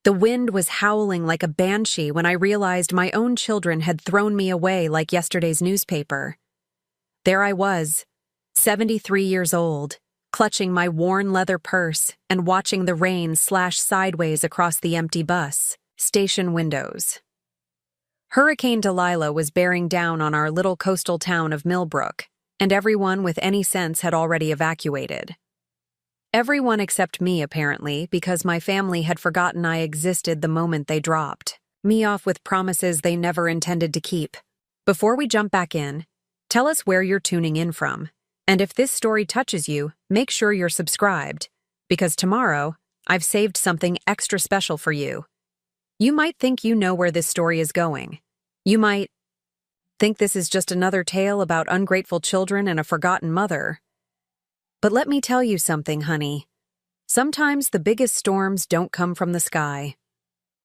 The wind was howling like a banshee when I realized my own children had thrown me away like yesterday's newspaper. There I was, 73 years old, clutching my worn leather purse and watching the rain slash sideways across the empty bus, station windows. Hurricane Delilah was bearing down on our little coastal town of Millbrook, and everyone with any sense had already evacuated. Everyone except me, apparently, because my family had forgotten I existed the moment they dropped me off with promises they never intended to keep. Before we jump back in, tell us where you're tuning in from, and if this story touches you, make sure you're subscribed, because tomorrow, I've saved something extra special for you. You might think you know where this story is going. You might think this is just another tale about ungrateful children and a forgotten mother. But let me tell you something, honey. Sometimes the biggest storms don't come from the sky.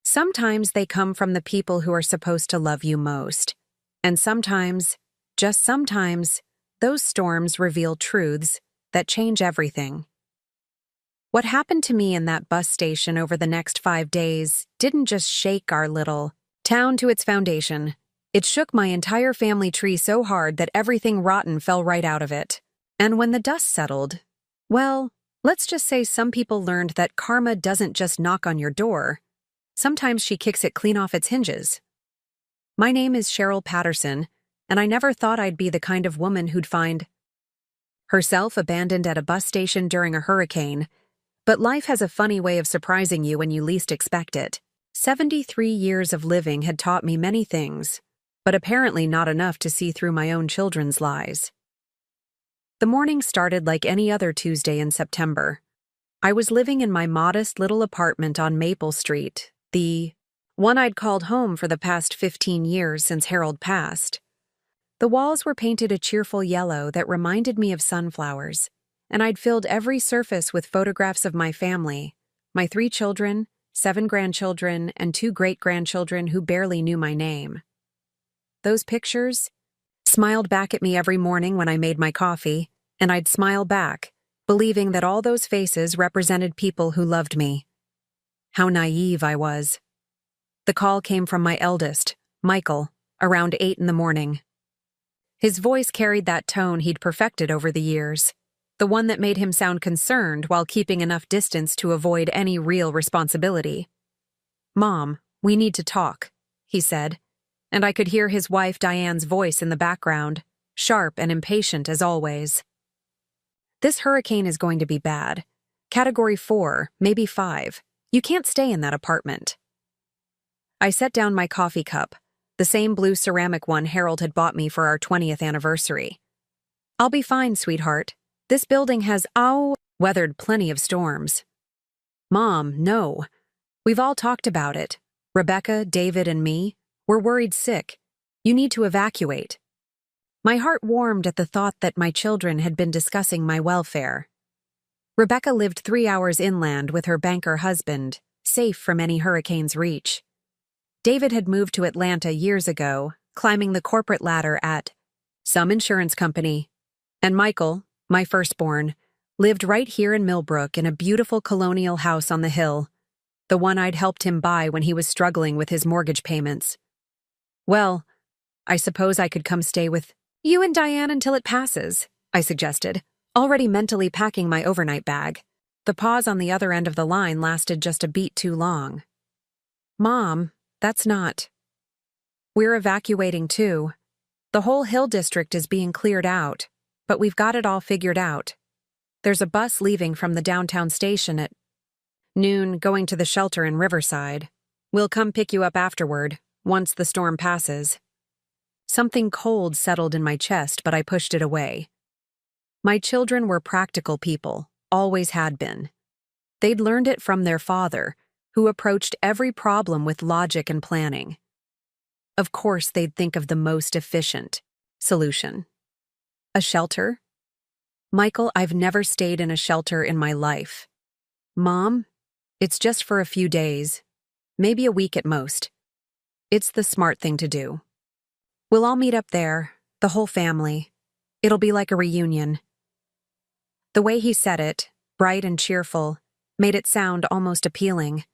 Sometimes they come from the people who are supposed to love you most. And sometimes, just sometimes, those storms reveal truths that change everything. What happened to me in that bus station over the next 5 days didn't just shake our little town to its foundation. It shook my entire family tree so hard that everything rotten fell right out of it. And when the dust settled, well, let's just say some people learned that karma doesn't just knock on your door. Sometimes she kicks it clean off its hinges. My name is Cheryl Patterson, and I never thought I'd be the kind of woman who'd find herself abandoned at a bus station during a hurricane. But life has a funny way of surprising you when you least expect it. 73 years of living had taught me many things, but apparently not enough to see through my own children's lies. The morning started like any other Tuesday in September. I was living in my modest little apartment on Maple Street, the one I'd called home for the past 15 years since Harold passed. The walls were painted a cheerful yellow that reminded me of sunflowers, and I'd filled every surface with photographs of my family, my 3 children, 7 grandchildren, and 2 great-grandchildren who barely knew my name. Those pictures smiled back at me every morning when I made my coffee, and I'd smile back, believing that all those faces represented people who loved me. How naive I was. The call came from my eldest, Michael, around 8 in the morning. His voice carried that tone he'd perfected over the years, the one that made him sound concerned while keeping enough distance to avoid any real responsibility. "Mom, we need to talk," he said, and I could hear his wife Diane's voice in the background, sharp and impatient as always. "This hurricane is going to be bad. Category 4, maybe 5. You can't stay in that apartment." I set down my coffee cup, the same blue ceramic one Harold had bought me for our 20th anniversary. "I'll be fine, sweetheart. This building has weathered plenty of storms." "Mom, no. We've all talked about it. Rebecca, David, and me. We're worried sick. You need to evacuate." My heart warmed at the thought that my children had been discussing my welfare. Rebecca lived 3 hours inland with her banker husband, safe from any hurricane's reach. David had moved to Atlanta years ago, climbing the corporate ladder at some insurance company. And Michael, my firstborn, lived right here in Millbrook in a beautiful colonial house on the hill, the one I'd helped him buy when he was struggling with his mortgage payments. "Well, I suppose I could come stay with you and Diane until it passes," I suggested, already mentally packing my overnight bag. The pause on the other end of the line lasted just a beat too long. "Mom, that's not. We're evacuating too. The whole Hill District is being cleared out, but we've got it all figured out. There's a bus leaving from the downtown station at noon going to the shelter in Riverside. We'll come pick you up afterward, once the storm passes." Something cold settled in my chest, but I pushed it away. My children were practical people, always had been. They'd learned it from their father, who approached every problem with logic and planning. Of course, they'd think of the most efficient solution. A shelter? "Michael, I've never stayed in a shelter in my life." "Mom, it's just for a few days, maybe a week at most. It's the smart thing to do. We'll all meet up there, the whole family. It'll be like a reunion." The way he said it, bright and cheerful, made it sound almost appealing.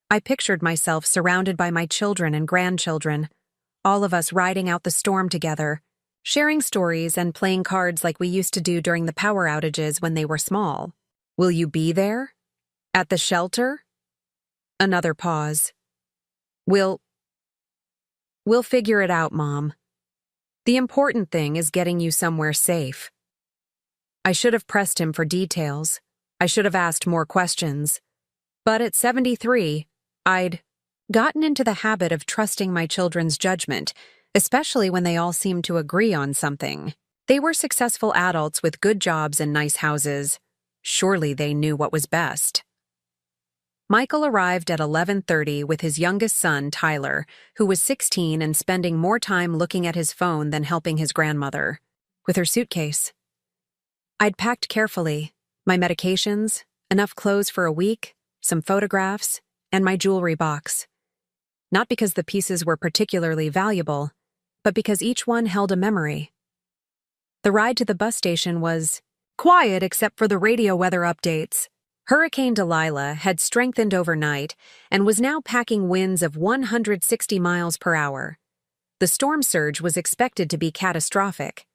I pictured myself surrounded by my children and grandchildren, all of us riding out the storm together, sharing stories and playing cards like we used to do during the power outages when they were small. Will you be there? At the shelter? Another pause. We'll figure it out, Mom. The important thing is getting you somewhere safe. I should have pressed him for details. I should have asked more questions. But at 73, I'd gotten into the habit of trusting my children's judgment, especially when they all seemed to agree on something. They were successful adults with good jobs and nice houses. Surely they knew what was best. Michael arrived at 11:30 with his youngest son, Tyler, who was 16 and spending more time looking at his phone than helping his grandmother, with her suitcase. I'd packed carefully, my medications, enough clothes for a week, some photographs, and my jewelry box. Not because the pieces were particularly valuable, but because each one held a memory. The ride to the bus station was quiet except for the radio weather updates. Hurricane Delilah had strengthened overnight and was now packing winds of 160 miles per hour. The storm surge was expected to be catastrophic.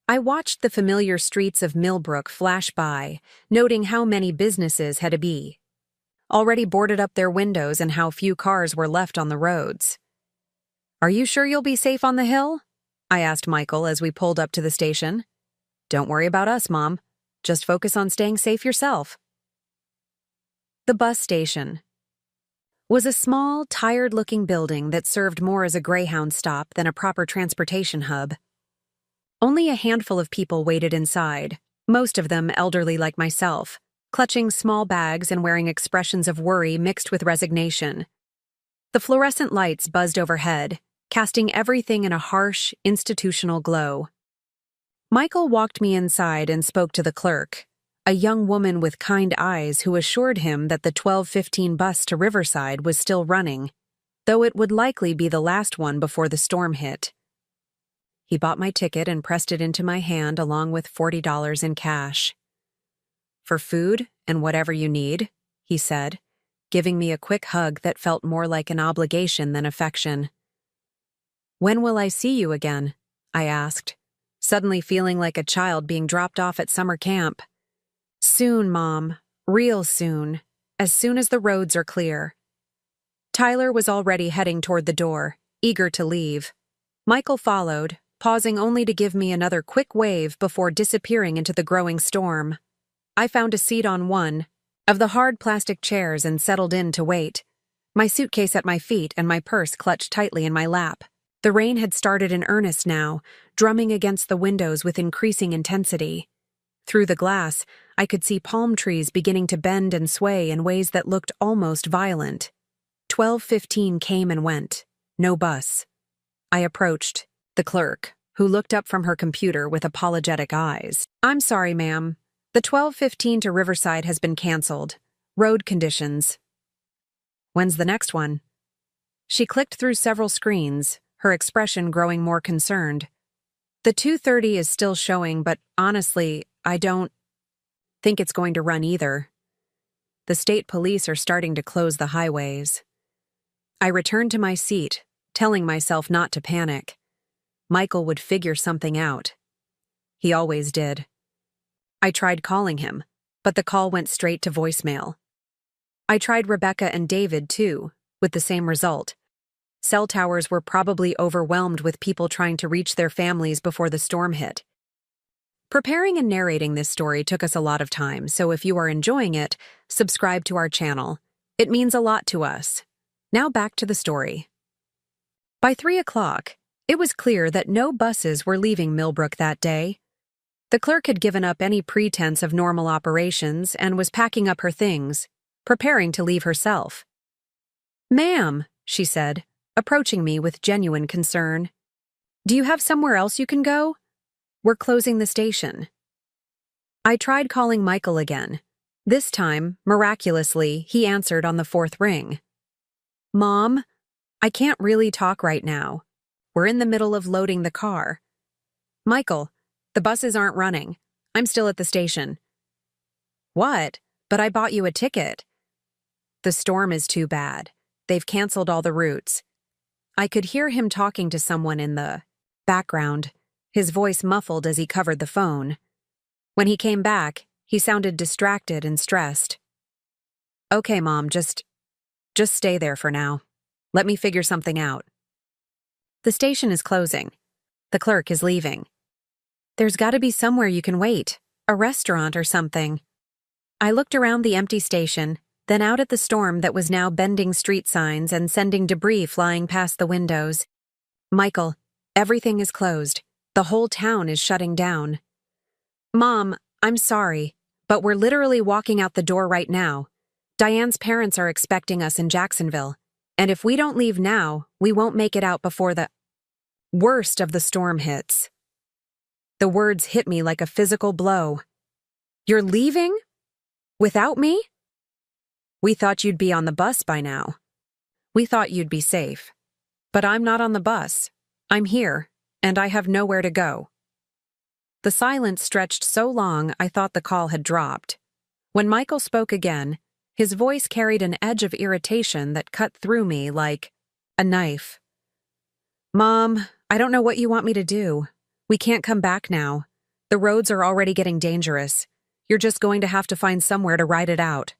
I watched the familiar streets of Millbrook flash by, noting how many businesses had already boarded up their windows and how few cars were left on the roads. "Are you sure you'll be safe on the hill?" I asked Michael as we pulled up to the station. "Don't worry about us, Mom. Just focus on staying safe yourself." The bus station was a small, tired-looking building that served more as a Greyhound stop than a proper transportation hub. Only a handful of people waited inside, most of them elderly like myself, clutching small bags and wearing expressions of worry mixed with resignation. The fluorescent lights buzzed overhead, casting everything in a harsh, institutional glow. Michael walked me inside and spoke to the clerk, a young woman with kind eyes who assured him that the 12:15 bus to Riverside was still running, though it would likely be the last one before the storm hit. He bought my ticket and pressed it into my hand along with $40 in cash. "For food and whatever you need," he said, giving me a quick hug that felt more like an obligation than affection. "When will I see you again?" I asked, suddenly feeling like a child being dropped off at summer camp. "Soon, Mom. Real soon. As soon as the roads are clear." Tyler was already heading toward the door, eager to leave. Michael followed, pausing only to give me another quick wave before disappearing into the growing storm. I found a seat on one of the hard plastic chairs and settled in to wait, my suitcase at my feet and my purse clutched tightly in my lap. The rain had started in earnest now, drumming against the windows with increasing intensity. Through the glass, I could see palm trees beginning to bend and sway in ways that looked almost violent. 12:15 came and went. No bus. I approached the clerk, who looked up from her computer with apologetic eyes. "I'm sorry, ma'am. The 12:15 to Riverside has been canceled. Road conditions." "When's the next one?" She clicked through several screens, her expression growing more concerned. "The 2:30 is still showing, but honestly, I don't think it's going to run either. The state police are starting to close the highways." I returned to my seat, telling myself not to panic. Michael would figure something out. He always did. I tried calling him, but the call went straight to voicemail. I tried Rebecca and David, too, with the same result. Cell towers were probably overwhelmed with people trying to reach their families before the storm hit. Preparing and narrating this story took us a lot of time, so if you are enjoying it, subscribe to our channel. It means a lot to us. Now back to the story. By 3 o'clock, it was clear that no buses were leaving Millbrook that day. The clerk had given up any pretense of normal operations and was packing up her things, preparing to leave herself. "Ma'am," she said, approaching me with genuine concern. "Do you have somewhere else you can go? We're closing the station." I tried calling Michael again. This time, miraculously, he answered on the 4th ring. "Mom, I can't really talk right now. We're in the middle of loading the car." "Michael, the buses aren't running. I'm still at the station." "What? But I bought you a ticket." The storm is too bad. They've canceled all the routes. I could hear him talking to someone in the background, his voice muffled as he covered the phone. When he came back, he sounded distracted and stressed. Okay, Mom, just stay there for now. Let me figure something out. The station is closing. The clerk is leaving. There's got to be somewhere you can wait, a restaurant or something. I looked around the empty station, then out at the storm that was now bending street signs and sending debris flying past the windows. Michael, everything is closed. The whole town is shutting down. Mom, I'm sorry, but we're literally walking out the door right now. Diane's parents are expecting us in Jacksonville, and if we don't leave now, we won't make it out before the worst of the storm hits. The words hit me like a physical blow. You're leaving? Without me? We thought you'd be on the bus by now. We thought you'd be safe. But I'm not on the bus. I'm here, and I have nowhere to go. The silence stretched so long I thought the call had dropped. When Michael spoke again, his voice carried an edge of irritation that cut through me like a knife. Mom, I don't know what you want me to do. We can't come back now. The roads are already getting dangerous. You're just going to have to find somewhere to ride it out.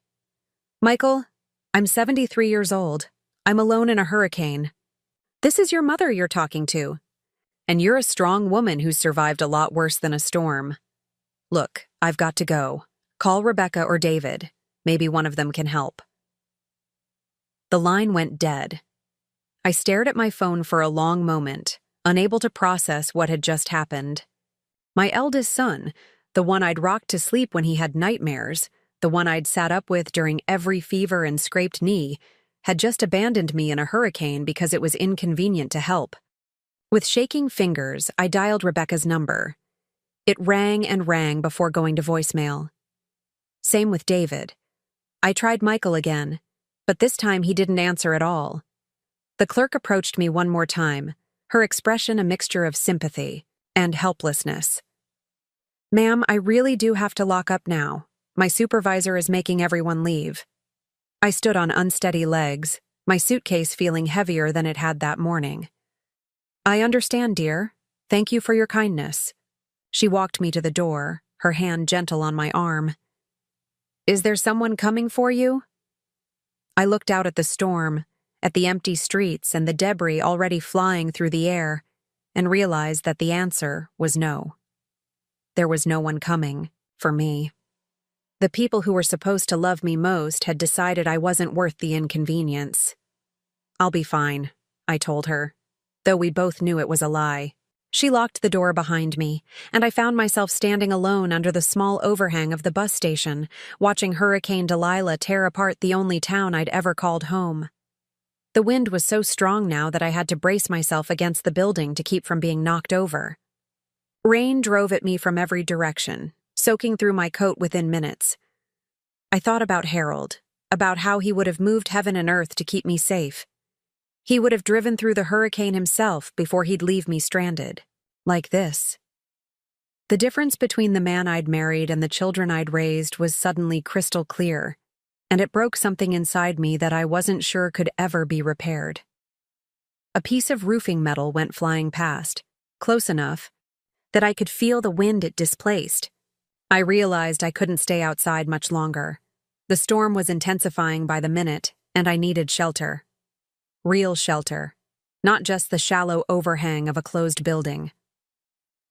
Michael, I'm 73 years old. I'm alone in a hurricane. This is your mother you're talking to. And you're a strong woman who's survived a lot worse than a storm. Look, I've got to go. Call Rebecca or David. Maybe one of them can help. The line went dead. I stared at my phone for a long moment, unable to process what had just happened. My eldest son, the one I'd rocked to sleep when he had nightmares, the one I'd sat up with during every fever and scraped knee, had just abandoned me in a hurricane because it was inconvenient to help. With shaking fingers, I dialed Rebecca's number. It rang and rang before going to voicemail. Same with David. I tried Michael again, but this time he didn't answer at all. The clerk approached me one more time, her expression a mixture of sympathy and helplessness. Ma'am, I really do have to lock up now. My supervisor is making everyone leave. I stood on unsteady legs, my suitcase feeling heavier than it had that morning. I understand, dear. Thank you for your kindness. She walked me to the door, her hand gentle on my arm. Is there someone coming for you? I looked out at the storm, at the empty streets and the debris already flying through the air, and realized that the answer was no. There was no one coming, for me. The people who were supposed to love me most had decided I wasn't worth the inconvenience. I'll be fine, I told her, though we both knew it was a lie. She locked the door behind me, and I found myself standing alone under the small overhang of the bus station, watching Hurricane Delilah tear apart the only town I'd ever called home. The wind was so strong now that I had to brace myself against the building to keep from being knocked over. Rain drove at me from every direction, soaking through my coat within minutes. I thought about Harold, about how he would have moved heaven and earth to keep me safe. He would have driven through the hurricane himself before he'd leave me stranded, like this. The difference between the man I'd married and the children I'd raised was suddenly crystal clear, and it broke something inside me that I wasn't sure could ever be repaired. A piece of roofing metal went flying past, close enough that I could feel the wind it displaced. I realized I couldn't stay outside much longer. The storm was intensifying by the minute, and I needed shelter. Real shelter, not just the shallow overhang of a closed building.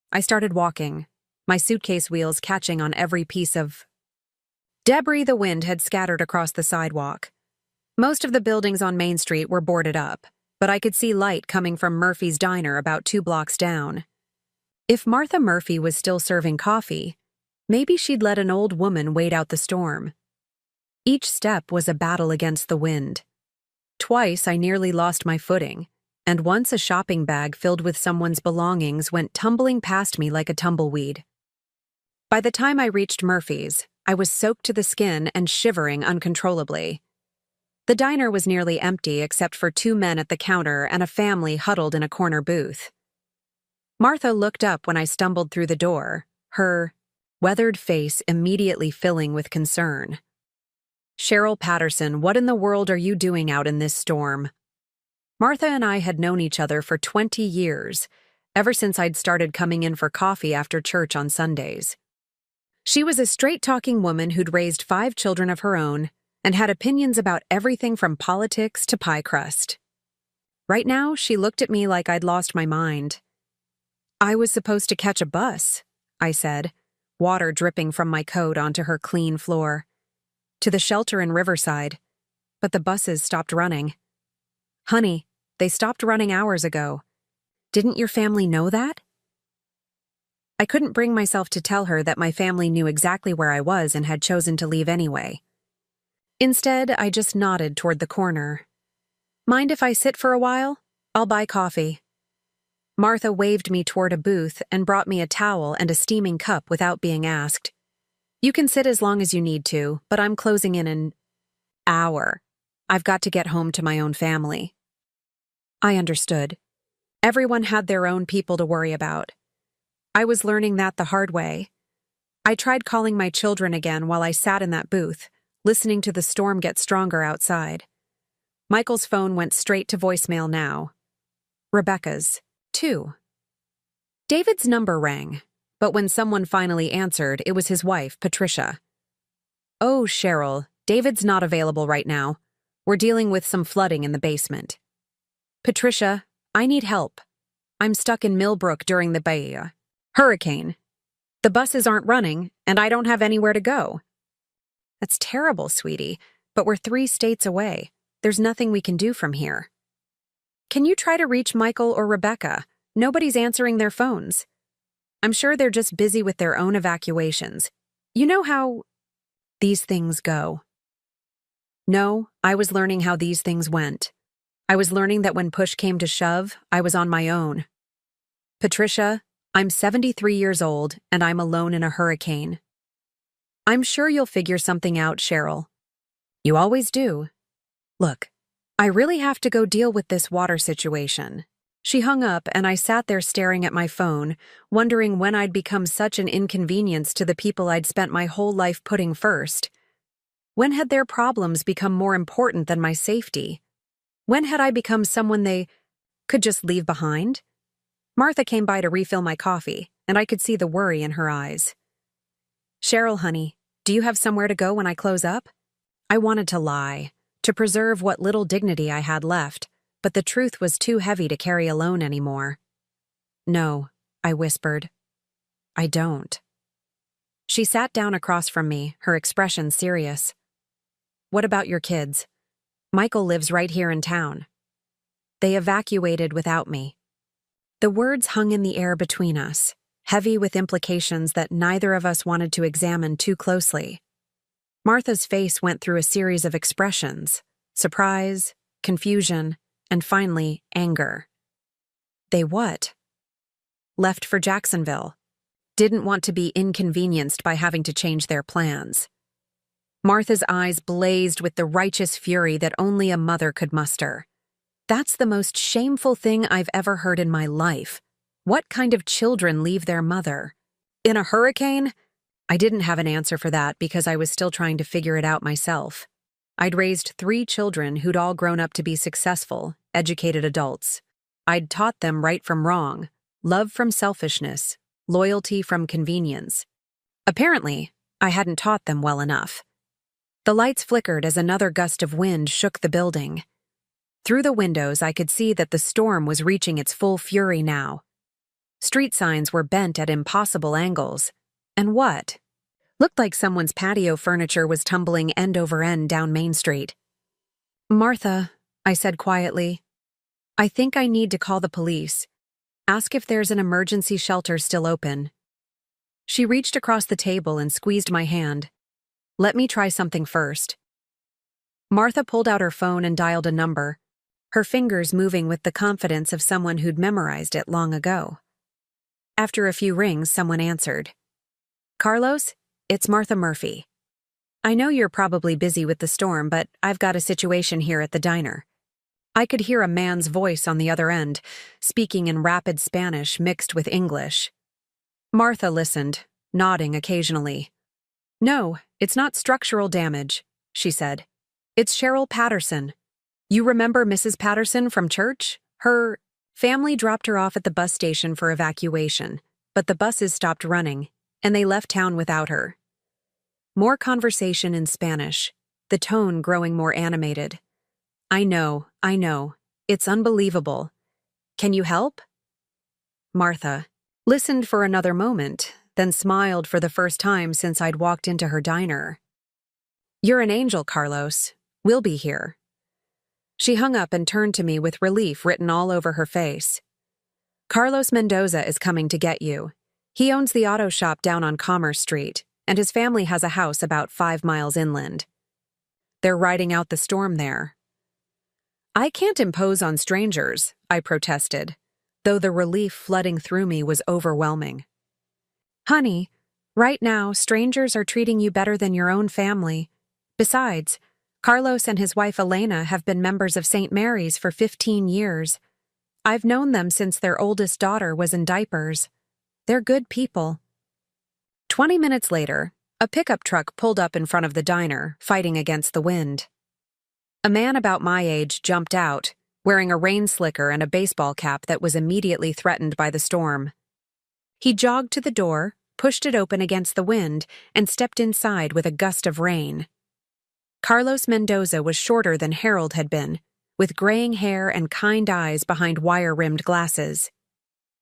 I started walking, my suitcase wheels catching on every piece of debris the wind had scattered across the sidewalk. Most of the buildings on Main Street were boarded up, but I could see light coming from Murphy's Diner about 2 blocks down. If Martha Murphy was still serving coffee, maybe she'd let an old woman wait out the storm. Each step was a battle against the wind. Twice I nearly lost my footing, and once a shopping bag filled with someone's belongings went tumbling past me like a tumbleweed. By the time I reached Murphy's, I was soaked to the skin and shivering uncontrollably. The diner was nearly empty except for 2 men at the counter and a family huddled in a corner booth. Martha looked up when I stumbled through the door, her weathered face immediately filling with concern. Cheryl Patterson, what in the world are you doing out in this storm? Martha and I had known each other for 20 years, ever since I'd started coming in for coffee after church on Sundays. She was a straight-talking woman who'd raised 5 children of her own and had opinions about everything from politics to pie crust. Right now, she looked at me like I'd lost my mind. I was supposed to catch a bus, I said, water dripping from my coat onto her clean floor, to the shelter in Riverside, but the buses stopped running. Honey, they stopped running hours ago. Didn't your family know that? I couldn't bring myself to tell her that my family knew exactly where I was and had chosen to leave anyway. Instead, I just nodded toward the corner. Mind if I sit for a while? I'll buy coffee. Martha waved me toward a booth and brought me a towel and a steaming cup without being asked. You can sit as long as you need to, but I'm closing in an hour. I've got to get home to my own family. I understood. Everyone had their own people to worry about. I was learning that the hard way. I tried calling my children again while I sat in that booth, listening to the storm get stronger outside. Michael's phone went straight to voicemail now. Rebecca's, too. David's number rang, but when someone finally answered, it was his wife, Patricia. Oh, Cheryl, David's not available right now. We're dealing with some flooding in the basement. Patricia, I need help. I'm stuck in Millbrook during the hurricane. The buses aren't running, and I don't have anywhere to go. That's terrible, sweetie, but we're 3 states away. There's nothing we can do from here. Can you try to reach Michael or Rebecca? Nobody's answering their phones. I'm sure they're just busy with their own evacuations. You know how these things go. No, I was learning how these things went. I was learning that when push came to shove, I was on my own. Patricia, I'm 73 years old, and I'm alone in a hurricane. I'm sure you'll figure something out, Cheryl. You always do. Look, I really have to go deal with this water situation. She hung up, and I sat there staring at my phone, wondering when I'd become such an inconvenience to the people I'd spent my whole life putting first. When had their problems become more important than my safety? When had I become someone they could just leave behind? Martha came by to refill my coffee, and I could see the worry in her eyes. Cheryl, honey, do you have somewhere to go when I close up? I wanted to lie, to preserve what little dignity I had left, but the truth was too heavy to carry alone anymore. No, I whispered. I don't. She sat down across from me, her expression serious. What about your kids? Michael lives right here in town. They evacuated without me. The words hung in the air between us, heavy with implications that neither of us wanted to examine too closely. Martha's face went through a series of expressions: surprise, confusion, and finally, anger. They what? Left for Jacksonville. Didn't want to be inconvenienced by having to change their plans. Martha's eyes blazed with the righteous fury that only a mother could muster. That's the most shameful thing I've ever heard in my life. What kind of children leave their mother? In a hurricane? I didn't have an answer for that because I was still trying to figure it out myself. I'd raised 3 children who'd all grown up to be successful, educated adults. I'd taught them right from wrong, love from selfishness, loyalty from convenience. Apparently, I hadn't taught them well enough. The lights flickered as another gust of wind shook the building. Through the windows, I could see that the storm was reaching its full fury now. Street signs were bent at impossible angles. And what? Looked like someone's patio furniture was tumbling end over end down Main Street. Martha, I said quietly, I think I need to call the police. Ask if there's an emergency shelter still open. She reached across the table and squeezed my hand. Let me try something first. Martha pulled out her phone and dialed a number, her fingers moving with the confidence of someone who'd memorized it long ago. After a few rings, someone answered. Carlos, it's Martha Murphy. I know you're probably busy with the storm, but I've got a situation here at the diner. I could hear a man's voice on the other end, speaking in rapid Spanish mixed with English. Martha listened, nodding occasionally. No, it's not structural damage. she said. It's Cheryl Patterson. You remember Mrs. Patterson from church? Her family dropped her off at the bus station for evacuation, but the buses stopped running, and they left town without her. More conversation in Spanish, the tone growing more animated. I know. It's unbelievable. Can you help? Martha listened for another moment, then smiled for the first time since I'd walked into her diner. You're an angel, Carlos. We'll be here. She hung up and turned to me with relief written all over her face. Carlos Mendoza is coming to get you. He owns the auto shop down on Commerce Street, and his family has a house about 5 miles inland. They're riding out the storm there. I can't impose on strangers, I protested, though the relief flooding through me was overwhelming. Honey, right now, strangers are treating you better than your own family. Besides, Carlos and his wife Elena have been members of St. Mary's for 15 years. I've known them since their oldest daughter was in diapers. They're good people. 20 minutes later, a pickup truck pulled up in front of the diner, fighting against the wind. A man about my age jumped out, wearing a rain slicker and a baseball cap that was immediately threatened by the storm. He jogged to the door, pushed it open against the wind, and stepped inside with a gust of rain. Carlos Mendoza was shorter than Harold had been, with graying hair and kind eyes behind wire-rimmed glasses.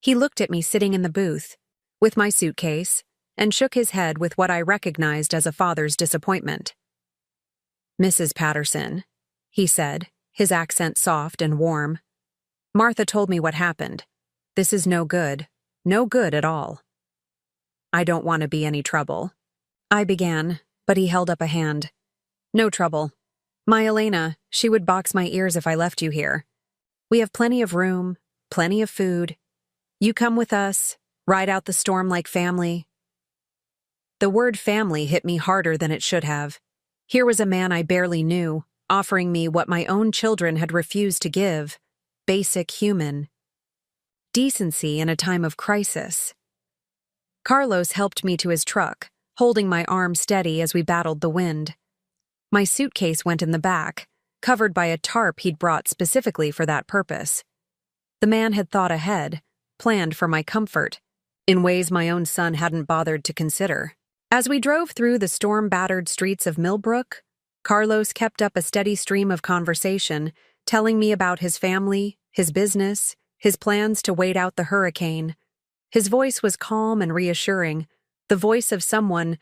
He looked at me sitting in the booth, with my suitcase, and shook his head with what I recognized as a father's disappointment. Mrs. Patterson, he said, his accent soft and warm. Martha told me what happened. This is no good at all. I don't want to be any trouble. I began, but he held up a hand. No trouble. My Elena, she would box my ears if I left you here. We have plenty of room, plenty of food. You come with us, ride out the storm like family. The word family hit me harder than it should have. Here was a man I barely knew, offering me what my own children had refused to give: basic human decency in a time of crisis. Carlos helped me to his truck, holding my arm steady as we battled the wind. My suitcase went in the back, covered by a tarp he'd brought specifically for that purpose. The man had thought ahead, planned for my comfort, in ways my own son hadn't bothered to consider. As we drove through the storm-battered streets of Millbrook, Carlos kept up a steady stream of conversation, telling me about his family, his business, his plans to wait out the hurricane. His voice was calm and reassuring, the voice of someone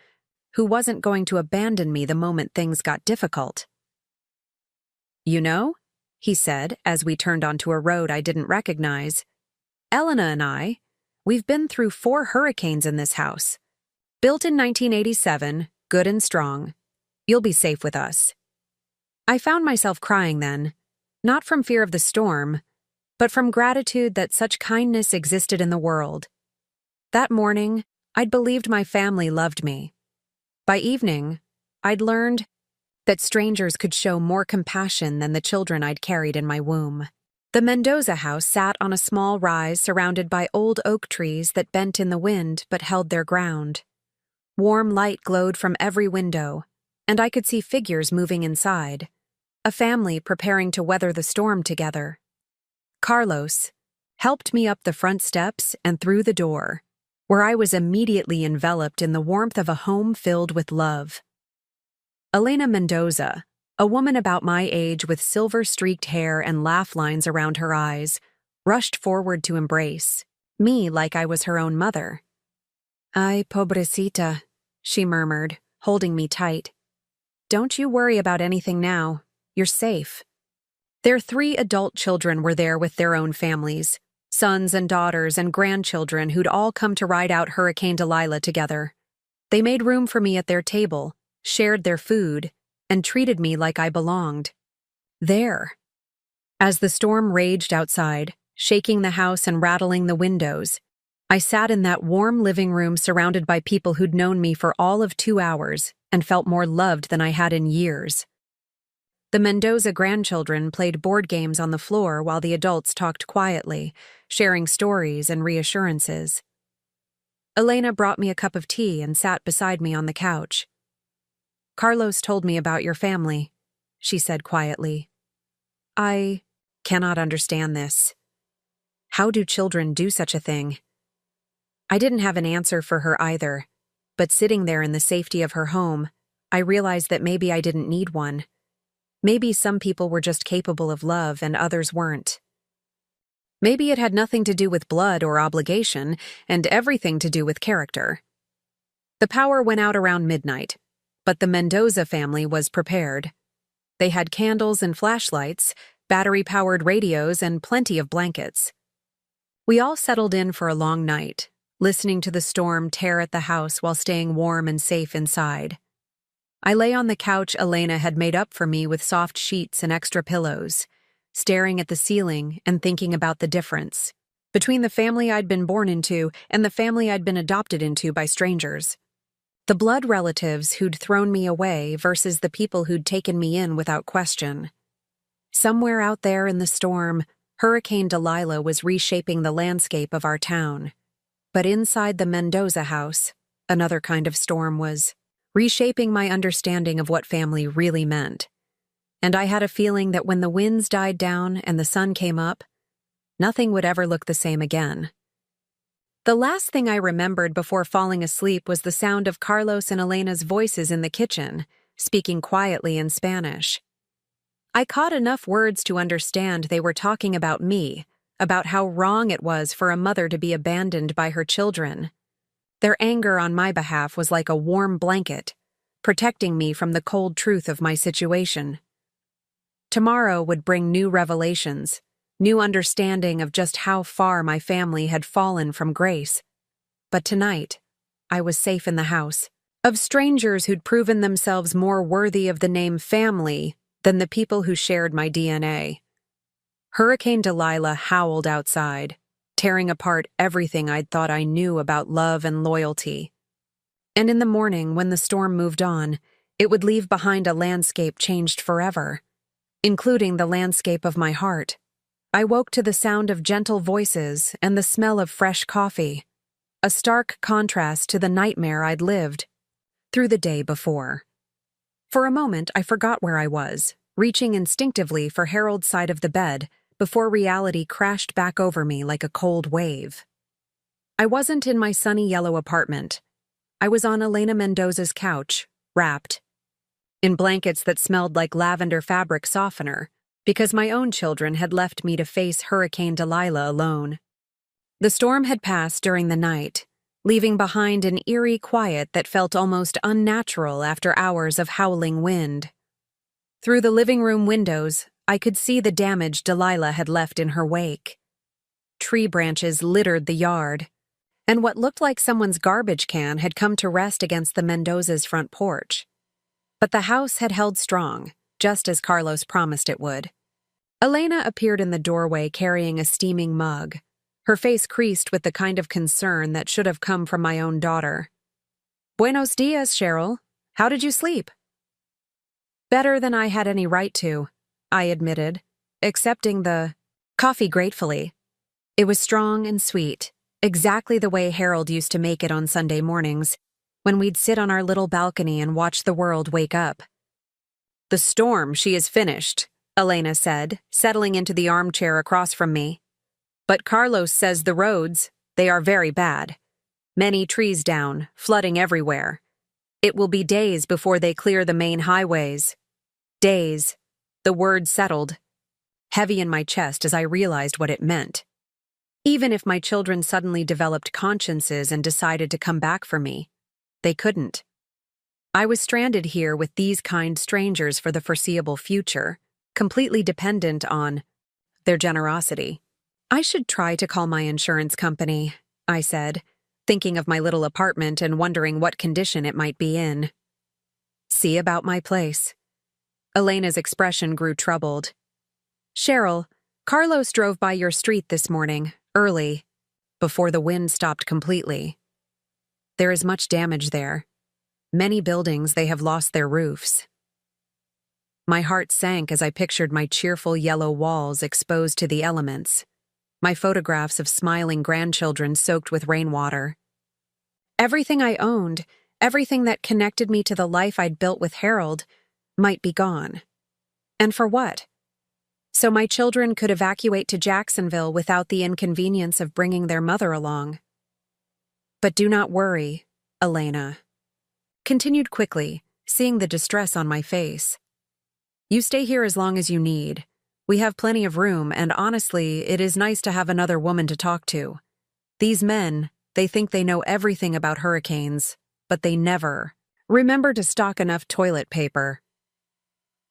who wasn't going to abandon me the moment things got difficult. You know, he said as we turned onto a road I didn't recognize, Elena and we've been through 4 hurricanes in this house. Built in 1987, good and strong. You'll be safe with us. I found myself crying then, not from fear of the storm, but from gratitude that such kindness existed in the world. That morning, I'd believed my family loved me. By evening, I'd learned that strangers could show more compassion than the children I'd carried in my womb. The Mendoza house sat on a small rise surrounded by old oak trees that bent in the wind but held their ground. Warm light glowed from every window, and I could see figures moving inside, a family preparing to weather the storm together. Carlos helped me up the front steps and through the door, where I was immediately enveloped in the warmth of a home filled with love. Elena Mendoza, a woman about my age with silver-streaked hair and laugh lines around her eyes, rushed forward to embrace me like I was her own mother. Ay, pobrecita, she murmured, holding me tight. Don't you worry about anything now. You're safe. Their 3 adult children were there with their own families, sons and daughters and grandchildren who'd all come to ride out Hurricane Delilah together. They made room for me at their table, shared their food, and treated me like I belonged. There. As the storm raged outside, shaking the house and rattling the windows, I sat in that warm living room surrounded by people who'd known me for all of 2 hours and felt more loved than I had in years. The Mendoza grandchildren played board games on the floor while the adults talked quietly, sharing stories and reassurances. Elena brought me a cup of tea and sat beside me on the couch. Carlos told me about your family, she said quietly. I cannot understand this. How do children do such a thing? I didn't have an answer for her either, but sitting there in the safety of her home, I realized that maybe I didn't need one. Maybe some people were just capable of love and others weren't. Maybe it had nothing to do with blood or obligation and everything to do with character. The power went out around midnight, but the Mendoza family was prepared. They had candles and flashlights, battery-powered radios, and plenty of blankets. We all settled in for a long night, listening to the storm tear at the house while staying warm and safe inside. I lay on the couch Elena had made up for me with soft sheets and extra pillows, staring at the ceiling and thinking about the difference between the family I'd been born into and the family I'd been adopted into by strangers. The blood relatives who'd thrown me away versus the people who'd taken me in without question. Somewhere out there in the storm, Hurricane Delilah was reshaping the landscape of our town. But inside the Mendoza house, another kind of storm was reshaping my understanding of what family really meant. And I had a feeling that when the winds died down and the sun came up, nothing would ever look the same again. The last thing I remembered before falling asleep was the sound of Carlos and Elena's voices in the kitchen, speaking quietly in Spanish. I caught enough words to understand they were talking about me, about how wrong it was for a mother to be abandoned by her children. Their anger on my behalf was like a warm blanket, protecting me from the cold truth of my situation. Tomorrow would bring new revelations, new understanding of just how far my family had fallen from grace. But tonight, I was safe in the house, of strangers who'd proven themselves more worthy of the name family than the people who shared my DNA. Hurricane Delilah howled outside, tearing apart everything I'd thought I knew about love and loyalty. And in the morning, when the storm moved on, it would leave behind a landscape changed forever, including the landscape of my heart. I woke to the sound of gentle voices and the smell of fresh coffee, a stark contrast to the nightmare I'd lived through the day before. For a moment, I forgot where I was, reaching instinctively for Harold's side of the bed before reality crashed back over me like a cold wave. I wasn't in my sunny yellow apartment. I was on Elena Mendoza's couch, wrapped in blankets that smelled like lavender fabric softener, because my own children had left me to face Hurricane Delilah alone. The storm had passed during the night, leaving behind an eerie quiet that felt almost unnatural after hours of howling wind. Through the living room windows, I could see the damage Delilah had left in her wake. Tree branches littered the yard, and what looked like someone's garbage can had come to rest against the Mendoza's front porch. But the house had held strong, just as Carlos promised it would. Elena appeared in the doorway carrying a steaming mug, her face creased with the kind of concern that should have come from my own daughter. "Buenos dias, Cheryl. How did you sleep?" "Better than I had any right to," I admitted, accepting the coffee gratefully. It was strong and sweet, exactly the way Harold used to make it on Sunday mornings, when we'd sit on our little balcony and watch the world wake up. "The storm, she is finished," Elena said, settling into the armchair across from me. "But Carlos says the roads, they are very bad. Many trees down, flooding everywhere. It will be days before they clear the main highways." Days. The word settled, heavy in my chest as I realized what it meant. Even if my children suddenly developed consciences and decided to come back for me, they couldn't. I was stranded here with these kind strangers for the foreseeable future, completely dependent on their generosity. "I should try to call my insurance company," I said, thinking of my little apartment and wondering what condition it might be in. "See about my place." Elena's expression grew troubled. "Cheryl, Carlos drove by your street this morning, early, before the wind stopped completely. There is much damage there. Many buildings, they have lost their roofs." My heart sank as I pictured my cheerful yellow walls exposed to the elements, my photographs of smiling grandchildren soaked with rainwater. Everything I owned, Everything that connected me to the life I'd built with Harold might be gone. And for what? So my children could evacuate to Jacksonville without the inconvenience of bringing their mother along. But do not worry, Elena. Continued quickly, seeing the distress on my face. You stay here as long as you need. We have plenty of room, and honestly, it is nice to have another woman to talk to. These men, they think they know everything about hurricanes, but they never remember to stock enough toilet paper.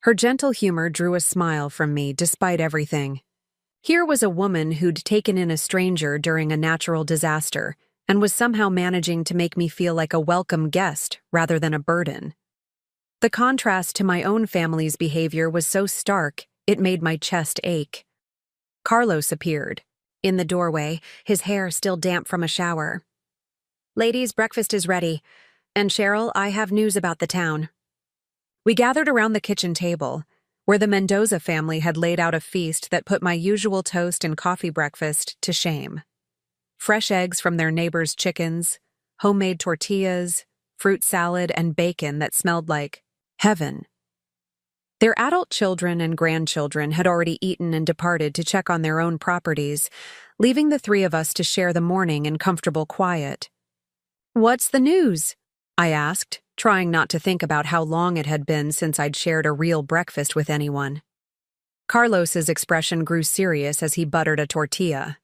Her gentle humor drew a smile from me despite everything. Here was a woman who'd taken in a stranger during a natural disaster and was somehow managing to make me feel like a welcome guest rather than a burden. The contrast to my own family's behavior was so stark, it made my chest ache. Carlos appeared, in the doorway, his hair still damp from a shower. Ladies, breakfast is ready. And Cheryl, I have news about the town. We gathered around the kitchen table, where the Mendoza family had laid out a feast that put my usual toast and coffee breakfast to shame. Fresh eggs from their neighbors' chickens, homemade tortillas, fruit salad, and bacon that smelled like heaven. Their adult children and grandchildren had already eaten and departed to check on their own properties, leaving the three of us to share the morning in comfortable quiet. "What's the news?" I asked, trying not to think about how long it had been since I'd shared a real breakfast with anyone. Carlos's expression grew serious as he buttered a tortilla.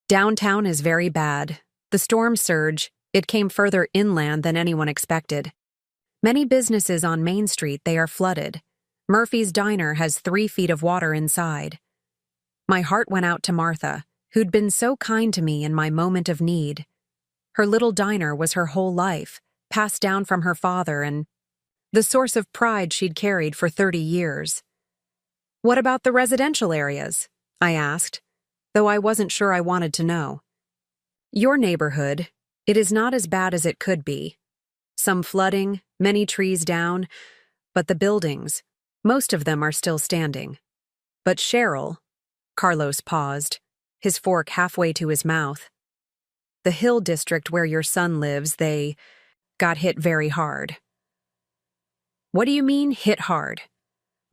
Downtown is very bad. The storm surge, it came further inland than anyone expected. Many businesses on Main Street, they are flooded. Murphy's Diner has 3 feet of water inside. My heart went out to Martha, who'd been so kind to me in my moment of need. Her little diner was her whole life, passed down from her father and the source of pride she'd carried for 30 years. "What about the residential areas?" I asked, though I wasn't sure I wanted to know. "Your neighborhood, it is not as bad as it could be. Some flooding, many trees down, but the buildings, most of them are still standing. But Cheryl," Carlos paused, his fork halfway to his mouth. "The Hill District where your son lives, they got hit very hard." "What do you mean, hit hard?"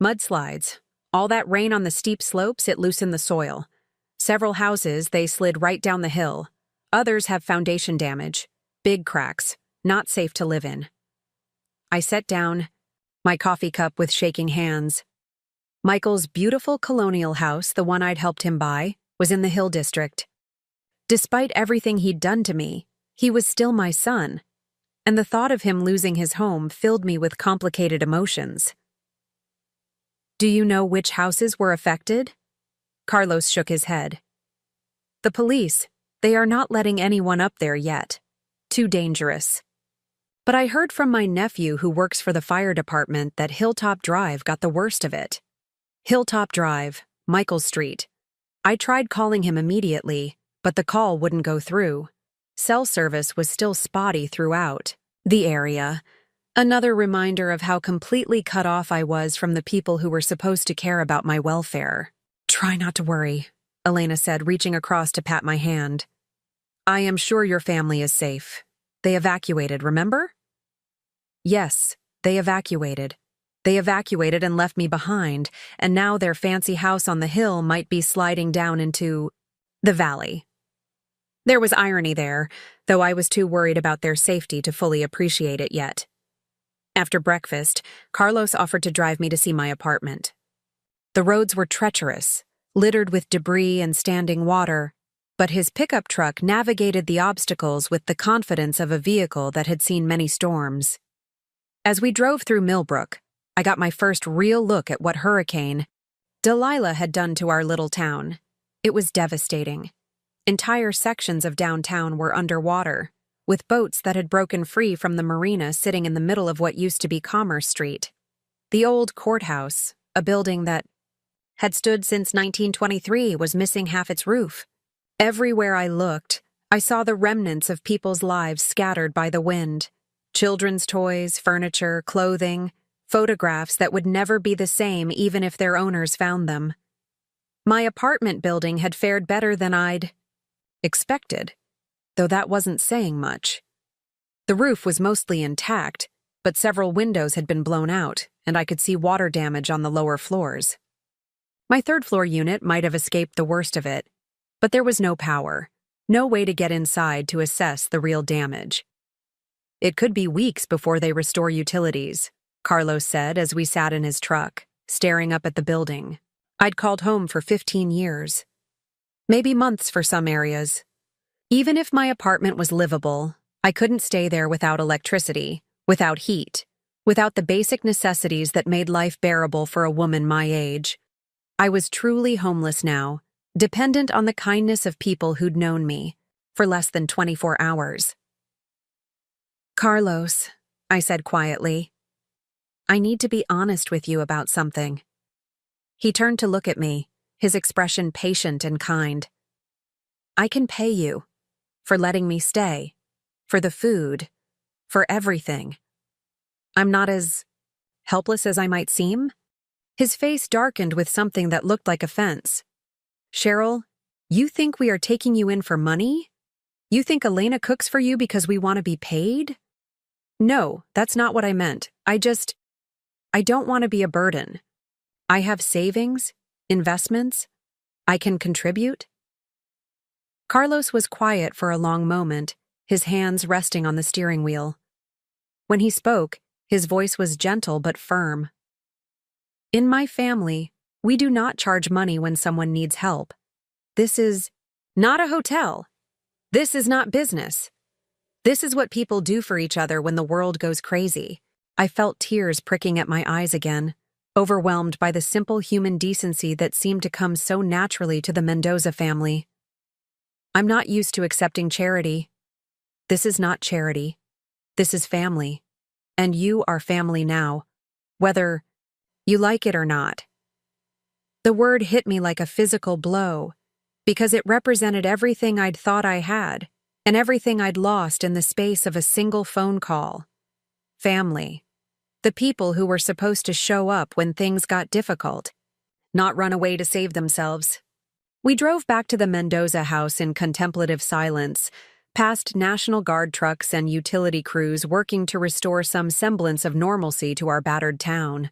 "Mudslides. All that rain on the steep slopes, it loosened the soil. Several houses, they slid right down the hill. Others have foundation damage. Big cracks. Not safe to live in." I set down, my coffee cup with shaking hands. Michael's beautiful colonial house, the one I'd helped him buy, was in the Hill District. Despite everything he'd done to me, he was still my son, and the thought of him losing his home filled me with complicated emotions. "Do you know which houses were affected?" Carlos shook his head. "The police, they are not letting anyone up there yet. Too dangerous. But I heard from my nephew who works for the fire department that Hilltop Drive got the worst of it." Hilltop Drive, Michael Street. I tried calling him immediately, but the call wouldn't go through. Cell service was still spotty throughout the area. Another reminder of how completely cut off I was from the people who were supposed to care about my welfare. "Try not to worry," Elena said, reaching across to pat my hand. "I am sure your family is safe. They evacuated, remember?" "Yes, they evacuated. They evacuated and left me behind, and now their fancy house on the hill might be sliding down into the valley." There was irony there, though I was too worried about their safety to fully appreciate it yet. After breakfast, Carlos offered to drive me to see my apartment. The roads were treacherous, littered with debris and standing water, but his pickup truck navigated the obstacles with the confidence of a vehicle that had seen many storms. As we drove through Millbrook, I got my first real look at what Hurricane Delilah had done to our little town. It was devastating. Entire sections of downtown were underwater, with boats that had broken free from the marina sitting in the middle of what used to be Commerce Street. The old courthouse, a building that had stood since 1923, was missing half its roof. Everywhere I looked, I saw the remnants of people's lives scattered by the wind. Children's toys, furniture, clothing, photographs that would never be the same even if their owners found them. My apartment building had fared better than I'd expected, though that wasn't saying much. The roof was mostly intact, but several windows had been blown out, and I could see water damage on the lower floors. My third-floor unit might have escaped the worst of it, but there was no power, no way to get inside to assess the real damage. It could be weeks before they restore utilities, Carlos said as we sat in his truck, staring up at the building. I'd called home for 15 years. Maybe months for some areas. Even if my apartment was livable, I couldn't stay there without electricity, without heat, without the basic necessities that made life bearable for a woman my age. I was truly homeless now, dependent on the kindness of people who'd known me for less than 24 hours. Carlos, I said quietly, I need to be honest with you about something. He turned to look at me, his expression patient and kind. I can pay you for letting me stay, for the food, for everything. I'm not as helpless as I might seem. His face darkened with something that looked like offense. Cheryl, you think we are taking you in for money? You think Elena cooks for you because we want to be paid? No, that's not what I meant. I don't want to be a burden. I have savings, investments. I can contribute. Carlos was quiet for a long moment, his hands resting on the steering wheel. When he spoke, his voice was gentle but firm. In my family, we do not charge money when someone needs help. This is not a hotel. This is not business. This is what people do for each other when the world goes crazy. I felt tears pricking at my eyes again, overwhelmed by the simple human decency that seemed to come so naturally to the Mendoza family. I'm not used to accepting charity. This is not charity. This is family. And you are family now, whether you like it or not. The word hit me like a physical blow, because it represented everything I'd thought I had, and everything I'd lost in the space of a single phone call. Family. The people who were supposed to show up when things got difficult, not run away to save themselves. We drove back to the Mendoza house in contemplative silence, past National Guard trucks and utility crews working to restore some semblance of normalcy to our battered town.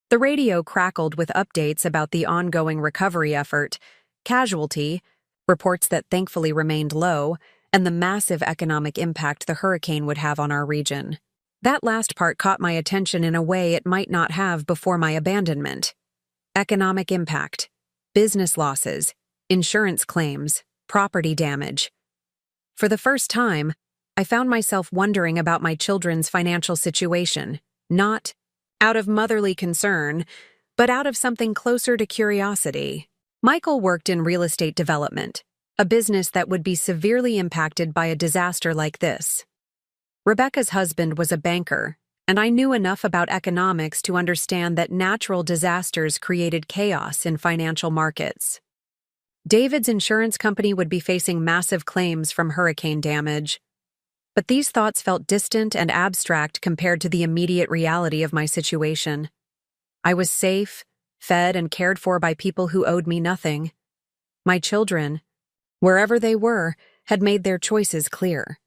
The radio crackled with updates about the ongoing recovery effort, casualty, reports that thankfully remained low, and the massive economic impact the hurricane would have on our region. That last part caught my attention in a way it might not have before my abandonment. Economic impact, business losses, insurance claims, property damage. For the first time, I found myself wondering about my children's financial situation, not out of motherly concern, but out of something closer to curiosity. Michael worked in real estate development, a business that would be severely impacted by a disaster like this. Rebecca's husband was a banker, and I knew enough about economics to understand that natural disasters created chaos in financial markets. David's insurance company would be facing massive claims from hurricane damage. But these thoughts felt distant and abstract compared to the immediate reality of my situation. I was safe, fed, and cared for by people who owed me nothing. My children, wherever they were, had made their choices clear.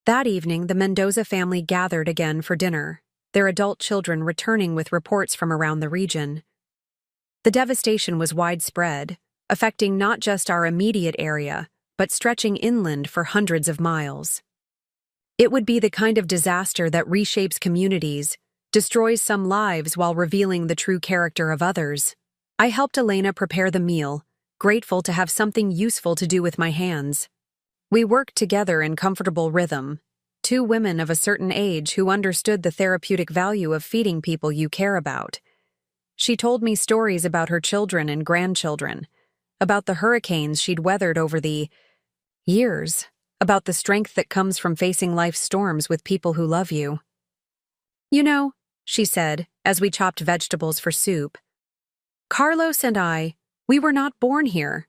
That evening, the Mendoza family gathered again for dinner, their adult children returning with reports from around the region. The devastation was widespread, affecting not just our immediate area, but stretching inland for hundreds of miles. It would be the kind of disaster that reshapes communities, destroys some lives while revealing the true character of others. I helped Elena prepare the meal, grateful to have something useful to do with my hands. We worked together in comfortable rhythm, two women of a certain age who understood the therapeutic value of feeding people you care about. She told me stories about her children and grandchildren, about the hurricanes she'd weathered over the years, about the strength that comes from facing life's storms with people who love you. You know, she said, as we chopped vegetables for soup, Carlos and I, we were not born here.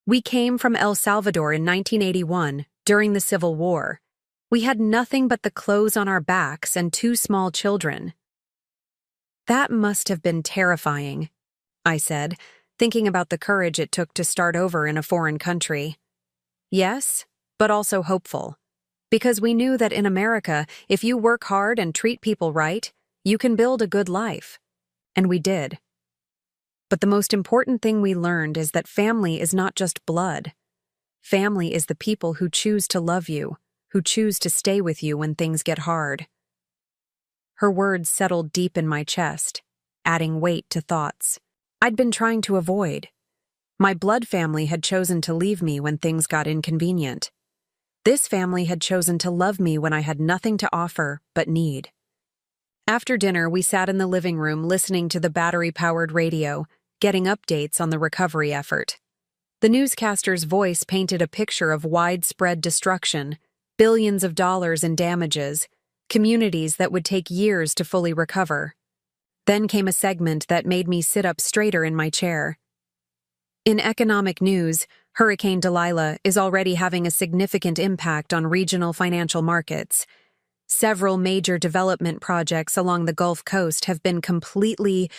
We came from El Salvador in 1981, during the Civil War. We had nothing but the clothes on our backs and two small children. That must have been terrifying, I said, thinking about the courage it took to start over in a foreign country. Yes, but also hopeful. Because we knew that in America, if you work hard and treat people right, you can build a good life. And we did. But the most important thing we learned is that family is not just blood. Family is the people who choose to love you, who choose to stay with you when things get hard. Her words settled deep in my chest, adding weight to thoughts I'd been trying to avoid. My blood family had chosen to leave me when things got inconvenient. This family had chosen to love me when I had nothing to offer but need. After dinner, we sat in the living room listening to the battery-powered radio, getting updates on the recovery effort. The newscaster's voice painted a picture of widespread destruction, billions of dollars in damages, communities that would take years to fully recover. Then came a segment that made me sit up straighter in my chair. In economic news, Hurricane Delilah is already having a significant impact on regional financial markets. Several major development projects along the Gulf Coast have been completely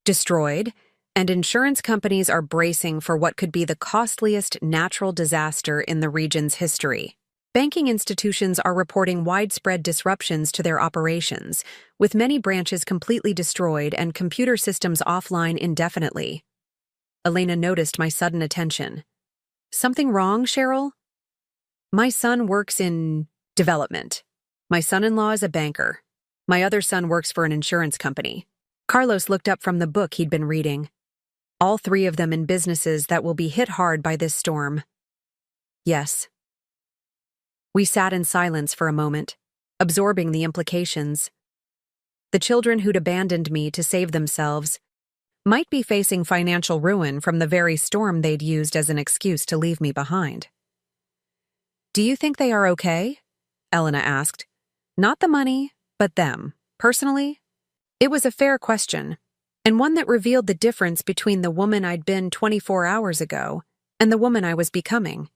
destroyed, and insurance companies are bracing for what could be the costliest natural disaster in the region's history. Banking institutions are reporting widespread disruptions to their operations, with many branches completely destroyed and computer systems offline indefinitely. Elena noticed my sudden attention. Something wrong, Cheryl? My son works in development. My son-in-law is a banker. My other son works for an insurance company. Carlos looked up from the book he'd been reading. All three of them in businesses that will be hit hard by this storm. Yes. We sat in silence for a moment, absorbing the implications. The children who'd abandoned me to save themselves might be facing financial ruin from the very storm they'd used as an excuse to leave me behind. Do you think they are okay? Elena asked. Not the money, but them. Personally? It was a fair question, and one that revealed the difference between the woman I'd been 24 hours ago and the woman I was becoming.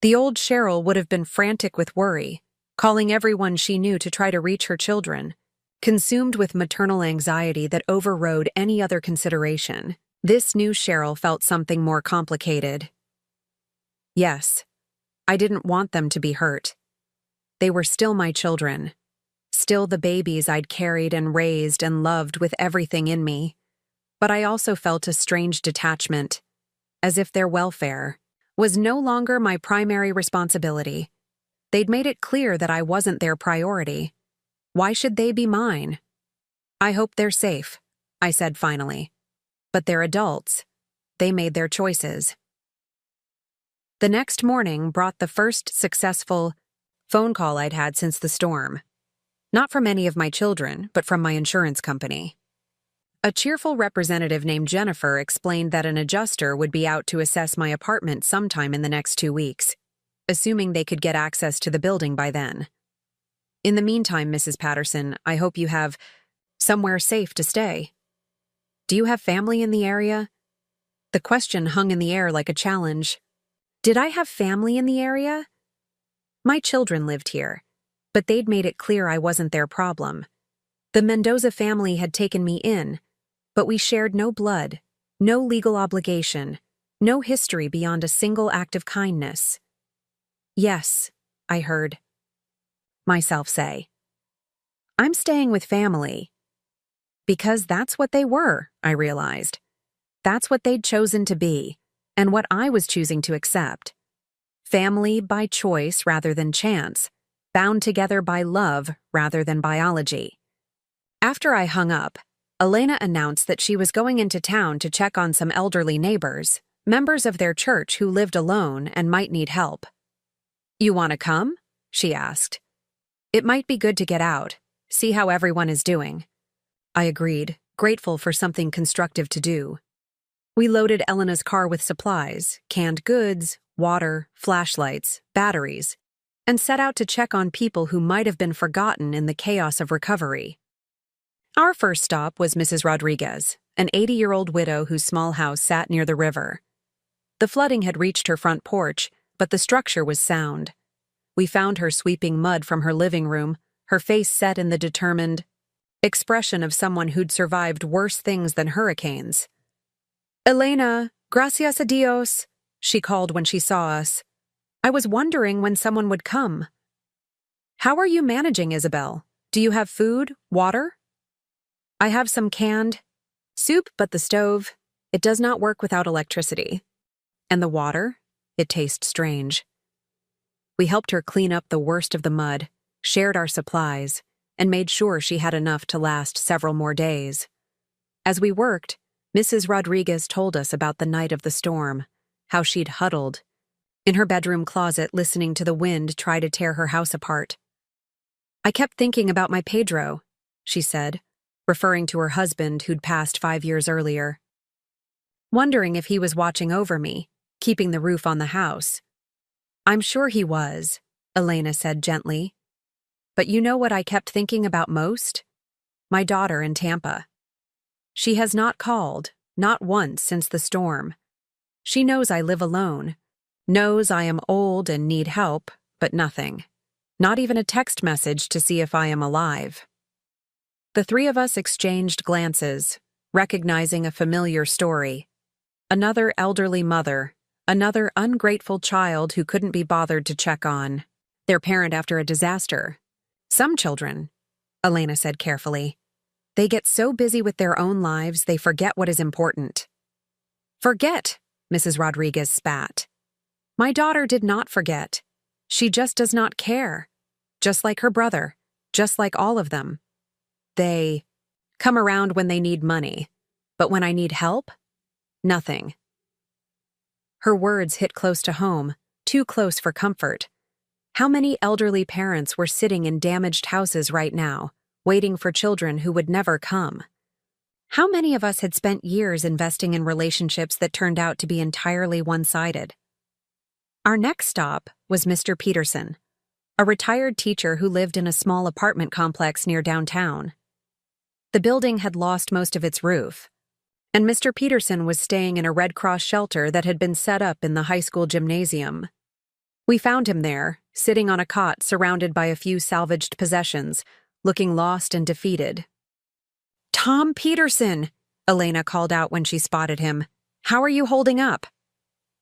The old Cheryl would have been frantic with worry, calling everyone she knew to try to reach her children, consumed with maternal anxiety that overrode any other consideration. This new Cheryl felt something more complicated. Yes, I didn't want them to be hurt. They were still my children, still the babies I'd carried and raised and loved with everything in me. But I also felt a strange detachment, as if their welfare was no longer my primary responsibility. They'd made it clear that I wasn't their priority. Why should they be mine? I hope they're safe, I said finally. But they're adults. They made their choices. The next morning brought the first successful phone call I'd had since the storm. Not from any of my children, but from my insurance company. A cheerful representative named Jennifer explained that an adjuster would be out to assess my apartment sometime in the next 2 weeks, assuming they could get access to the building by then. In the meantime, Mrs. Patterson, I hope you have somewhere safe to stay. Do you have family in the area? The question hung in the air like a challenge. Did I have family in the area? My children lived here, but they'd made it clear I wasn't their problem. The Mendoza family had taken me in, but we shared no blood, no legal obligation, no history beyond a single act of kindness. Yes, I heard myself say. I'm staying with family. Because that's what they were, I realized. That's what they'd chosen to be, and what I was choosing to accept. Family by choice rather than chance, bound together by love rather than biology. After I hung up, Elena announced that she was going into town to check on some elderly neighbors, members of their church who lived alone and might need help. You want to come? She asked. It might be good to get out, see how everyone is doing. I agreed, grateful for something constructive to do. We loaded Elena's car with supplies, canned goods, water, flashlights, batteries, and set out to check on people who might have been forgotten in the chaos of recovery. Our first stop was Mrs. Rodriguez, an 80-year-old widow whose small house sat near the river. The flooding had reached her front porch, but the structure was sound. We found her sweeping mud from her living room, her face set in the determined expression of someone who'd survived worse things than hurricanes. Elena, gracias a Dios, she called when she saw us. I was wondering when someone would come. How are you managing, Isabel? Do you have food, water? I have some canned soup, but the stove, it does not work without electricity. And the water? It tastes strange. We helped her clean up the worst of the mud, shared our supplies, and made sure she had enough to last several more days. As we worked, Mrs. Rodriguez told us about the night of the storm, how she'd huddled in her bedroom closet listening to the wind try to tear her house apart. I kept thinking about my Pedro, she said, referring to her husband who'd passed 5 years earlier. Wondering if he was watching over me, keeping the roof on the house. I'm sure he was, Elena said gently. But you know what I kept thinking about most? My daughter in Tampa. She has not called, not once since the storm. She knows I live alone, knows I am old and need help, but nothing. Not even a text message to see if I am alive. The three of us exchanged glances, recognizing a familiar story. Another elderly mother, another ungrateful child who couldn't be bothered to check on their parent after a disaster. Some children, Elena said carefully, they get so busy with their own lives they forget what is important. Forget, Mrs. Rodriguez spat. My daughter did not forget. She just does not care. Just like her brother, just like all of them. They come around when they need money, but when I need help, nothing. Her words hit close to home, too close for comfort. How many elderly parents were sitting in damaged houses right now, waiting for children who would never come? How many of us had spent years investing in relationships that turned out to be entirely one-sided? Our next stop was Mr. Peterson, a retired teacher who lived in a small apartment complex near downtown. The building had lost most of its roof, and Mr. Peterson was staying in a Red Cross shelter that had been set up in the high school gymnasium. We found him there, sitting on a cot surrounded by a few salvaged possessions, looking lost and defeated. Tom Peterson, Elena called out when she spotted him. How are you holding up?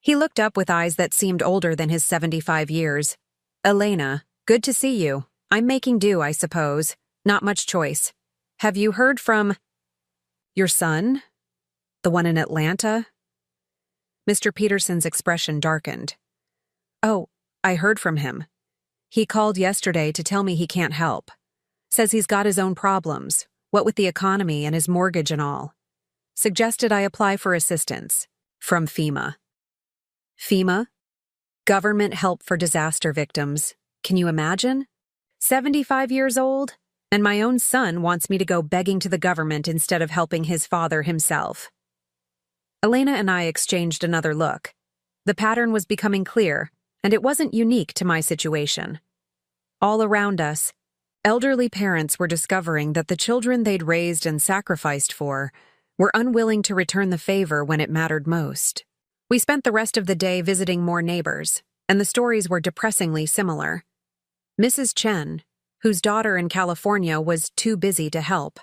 He looked up with eyes that seemed older than his 75 years. Elena, good to see you. I'm making do, I suppose. Not much choice. Have you heard from your son? The one in Atlanta? Mr. Peterson's expression darkened. Oh, I heard from him. He called yesterday to tell me he can't help. Says he's got his own problems, what with the economy and his mortgage and all. Suggested I apply for assistance. From FEMA. FEMA? Government help for disaster victims. Can you imagine? 75 years old? And my own son wants me to go begging to the government instead of helping his father himself. Elena and I exchanged another look. The pattern was becoming clear, and it wasn't unique to my situation. All around us, elderly parents were discovering that the children they'd raised and sacrificed for were unwilling to return the favor when it mattered most. We spent the rest of the day visiting more neighbors, and the stories were depressingly similar. Mrs. Chen, whose daughter in California was too busy to help.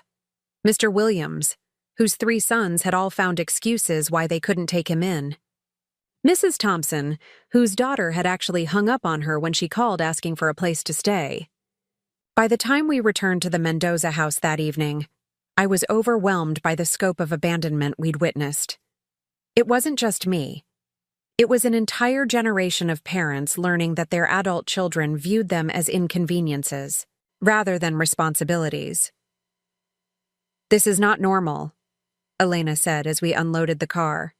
Mr. Williams, whose 3 sons had all found excuses why they couldn't take him in. Mrs. Thompson, whose daughter had actually hung up on her when she called asking for a place to stay. By the time we returned to the Mendoza house that evening, I was overwhelmed by the scope of abandonment we'd witnessed. It wasn't just me. It was an entire generation of parents learning that their adult children viewed them as inconveniences, rather than responsibilities. This is not normal, Elena said as we unloaded the car.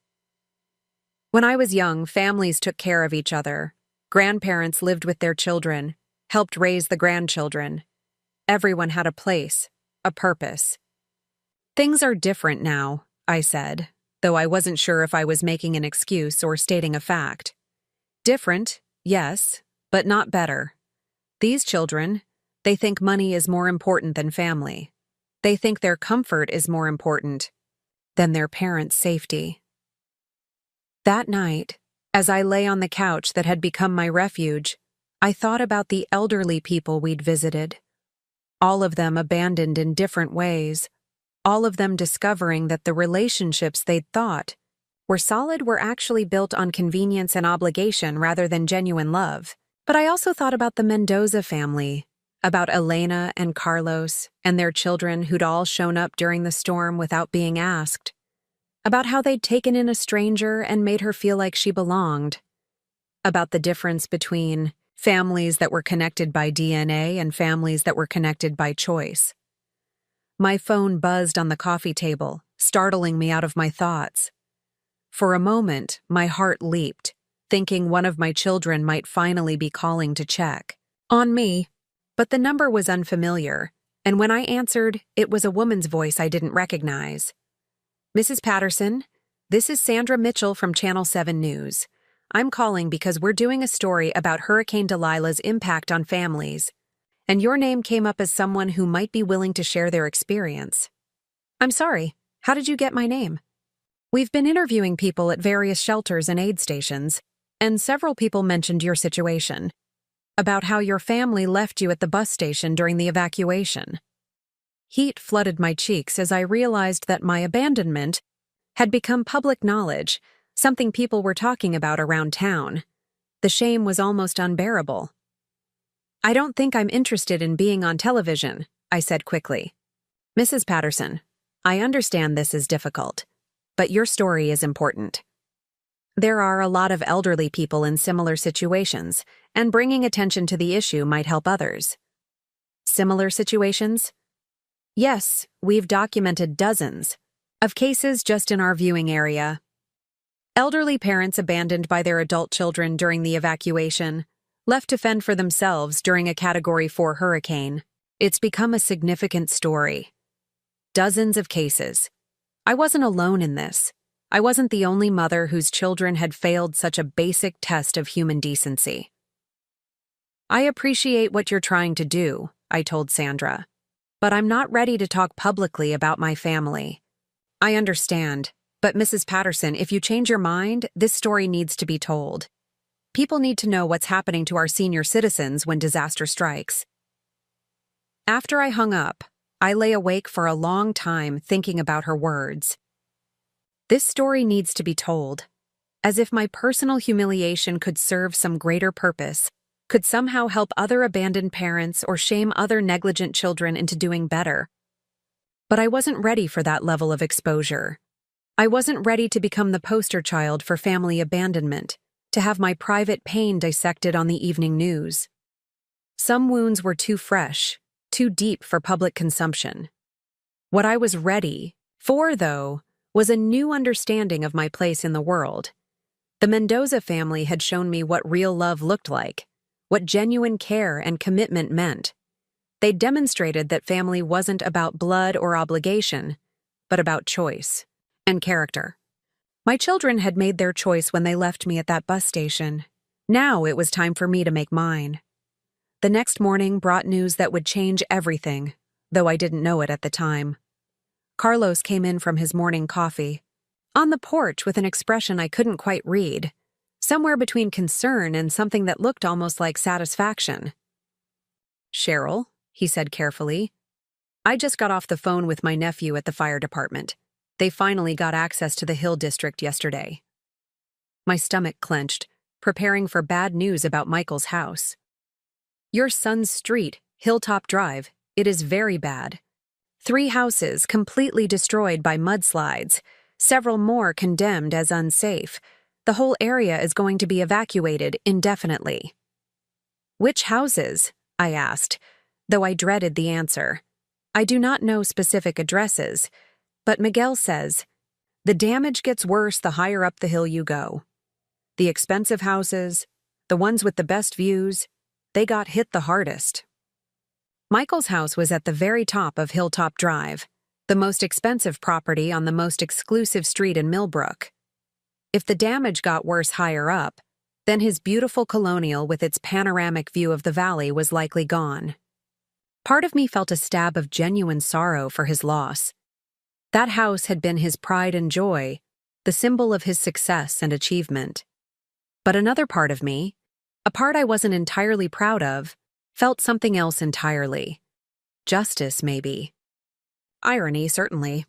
When I was young, families took care of each other. Grandparents lived with their children, helped raise the grandchildren. Everyone had a place, a purpose. Things are different now, I said, though I wasn't sure if I was making an excuse or stating a fact. Different, yes, but not better. These children, they think money is more important than family. They think their comfort is more important than their parents' safety. That night, as I lay on the couch that had become my refuge, I thought about the elderly people we'd visited. All of them abandoned in different ways. All of them discovering that the relationships they'd thought were solid were actually built on convenience and obligation rather than genuine love. But I also thought about the Mendoza family, about Elena and Carlos and their children who'd all shown up during the storm without being asked, about how they'd taken in a stranger and made her feel like she belonged, about the difference between families that were connected by DNA and families that were connected by choice. My phone buzzed on the coffee table, startling me out of my thoughts. For a moment, my heart leaped, thinking one of my children might finally be calling to check on me. But the number was unfamiliar, and when I answered, it was a woman's voice I didn't recognize. "Mrs. Patterson, this is Sandra Mitchell from Channel 7 News. I'm calling because we're doing a story about Hurricane Delilah's impact on families, and your name came up as someone who might be willing to share their experience." "I'm sorry, how did you get my name?" "We've been interviewing people at various shelters and aid stations, and several people mentioned your situation, about how your family left you at the bus station during the evacuation." Heat flooded my cheeks as I realized that my abandonment had become public knowledge, something people were talking about around town. The shame was almost unbearable. "I don't think I'm interested in being on television," I said quickly. "Mrs. Patterson, I understand this is difficult, but your story is important. There are a lot of elderly people in similar situations, and bringing attention to the issue might help others." "Similar situations?" "Yes, we've documented dozens of cases just in our viewing area. Elderly parents abandoned by their adult children during the evacuation, left to fend for themselves during a Category 4 hurricane. It's become a significant story. Dozens of cases. I wasn't alone in this. I wasn't the only mother whose children had failed such a basic test of human decency." "I appreciate what you're trying to do," I told Sandra, "but I'm not ready to talk publicly about my family." "I understand, but Mrs. Patterson, if you change your mind, this story needs to be told. People need to know what's happening to our senior citizens when disaster strikes." After I hung up, I lay awake for a long time thinking about her words. This story needs to be told, as if my personal humiliation could serve some greater purpose, could somehow help other abandoned parents or shame other negligent children into doing better. But I wasn't ready for that level of exposure. I wasn't ready to become the poster child for family abandonment, to have my private pain dissected on the evening news. Some wounds were too fresh, too deep for public consumption. What I was ready for, though, was a new understanding of my place in the world. The Mendoza family had shown me what real love looked like, what genuine care and commitment meant. They demonstrated that family wasn't about blood or obligation, but about choice and character. My children had made their choice when they left me at that bus station. Now it was time for me to make mine. The next morning brought news that would change everything, though I didn't know it at the time. Carlos came in from his morning coffee, on the porch with an expression I couldn't quite read, somewhere between concern and something that looked almost like satisfaction. "Cheryl," he said carefully, "I just got off the phone with my nephew at the fire department. They finally got access to the Hill District yesterday." My stomach clenched, preparing for bad news about Michael's house. "Your son's street, Hilltop Drive, it is very bad. 3 houses completely destroyed by mudslides, several more condemned as unsafe. The whole area is going to be evacuated indefinitely." "Which houses?" I asked, though I dreaded the answer. I do not know specific addresses, but Miguel says, "The damage gets worse the higher up the hill you go. The expensive houses, the ones with the best views, they got hit the hardest." Michael's house was at the very top of Hilltop Drive, the most expensive property on the most exclusive street in Millbrook. If the damage got worse higher up, then his beautiful colonial with its panoramic view of the valley was likely gone. Part of me felt a stab of genuine sorrow for his loss. That house had been his pride and joy, the symbol of his success and achievement. But another part of me, a part I wasn't entirely proud of, felt something else entirely. Justice, maybe. Irony, certainly.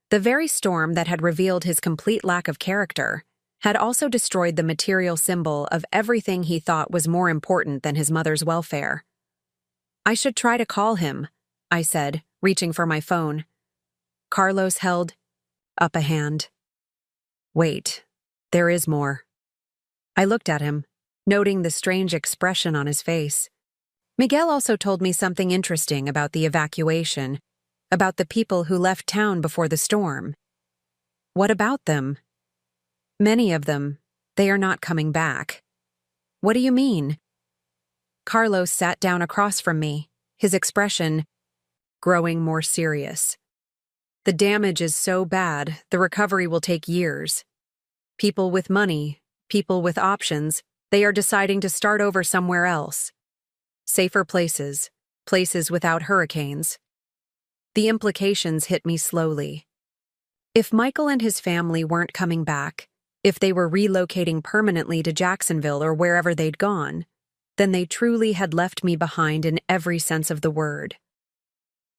The very storm that had revealed his complete lack of character had also destroyed the material symbol of everything he thought was more important than his mother's welfare. I should try to call him, I said, reaching for my phone. Carlos held up a hand. Wait, there is more. I looked at him, noting the strange expression on his face. Miguel also told me something interesting about the evacuation, about the people who left town before the storm. What about them? Many of them, they are not coming back. What do you mean? Carlos sat down across from me, his expression growing more serious. The damage is so bad, the recovery will take years. People with money, people with options, they are deciding to start over somewhere else. Safer places, places without hurricanes. The implications hit me slowly. If Michael and his family weren't coming back, if they were relocating permanently to Jacksonville or wherever they'd gone, then they truly had left me behind in every sense of the word.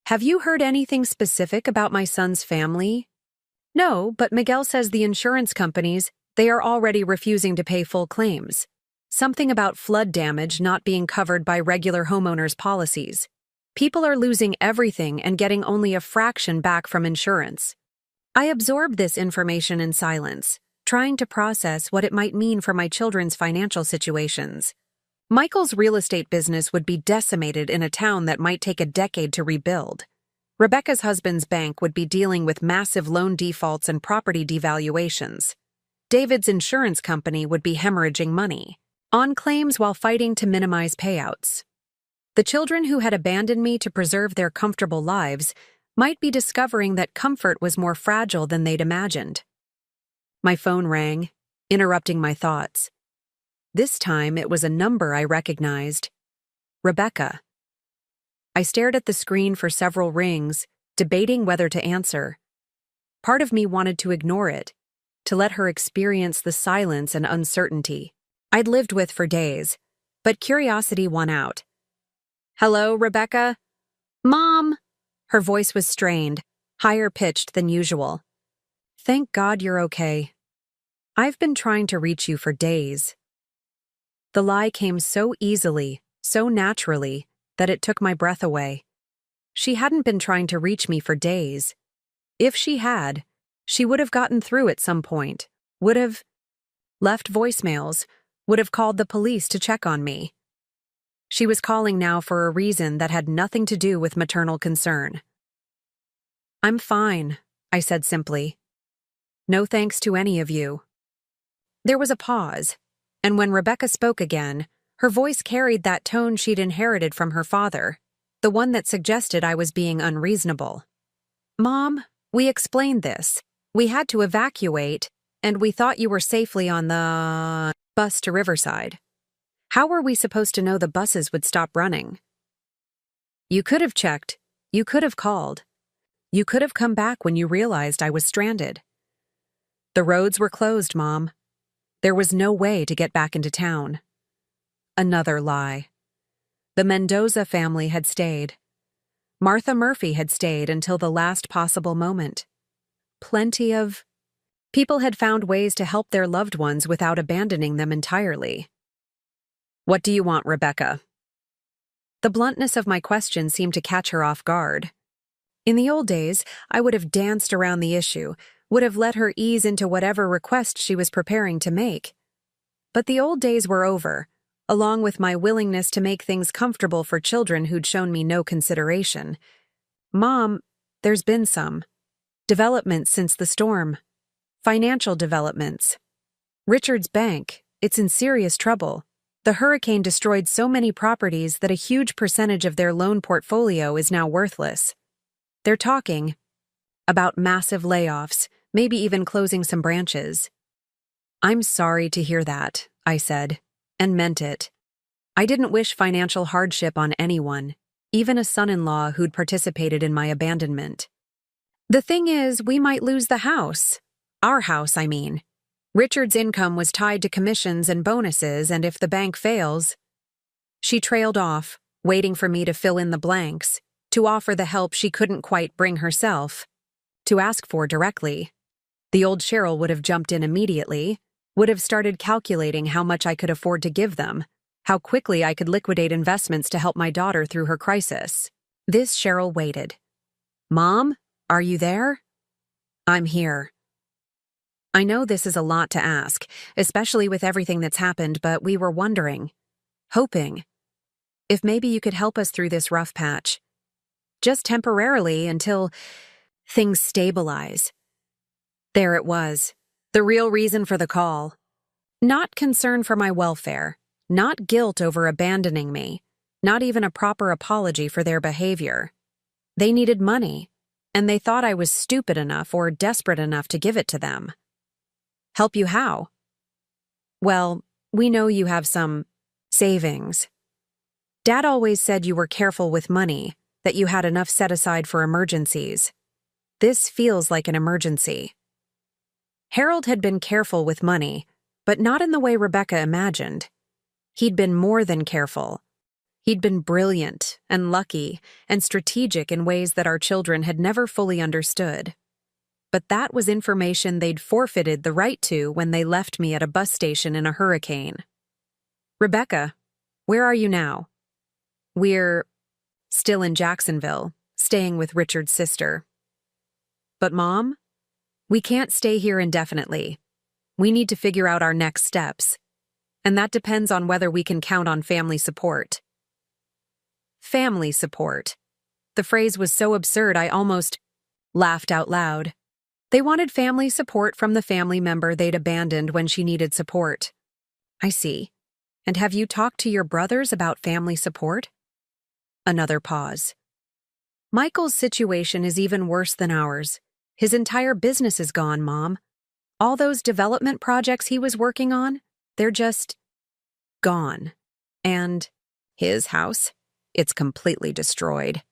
Have you heard anything specific about my son's family? No, but Miguel says the insurance companies, they are already refusing to pay full claims. Something about flood damage not being covered by regular homeowners' policies. People are losing everything and getting only a fraction back from insurance. I absorbed this information in silence, trying to process what it might mean for my children's financial situations. Michael's real estate business would be decimated in a town that might take a decade to rebuild. Rebecca's husband's bank would be dealing with massive loan defaults and property devaluations. David's insurance company would be hemorrhaging money on claims while fighting to minimize payouts. The children who had abandoned me to preserve their comfortable lives might be discovering that comfort was more fragile than they'd imagined. My phone rang, interrupting my thoughts. This time it was a number I recognized. Rebecca. I stared at the screen for several rings, debating whether to answer. Part of me wanted to ignore it, to let her experience the silence and uncertainty I'd lived with for days, but curiosity won out. Hello, Rebecca? Mom! Her voice was strained, higher pitched than usual. Thank God you're okay. I've been trying to reach you for days. The lie came so easily, so naturally, that it took my breath away. She hadn't been trying to reach me for days. If she had, she would have gotten through at some point, would have left voicemails, would have called the police to check on me. She was calling now for a reason that had nothing to do with maternal concern. I'm fine, I said simply. No thanks to any of you. There was a pause, and when Rebecca spoke again, her voice carried that tone she'd inherited from her father, the one that suggested I was being unreasonable. Mom, we explained this. We had to evacuate, and we thought you were safely on the bus to Riverside. How were we supposed to know the buses would stop running? You could have checked. You could have called. You could have come back when you realized I was stranded. The roads were closed, Mom. There was no way to get back into town. Another lie. The Mendoza family had stayed. Martha Murphy had stayed until the last possible moment. Plenty of people had found ways to help their loved ones without abandoning them entirely. What do you want, Rebecca? The bluntness of my question seemed to catch her off guard. In the old days, I would have danced around the issue, would have let her ease into whatever request she was preparing to make. But the old days were over, along with my willingness to make things comfortable for children who'd shown me no consideration. Mom, there's been some developments since the storm. Financial developments. Richard's bank, it's in serious trouble. The hurricane destroyed so many properties that a huge percentage of their loan portfolio is now worthless. They're talking about massive layoffs, maybe even closing some branches. I'm sorry to hear that, I said, and meant it. I didn't wish financial hardship on anyone, even a son-in-law who'd participated in my abandonment. The thing is, we might lose the house. Our house, I mean. Richard's income was tied to commissions and bonuses, and if the bank fails... She trailed off, waiting for me to fill in the blanks, to offer the help she couldn't quite bring herself, to ask for directly. The old Cheryl would have jumped in immediately, would have started calculating how much I could afford to give them, how quickly I could liquidate investments to help my daughter through her crisis. This Cheryl waited. Mom, are you there? I'm here. I know this is a lot to ask, especially with everything that's happened, but we were wondering, hoping, if maybe you could help us through this rough patch. Just temporarily until things stabilize. There it was, the real reason for the call. Not concern for my welfare, not guilt over abandoning me, not even a proper apology for their behavior. They needed money, and they thought I was stupid enough or desperate enough to give it to them. Help you how? Well, we know you have some savings. Dad always said you were careful with money, that you had enough set aside for emergencies. This feels like an emergency. Harold had been careful with money, but not in the way Rebecca imagined. He'd been more than careful. He'd been brilliant and lucky and strategic in ways that our children had never fully understood. But that was information they'd forfeited the right to when they left me at a bus station in a hurricane. Rebecca, where are you now? We're still in Jacksonville, staying with Richard's sister. But Mom, we can't stay here indefinitely. We need to figure out our next steps. And that depends on whether we can count on family support. Family support. The phrase was so absurd I almost laughed out loud. They wanted family support from the family member they'd abandoned when she needed support. I see. And have you talked to your brothers about family support? Another pause. Michael's situation is even worse than ours. His entire business is gone, Mom. All those development projects he was working on, they're just gone. And his house, it's completely destroyed.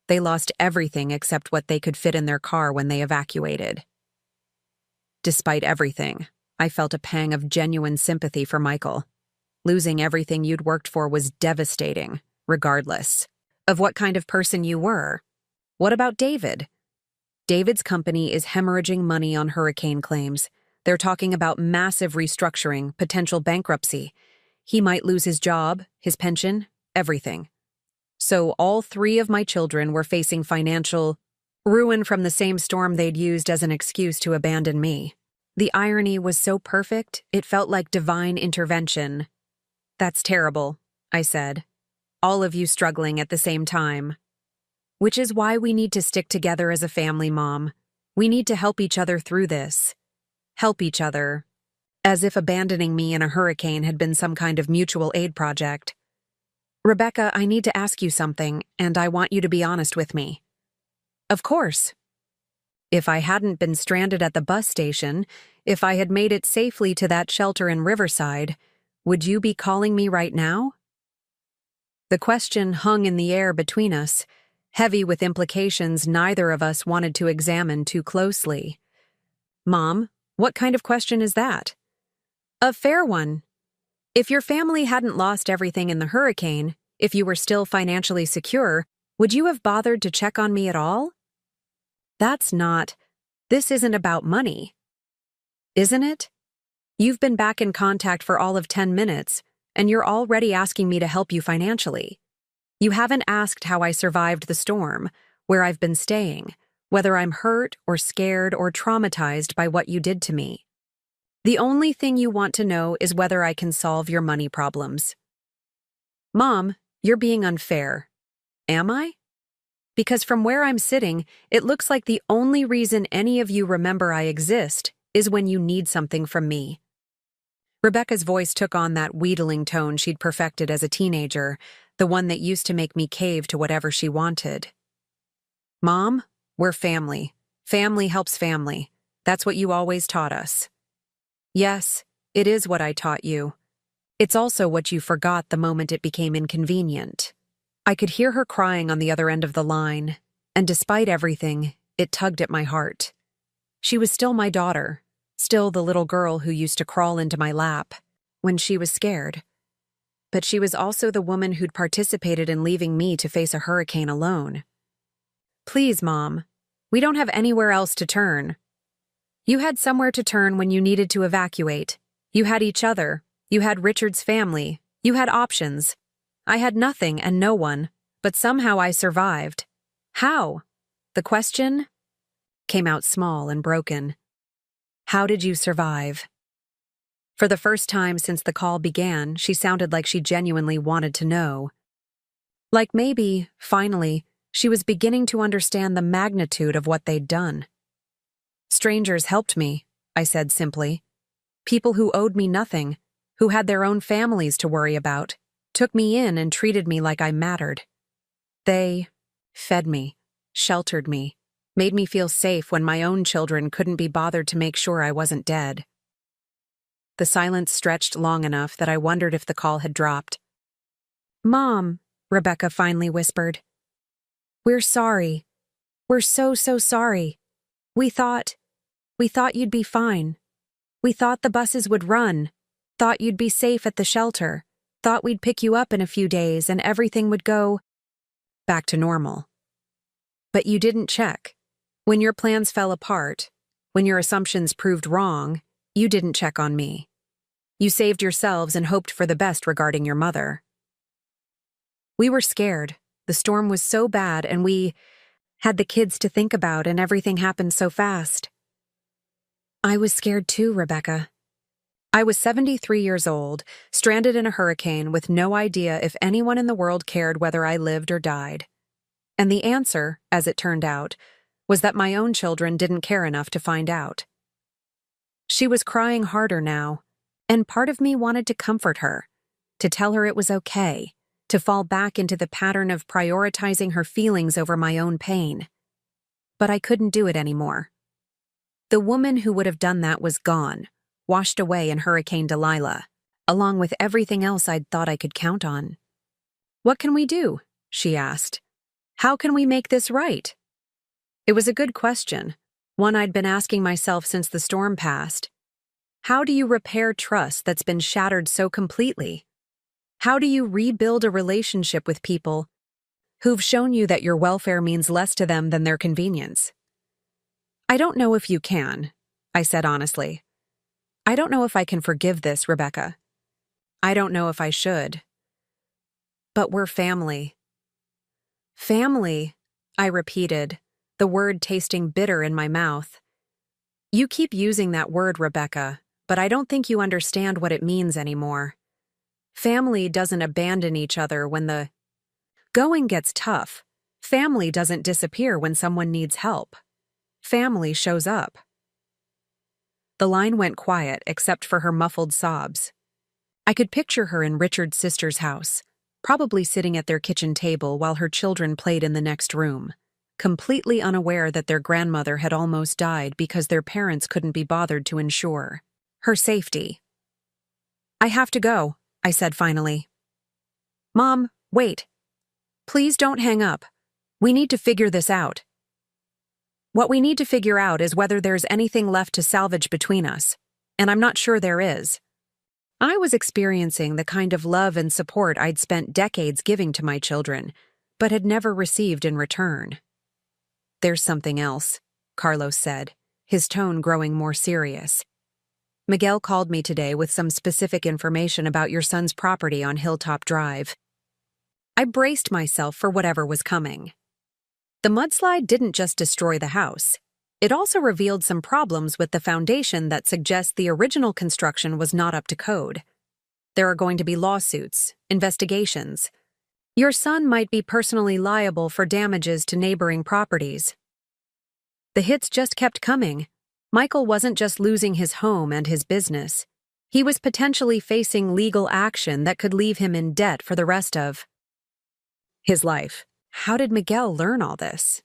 They lost everything except what they could fit in their car when they evacuated. Despite everything, I felt a pang of genuine sympathy for Michael. Losing everything you'd worked for was devastating, regardless of what kind of person you were. What about David? David's company is hemorrhaging money on hurricane claims. They're talking about massive restructuring, potential bankruptcy. He might lose his job, his pension, everything. So all three of my children were facing financial ruin from the same storm they'd used as an excuse to abandon me. The irony was so perfect, it felt like divine intervention. That's terrible, I said. All of you struggling at the same time. Which is why we need to stick together as a family, Mom. We need to help each other through this. Help each other. As if abandoning me in a hurricane had been some kind of mutual aid project. Rebecca, I need to ask you something, and I want you to be honest with me. Of course. If I hadn't been stranded at the bus station, if I had made it safely to that shelter in Riverside, would you be calling me right now? The question hung in the air between us, heavy with implications neither of us wanted to examine too closely. Mom, what kind of question is that? A fair one. If your family hadn't lost everything in the hurricane, if you were still financially secure, would you have bothered to check on me at all? This isn't about money. Isn't it? You've been back in contact for all of 10 minutes, and you're already asking me to help you financially. You haven't asked how I survived the storm, where I've been staying, whether I'm hurt or scared or traumatized by what you did to me. The only thing you want to know is whether I can solve your money problems. Mom, you're being unfair. Am I? Because from where I'm sitting, it looks like the only reason any of you remember I exist is when you need something from me. Rebecca's voice took on that wheedling tone she'd perfected as a teenager, the one that used to make me cave to whatever she wanted. Mom, we're family. Family helps family. That's what you always taught us. Yes, it is what I taught you. It's also what you forgot the moment it became inconvenient. I could hear her crying on the other end of the line, and despite everything, it tugged at my heart. She was still my daughter, still the little girl who used to crawl into my lap when she was scared. But she was also the woman who'd participated in leaving me to face a hurricane alone. Please, Mom, we don't have anywhere else to turn. You had somewhere to turn when you needed to evacuate. You had each other. You had Richard's family. You had options. I had nothing and no one, but somehow I survived. How? The question came out small and broken. How did you survive? For the first time since the call began, she sounded like she genuinely wanted to know. Like maybe, finally, she was beginning to understand the magnitude of what they'd done. Strangers helped me, I said simply. People who owed me nothing, who had their own families to worry about, took me in and treated me like I mattered. They fed me, sheltered me, made me feel safe when my own children couldn't be bothered to make sure I wasn't dead. The silence stretched long enough that I wondered if the call had dropped. "Mom," Rebecca finally whispered. "We're sorry. We're so sorry. We thought you'd be fine. We thought the buses would run, thought you'd be safe at the shelter, thought we'd pick you up in a few days and everything would go back to normal. But you didn't check. When your plans fell apart, when your assumptions proved wrong, you didn't check on me. You saved yourselves and hoped for the best regarding your mother." We were scared. The storm was so bad and we had the kids to think about and everything happened so fast. I was scared too, Rebecca. I was 73 years old, stranded in a hurricane with no idea if anyone in the world cared whether I lived or died. And the answer, as it turned out, was that my own children didn't care enough to find out. She was crying harder now, and part of me wanted to comfort her, to tell her it was okay, to fall back into the pattern of prioritizing her feelings over my own pain. But I couldn't do it anymore. The woman who would have done that was gone, washed away in Hurricane Delilah, along with everything else I'd thought I could count on. "What can we do?" she asked. "How can we make this right?" It was a good question, one I'd been asking myself since the storm passed. How do you repair trust that's been shattered so completely? How do you rebuild a relationship with people who've shown you that your welfare means less to them than their convenience? "I don't know if you can," I said honestly. "I don't know if I can forgive this, Rebecca. I don't know if I should. But we're family." "Family," I repeated, the word tasting bitter in my mouth. "You keep using that word, Rebecca, but I don't think you understand what it means anymore. Family doesn't abandon each other when the going gets tough. Family doesn't disappear when someone needs help. Family shows up." The line went quiet except for her muffled sobs. I could picture her in Richard's sister's house, probably sitting at their kitchen table while her children played in the next room, completely unaware that their grandmother had almost died because their parents couldn't be bothered to ensure her safety. "I have to go," I said finally. "Mom, wait. Please don't hang up. We need to figure this out. What we need to figure out is whether there's anything left to salvage between us, and I'm not sure there is." I was experiencing the kind of love and support I'd spent decades giving to my children, but had never received in return. "There's something else," Carlos said, his tone growing more serious. "Miguel called me today with some specific information about your son's property on Hilltop Drive." I braced myself for whatever was coming. The mudslide didn't just destroy the house. It also revealed some problems with the foundation that suggest the original construction was not up to code. There are going to be lawsuits, investigations. Your son might be personally liable for damages to neighboring properties. The hits just kept coming. Michael wasn't just losing his home and his business. He was potentially facing legal action that could leave him in debt for the rest of his life. How did Miguel learn all this?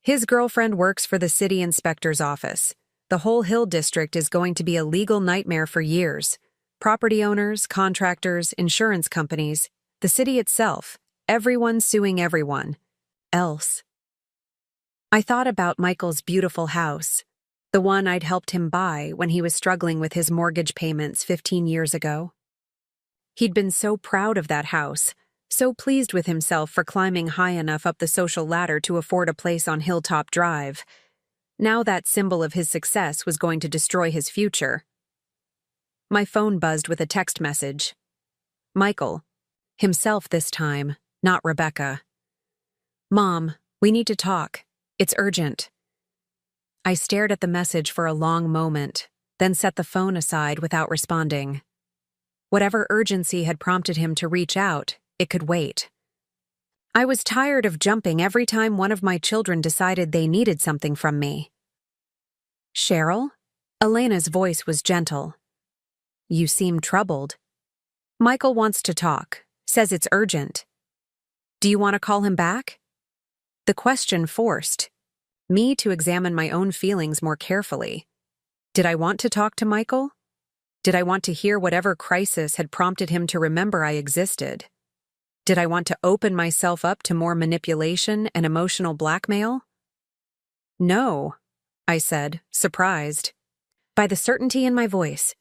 His girlfriend works for the city inspector's office. The whole Hill district is going to be a legal nightmare for years. Property owners, contractors, insurance companies, the city itself, everyone suing everyone else. I thought about Michael's beautiful house, the one I'd helped him buy when he was struggling with his mortgage payments 15 years ago. He'd been so proud of that house, so pleased with himself for climbing high enough up the social ladder to afford a place on Hilltop Drive. Now that symbol of his success was going to destroy his future. My phone buzzed with a text message. Michael. Himself this time, not Rebecca. Mom, we need to talk. It's urgent. I stared at the message for a long moment, then set the phone aside without responding. Whatever urgency had prompted him to reach out, it could wait. I was tired of jumping every time one of my children decided they needed something from me. Cheryl? Elena's voice was gentle. You seem troubled. Michael wants to talk, says it's urgent. Do you want to call him back? The question forced me to examine my own feelings more carefully. Did I want to talk to Michael? Did I want to hear whatever crisis had prompted him to remember I existed? Did I want to open myself up to more manipulation and emotional blackmail? No, I said, surprised by the certainty in my voice.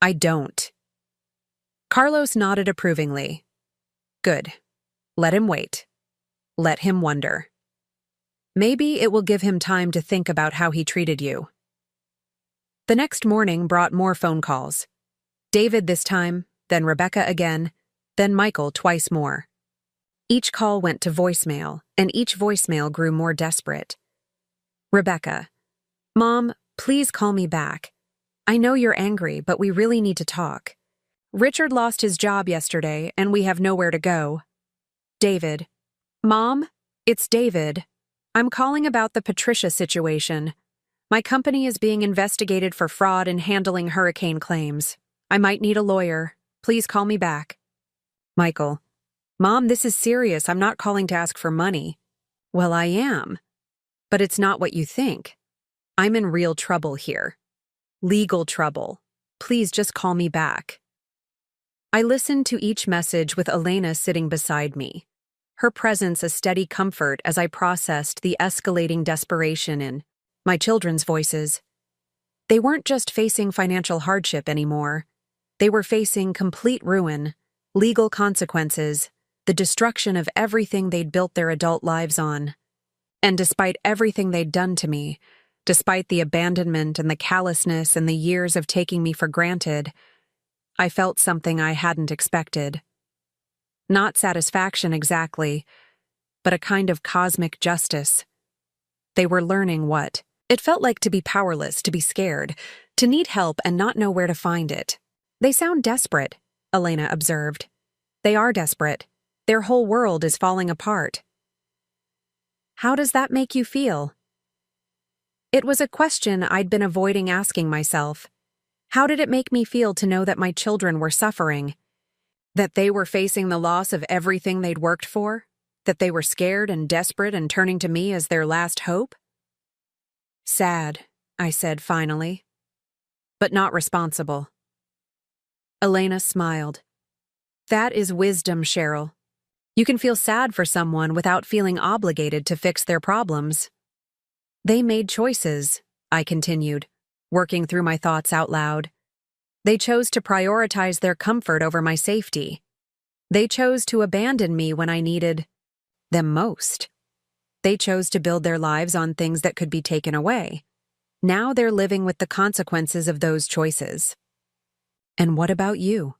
I don't. Carlos nodded approvingly. Good. Let him wait. Let him wonder. Maybe it will give him time to think about how he treated you. The next morning brought more phone calls. David this time, then Rebecca again, then Michael twice more. Each call went to voicemail, and each voicemail grew more desperate. Rebecca. Mom, please call me back. I know you're angry, but we really need to talk. Richard lost his job yesterday, and we have nowhere to go. David. Mom, it's David. I'm calling about the Patricia situation. My company is being investigated for fraud in handling hurricane claims. I might need a lawyer. Please call me back. Michael. Mom, this is serious. I'm not calling to ask for money. Well, I am. But it's not what you think. I'm in real trouble here. Legal trouble. Please just call me back. I listened to each message with Elena sitting beside me, her presence a steady comfort as I processed the escalating desperation in my children's voices. They weren't just facing financial hardship anymore. They were facing complete ruin, legal consequences, the destruction of everything they'd built their adult lives on. And despite everything they'd done to me, despite the abandonment and the callousness and the years of taking me for granted, I felt something I hadn't expected. Not satisfaction exactly, but a kind of cosmic justice. They were learning what it felt like to be powerless, to be scared, to need help and not know where to find it. They sound desperate, Elena observed. They are desperate. Their whole world is falling apart. How does that make you feel? It was a question I'd been avoiding asking myself. How did it make me feel to know that my children were suffering? That they were facing the loss of everything they'd worked for? That they were scared and desperate and turning to me as their last hope? Sad, I said finally. But not responsible. Elena smiled. That is wisdom, Cheryl. You can feel sad for someone without feeling obligated to fix their problems. They made choices, I continued, working through my thoughts out loud. They chose to prioritize their comfort over my safety. They chose to abandon me when I needed them most. They chose to build their lives on things that could be taken away. Now they're living with the consequences of those choices. And what about you?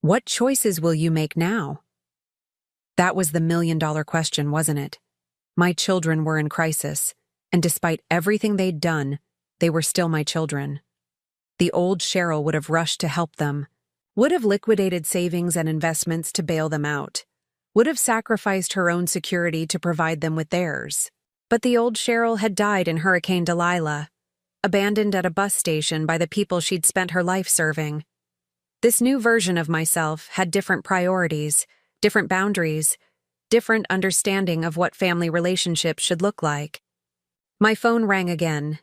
What choices will you make now? That was the million-dollar question, wasn't it? My children were in crisis, and despite everything they'd done, they were still my children. The old Cheryl would have rushed to help them, would have liquidated savings and investments to bail them out, would have sacrificed her own security to provide them with theirs. But the old Cheryl had died in Hurricane Delilah, abandoned at a bus station by the people she'd spent her life serving. This new version of myself had different priorities, different boundaries, different understanding of what family relationships should look like. My phone rang again.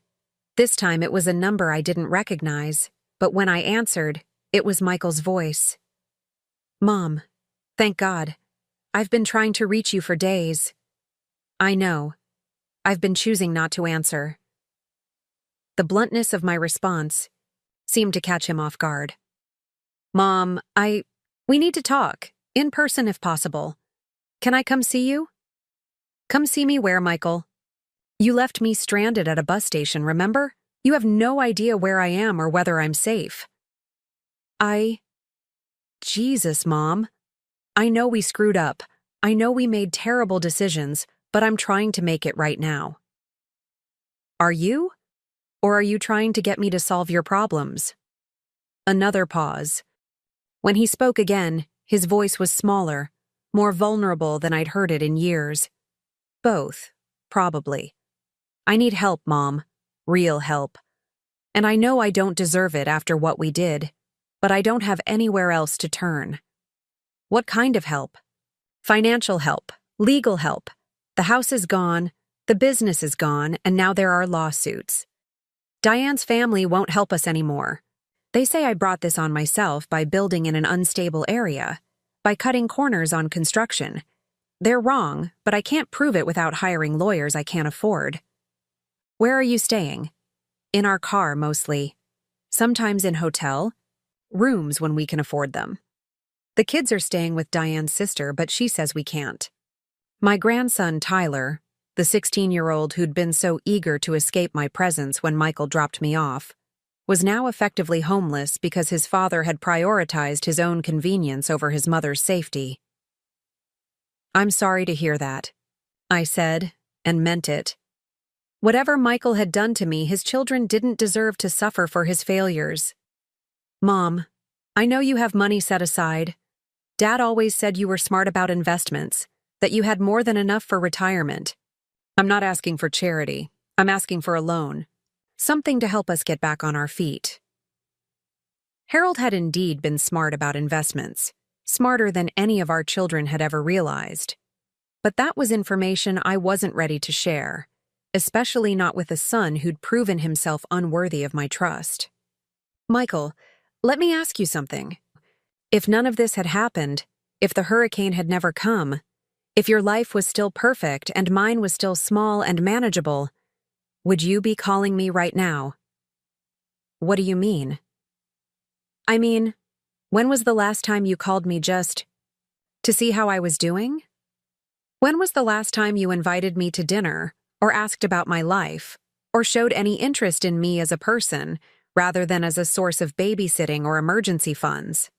This time it was a number I didn't recognize, but when I answered, it was Michael's voice. Mom, thank God. I've been trying to reach you for days. I know. I've been choosing not to answer. The bluntness of my response seemed to catch him off guard. Mom, we need to talk, in person if possible. Can I come see you? Come see me where, Michael? You left me stranded at a bus station, remember? You have no idea where I am or whether I'm safe. Jesus, Mom, I know we screwed up. I know we made terrible decisions, but I'm trying to make it right now. Are you? Or are you trying to get me to solve your problems? Another pause. When he spoke again, his voice was smaller, more vulnerable than I'd heard it in years. Both, probably. I need help, Mom. Real help. And I know I don't deserve it after what we did, but I don't have anywhere else to turn. What kind of help? Financial help, legal help. The house is gone, the business is gone, and now there are lawsuits. Diane's family won't help us anymore. They say I brought this on myself by building in an unstable area, by cutting corners on construction. They're wrong, but I can't prove it without hiring lawyers I can't afford. Where are you staying? In our car, mostly. Sometimes in hotel. Rooms when we can afford them. The kids are staying with Diane's sister, but she says we can't. My grandson, Tyler, the 16-year-old who'd been so eager to escape my presence when Michael dropped me off, was now effectively homeless because his father had prioritized his own convenience over his mother's safety. I'm sorry to hear that, I said, and meant it. Whatever Michael had done to me, his children didn't deserve to suffer for his failures. Mom, I know you have money set aside. Dad always said you were smart about investments, that you had more than enough for retirement. I'm not asking for charity. I'm asking for a loan. Something to help us get back on our feet. Harold had indeed been smart about investments, smarter than any of our children had ever realized. But that was information I wasn't ready to share, especially not with a son who'd proven himself unworthy of my trust. Michael, let me ask you something. If none of this had happened, if the hurricane had never come, if your life was still perfect and mine was still small and manageable, would you be calling me right now? What do you mean? I mean, when was the last time you called me just to see how I was doing? When was the last time you invited me to dinner, or asked about my life, or showed any interest in me as a person, rather than as a source of babysitting or emergency funds?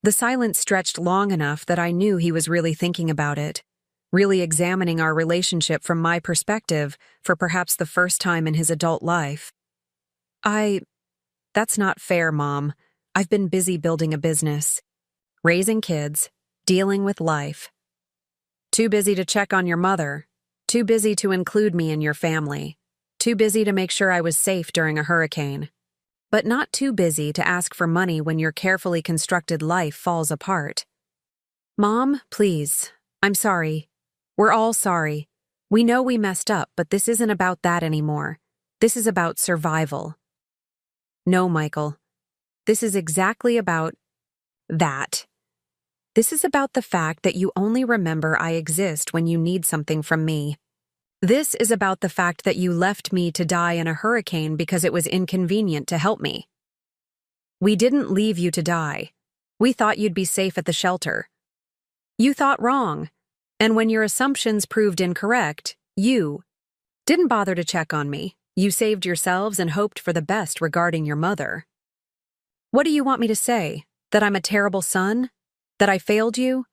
The silence stretched long enough that I knew he was really thinking about it, really examining our relationship from my perspective for perhaps the first time in his adult life. That's not fair, Mom. I've been busy building a business, raising kids, dealing with life. Too busy to check on your mother, too busy to include me in your family, too busy to make sure I was safe during a hurricane. But not too busy to ask for money when your carefully constructed life falls apart. Mom, please. I'm sorry. We're all sorry. We know we messed up, but this isn't about that anymore. This is about survival. No, Michael. This is exactly about that. This is about the fact that you only remember I exist when you need something from me. This is about the fact that you left me to die in a hurricane because it was inconvenient to help me. We didn't leave you to die. We thought you'd be safe at the shelter. You thought wrong, and when your assumptions proved incorrect, you didn't bother to check on me. You saved yourselves and hoped for the best regarding your mother. What do you want me to say? That I'm a terrible son? That I failed you?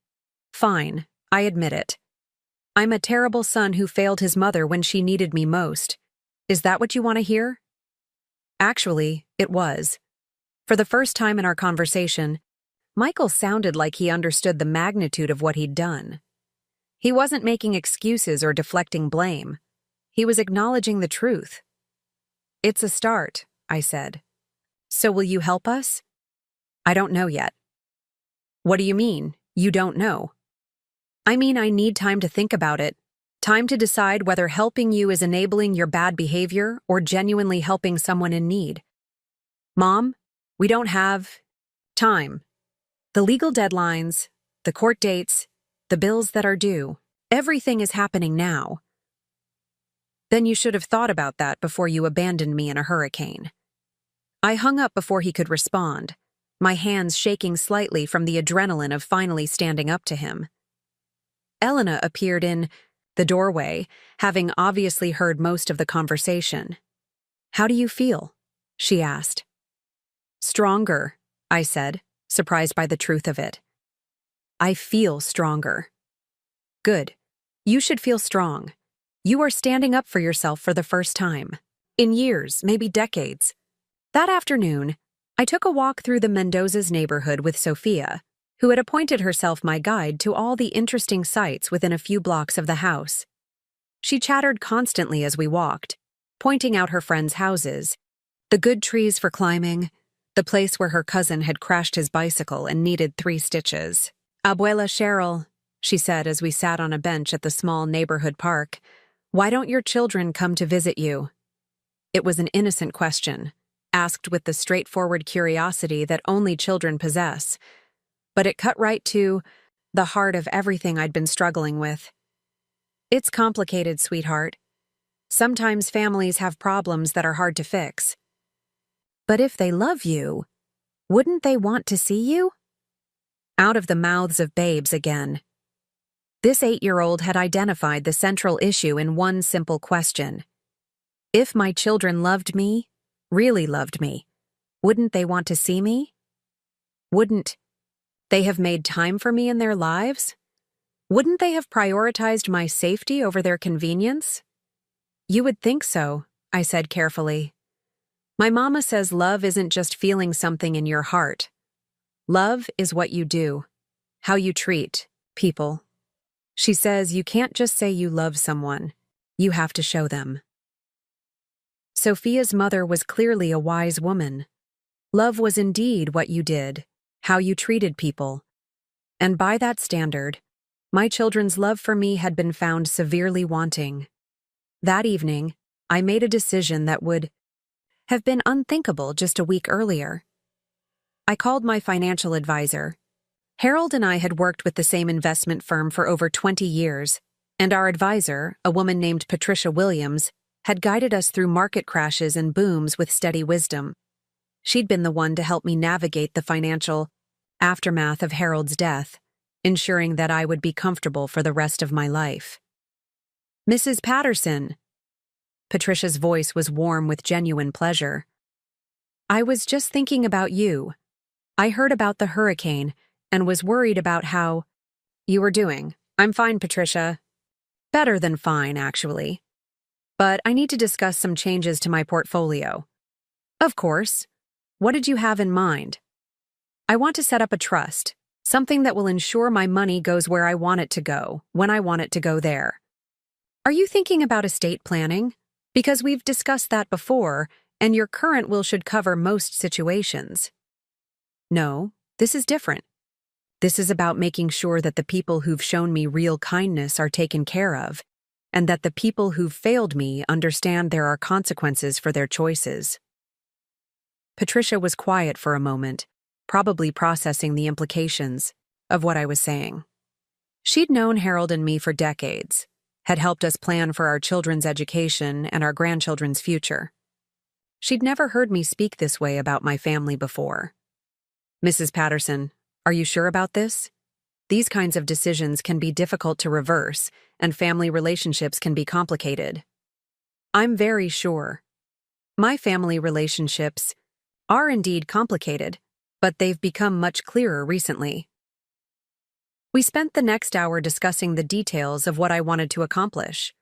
Fine, I admit it. I'm a terrible son who failed his mother when she needed me most. Is that what you want to hear? Actually, it was. For the first time in our conversation, Michael sounded like he understood the magnitude of what he'd done. He wasn't making excuses or deflecting blame. He was acknowledging the truth. It's a start, I said. So will you help us? I don't know yet. What do you mean, you don't know? I mean, I need time to think about it. Time to decide whether helping you is enabling your bad behavior or genuinely helping someone in need. Mom, we don't have time. The legal deadlines, the court dates, the bills that are due, everything is happening now. Then you should have thought about that before you abandoned me in a hurricane. I hung up before he could respond, my hands shaking slightly from the adrenaline of finally standing up to him. Elena appeared in the doorway, having obviously heard most of the conversation. How do you feel? She asked. Stronger, I said, surprised by the truth of it. I feel stronger. Good. You should feel strong. You are standing up for yourself for the first time. In years, maybe decades. That afternoon, I took a walk through the Mendoza's neighborhood with Sophia, who had appointed herself my guide to all the interesting sights within a few blocks of the house. She chattered constantly as we walked, pointing out her friends' houses, the good trees for climbing, the place where her cousin had crashed his bicycle and needed 3 stitches. Abuela Cheryl, she said as we sat on a bench at the small neighborhood park, why don't your children come to visit you? It was an innocent question, asked with the straightforward curiosity that only children possess, but it cut right to the heart of everything I'd been struggling with. It's complicated, sweetheart. Sometimes families have problems that are hard to fix. But if they love you, wouldn't they want to see you? Out of the mouths of babes again. This 8-year-old had identified the central issue in one simple question. If my children loved me, really loved me, wouldn't they want to see me? Wouldn't they have made time for me in their lives? Wouldn't they have prioritized my safety over their convenience? You would think so, I said carefully. My mama says love isn't just feeling something in your heart. Love is what you do, how you treat people. She says you can't just say you love someone, you have to show them. Sophia's mother was clearly a wise woman. Love was indeed what you did, how you treated people. And by that standard, my children's love for me had been found severely wanting. That evening, I made a decision that would have been unthinkable just a week earlier. I called my financial advisor. Harold and I had worked with the same investment firm for over 20 years, and our advisor, a woman named Patricia Williams, had guided us through market crashes and booms with steady wisdom. She'd been the one to help me navigate the financial aftermath of Harold's death, ensuring that I would be comfortable for the rest of my life. Mrs. Patterson. Patricia's voice was warm with genuine pleasure. I was just thinking about you. I heard about the hurricane and was worried about how you were doing. I'm fine, Patricia. Better than fine, actually. But I need to discuss some changes to my portfolio. Of course. What did you have in mind? I want to set up a trust, something that will ensure my money goes where I want it to go, when I want it to go there. Are you thinking about estate planning? Because we've discussed that before, and your current will should cover most situations. No, this is different. This is about making sure that the people who've shown me real kindness are taken care of, and that the people who've failed me understand there are consequences for their choices. Patricia was quiet for a moment, probably processing the implications of what I was saying. She'd known Harold and me for decades, had helped us plan for our children's education and our grandchildren's future. She'd never heard me speak this way about my family before. Mrs. Patterson, are you sure about this? These kinds of decisions can be difficult to reverse, and family relationships can be complicated. I'm very sure. My family relationships are indeed complicated, but they've become much clearer recently. We spent the next hour discussing the details of what I wanted to accomplish.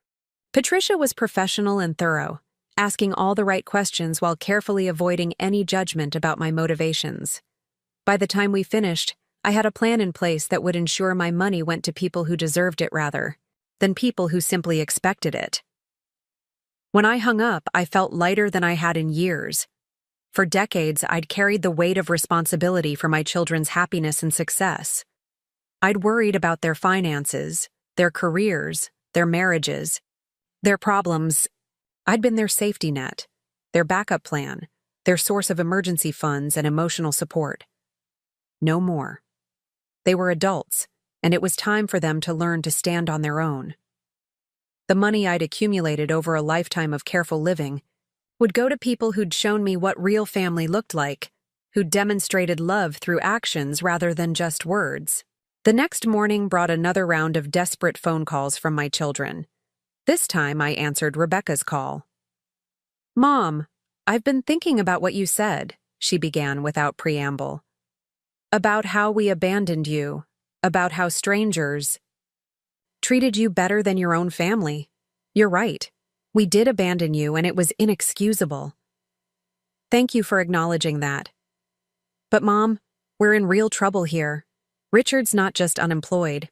Patricia was professional and thorough, asking all the right questions while carefully avoiding any judgment about my motivations. By the time we finished, I had a plan in place that would ensure my money went to people who deserved it rather than people who simply expected it. When I hung up, I felt lighter than I had in years. For decades, I'd carried the weight of responsibility for my children's happiness and success. I'd worried about their finances, their careers, their marriages, their problems. I'd been their safety net, their backup plan, their source of emergency funds and emotional support. No more. They were adults, and it was time for them to learn to stand on their own. The money I'd accumulated over a lifetime of careful living would go to people who'd shown me what real family looked like, who'd demonstrated love through actions rather than just words. The next morning brought another round of desperate phone calls from my children. This time I answered Rebecca's call. Mom, I've been thinking about what you said, she began without preamble. About how we abandoned you, about how strangers treated you better than your own family. You're right. We did abandon you, and it was inexcusable. Thank you for acknowledging that. But Mom, we're in real trouble here. Richard's not just unemployed.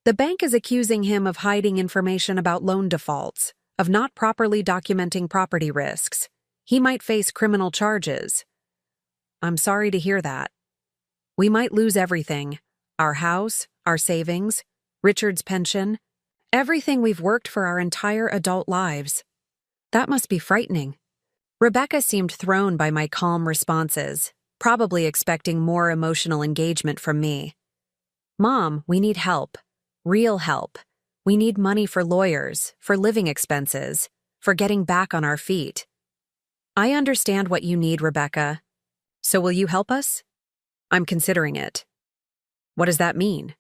The bank is accusing him of hiding information about loan defaults, of not properly documenting property risks. He might face criminal charges. I'm sorry to hear that. We might lose everything. Our house, our savings, Richard's pension, everything we've worked for our entire adult lives. That must be frightening. Rebecca seemed thrown by my calm responses, probably expecting more emotional engagement from me. Mom, we need help. Real help. We need money for lawyers, for living expenses, for getting back on our feet. I understand what you need, Rebecca. So will you help us? I'm considering it. What does that mean?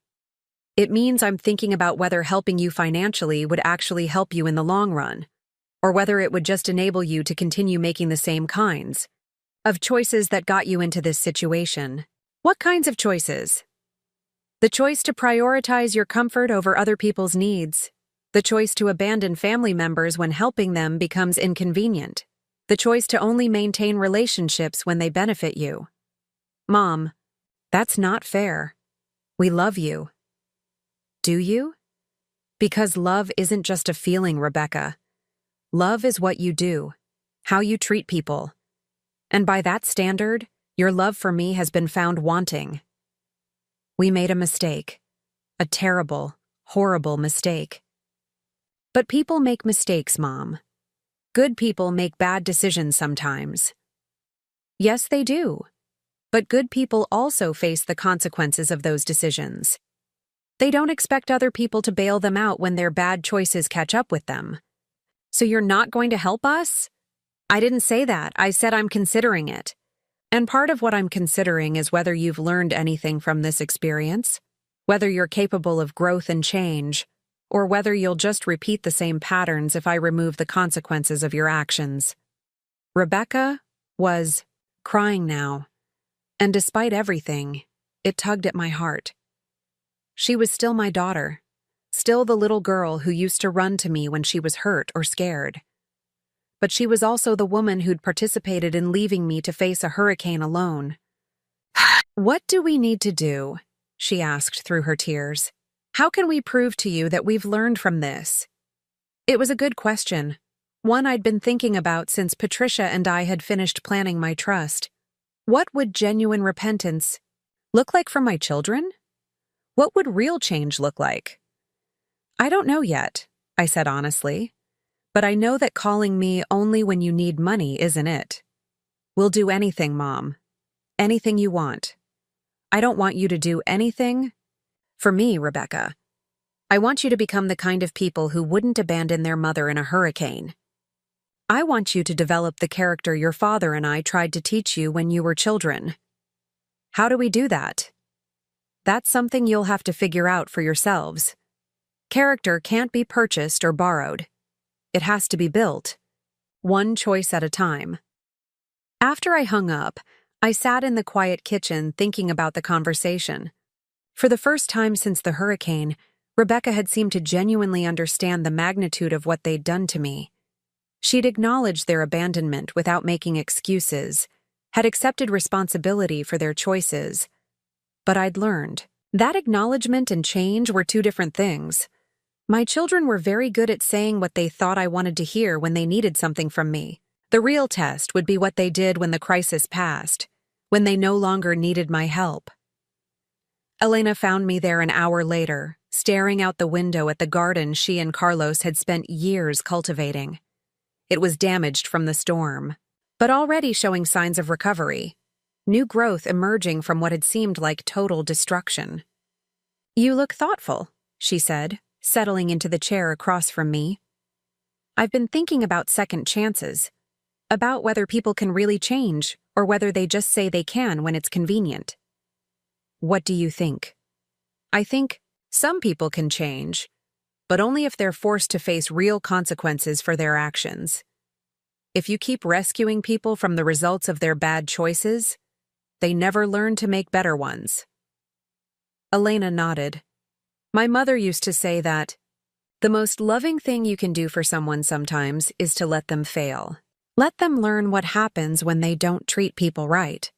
It means I'm thinking about whether helping you financially would actually help you in the long run, or whether it would just enable you to continue making the same kinds of choices that got you into this situation. What kinds of choices? The choice to prioritize your comfort over other people's needs. The choice to abandon family members when helping them becomes inconvenient. The choice to only maintain relationships when they benefit you. Mom, that's not fair. We love you. Do you? Because love isn't just a feeling, Rebecca. Love is what you do, how you treat people. And by that standard, your love for me has been found wanting. We made a mistake. A terrible, horrible mistake. But people make mistakes, Mom. Good people make bad decisions sometimes. Yes, they do. But good people also face the consequences of those decisions. They don't expect other people to bail them out when their bad choices catch up with them. So you're not going to help us? I didn't say that. I said I'm considering it. And part of what I'm considering is whether you've learned anything from this experience, whether you're capable of growth and change, or whether you'll just repeat the same patterns if I remove the consequences of your actions. Rebecca was crying now, and despite everything, it tugged at my heart. She was still my daughter, still the little girl who used to run to me when she was hurt or scared. But she was also the woman who'd participated in leaving me to face a hurricane alone. What do we need to do? She asked through her tears. How can we prove to you that we've learned from this? It was a good question, one I'd been thinking about since Patricia and I had finished planning my trust. What would genuine repentance look like for my children? What would real change look like? I don't know yet, I said honestly, but I know that calling me only when you need money isn't it. We'll do anything, Mom. Anything you want. I don't want you to do anything for me, Rebecca. I want you to become the kind of people who wouldn't abandon their mother in a hurricane. I want you to develop the character your father and I tried to teach you when you were children. How do we do that? That's something you'll have to figure out for yourselves. Character can't be purchased or borrowed. It has to be built, one choice at a time. After I hung up, I sat in the quiet kitchen thinking about the conversation. For the first time since the hurricane, Rebecca had seemed to genuinely understand the magnitude of what they'd done to me. She'd acknowledged their abandonment without making excuses, had accepted responsibility for their choices. But I'd learned that acknowledgement and change were two different things. My children were very good at saying what they thought I wanted to hear when they needed something from me. The real test would be what they did when the crisis passed, when they no longer needed my help. Elena found me there an hour later, staring out the window at the garden she and Carlos had spent years cultivating. It was damaged from the storm, but already showing signs of recovery, new growth emerging from what had seemed like total destruction. "You look thoughtful," she said, settling into the chair across from me. "I've been thinking about second chances, about whether people can really change or whether they just say they can when it's convenient." "What do you think?" "I think some people can change, but only if they're forced to face real consequences for their actions. If you keep rescuing people from the results of their bad choices, they never learn to make better ones." Elena nodded. My mother used to say that the most loving thing you can do for someone sometimes is to let them fail. Let them learn what happens when they don't treat people right.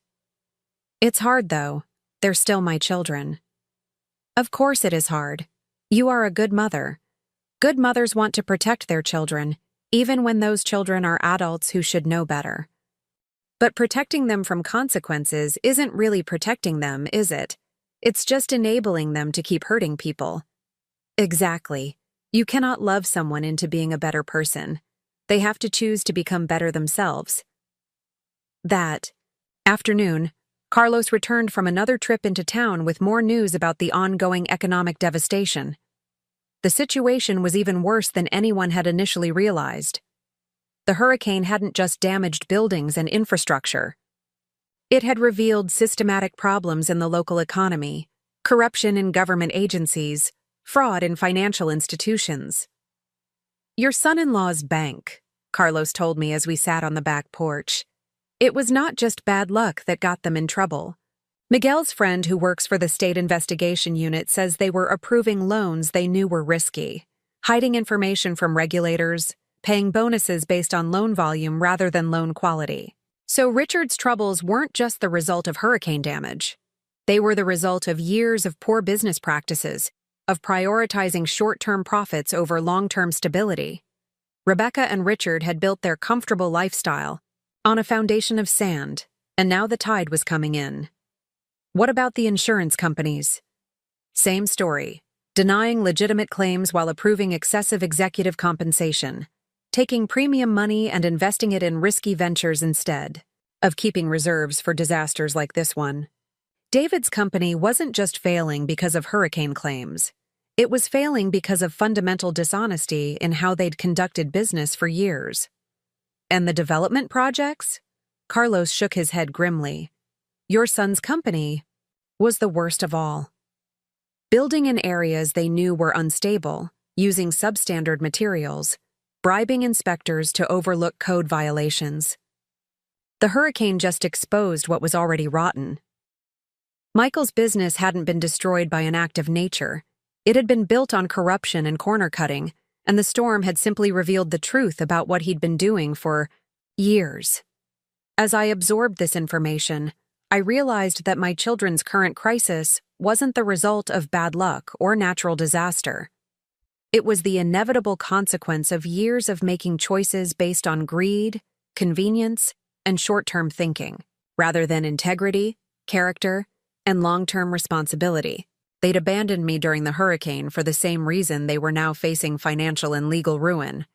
It's hard, though. They're still my children. Of course it is hard. You are a good mother. Good mothers want to protect their children, even when those children are adults who should know better. But protecting them from consequences isn't really protecting them, is it? It's just enabling them to keep hurting people. Exactly. You cannot love someone into being a better person. They have to choose to become better themselves. That afternoon, Carlos returned from another trip into town with more news about the ongoing economic devastation. The situation was even worse than anyone had initially realized. The hurricane hadn't just damaged buildings and infrastructure. It had revealed systematic problems in the local economy, corruption in government agencies, fraud in financial institutions. Your son-in-law's bank, Carlos told me as we sat on the back porch. It was not just bad luck that got them in trouble. Miguel's friend who works for the state investigation unit says they were approving loans they knew were risky, hiding information from regulators, paying bonuses based on loan volume rather than loan quality. So Richard's troubles weren't just the result of hurricane damage. They were the result of years of poor business practices, of prioritizing short-term profits over long-term stability. Rebecca and Richard had built their comfortable lifestyle on a foundation of sand, and now the tide was coming in. What about the insurance companies? Same story, denying legitimate claims while approving excessive executive compensation, taking premium money and investing it in risky ventures instead of keeping reserves for disasters like this one. David's company wasn't just failing because of hurricane claims. It was failing because of fundamental dishonesty in how they'd conducted business for years. And the development projects? Carlos shook his head grimly. Your son's company was the worst of all. Building in areas they knew were unstable, using substandard materials, bribing inspectors to overlook code violations. The hurricane just exposed what was already rotten. Michael's business hadn't been destroyed by an act of nature. It had been built on corruption and corner cutting, and the storm had simply revealed the truth about what he'd been doing for years. As I absorbed this information, I realized that my children's current crisis wasn't the result of bad luck or natural disaster. It was the inevitable consequence of years of making choices based on greed, convenience, and short-term thinking, rather than integrity, character, and long-term responsibility. They'd abandoned me during the hurricane for the same reason they were now facing financial and legal ruin.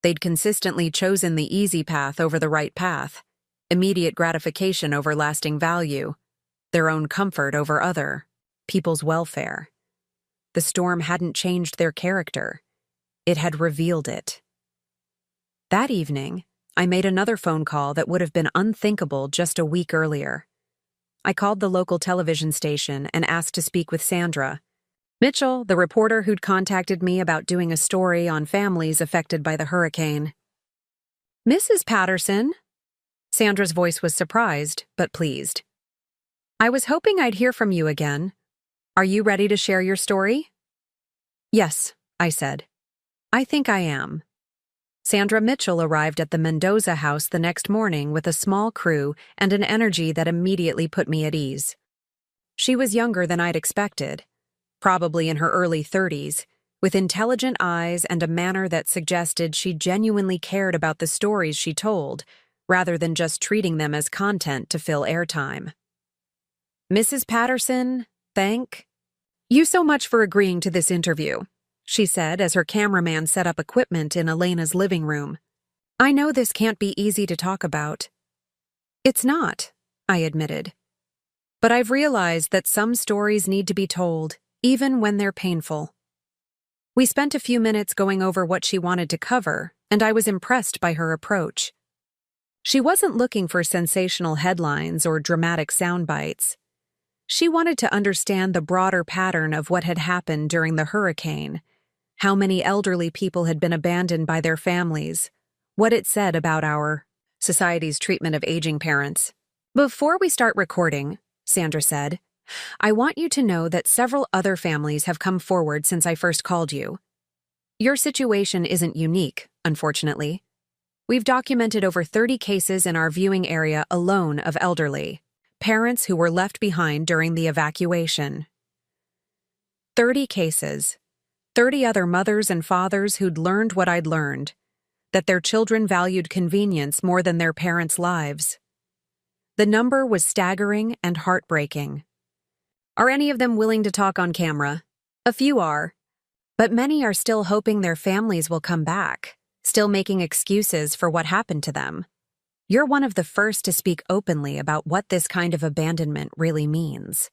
They'd consistently chosen the easy path over the right path, immediate gratification over lasting value, their own comfort over other people's welfare. The storm hadn't changed their character. It had revealed it. That evening, I made another phone call that would have been unthinkable just a week earlier. I called the local television station and asked to speak with Sandra Mitchell, the reporter who'd contacted me about doing a story on families affected by the hurricane. Mrs. Patterson? Sandra's voice was surprised, but pleased. I was hoping I'd hear from you again. Are you ready to share your story? Yes, I said. I think I am. Sandra Mitchell arrived at the Mendoza house the next morning with a small crew and an energy that immediately put me at ease. She was younger than I'd expected, probably in her early 30s, with intelligent eyes and a manner that suggested she genuinely cared about the stories she told, rather than just treating them as content to fill airtime. Mrs. Patterson, thank you so much for agreeing to this interview, she said as her cameraman set up equipment in Elena's living room. I know this can't be easy to talk about. It's not, I admitted. But I've realized that some stories need to be told, even when they're painful. We spent a few minutes going over what she wanted to cover, and I was impressed by her approach. She wasn't looking for sensational headlines or dramatic sound bites. She wanted to understand the broader pattern of what had happened during the hurricane, how many elderly people had been abandoned by their families, what it said about our society's treatment of aging parents. Before we start recording, Sandra said, I want you to know that several other families have come forward since I first called you. Your situation isn't unique, unfortunately. We've documented over 30 cases in our viewing area alone of elderly parents who were left behind during the evacuation. 30 cases. 30 other mothers and fathers who'd learned what I'd learned, that their children valued convenience more than their parents' lives. The number was staggering and heartbreaking. Are any of them willing to talk on camera? A few are, but many are still hoping their families will come back, still making excuses for what happened to them. You're one of the first to speak openly about what this kind of abandonment really means.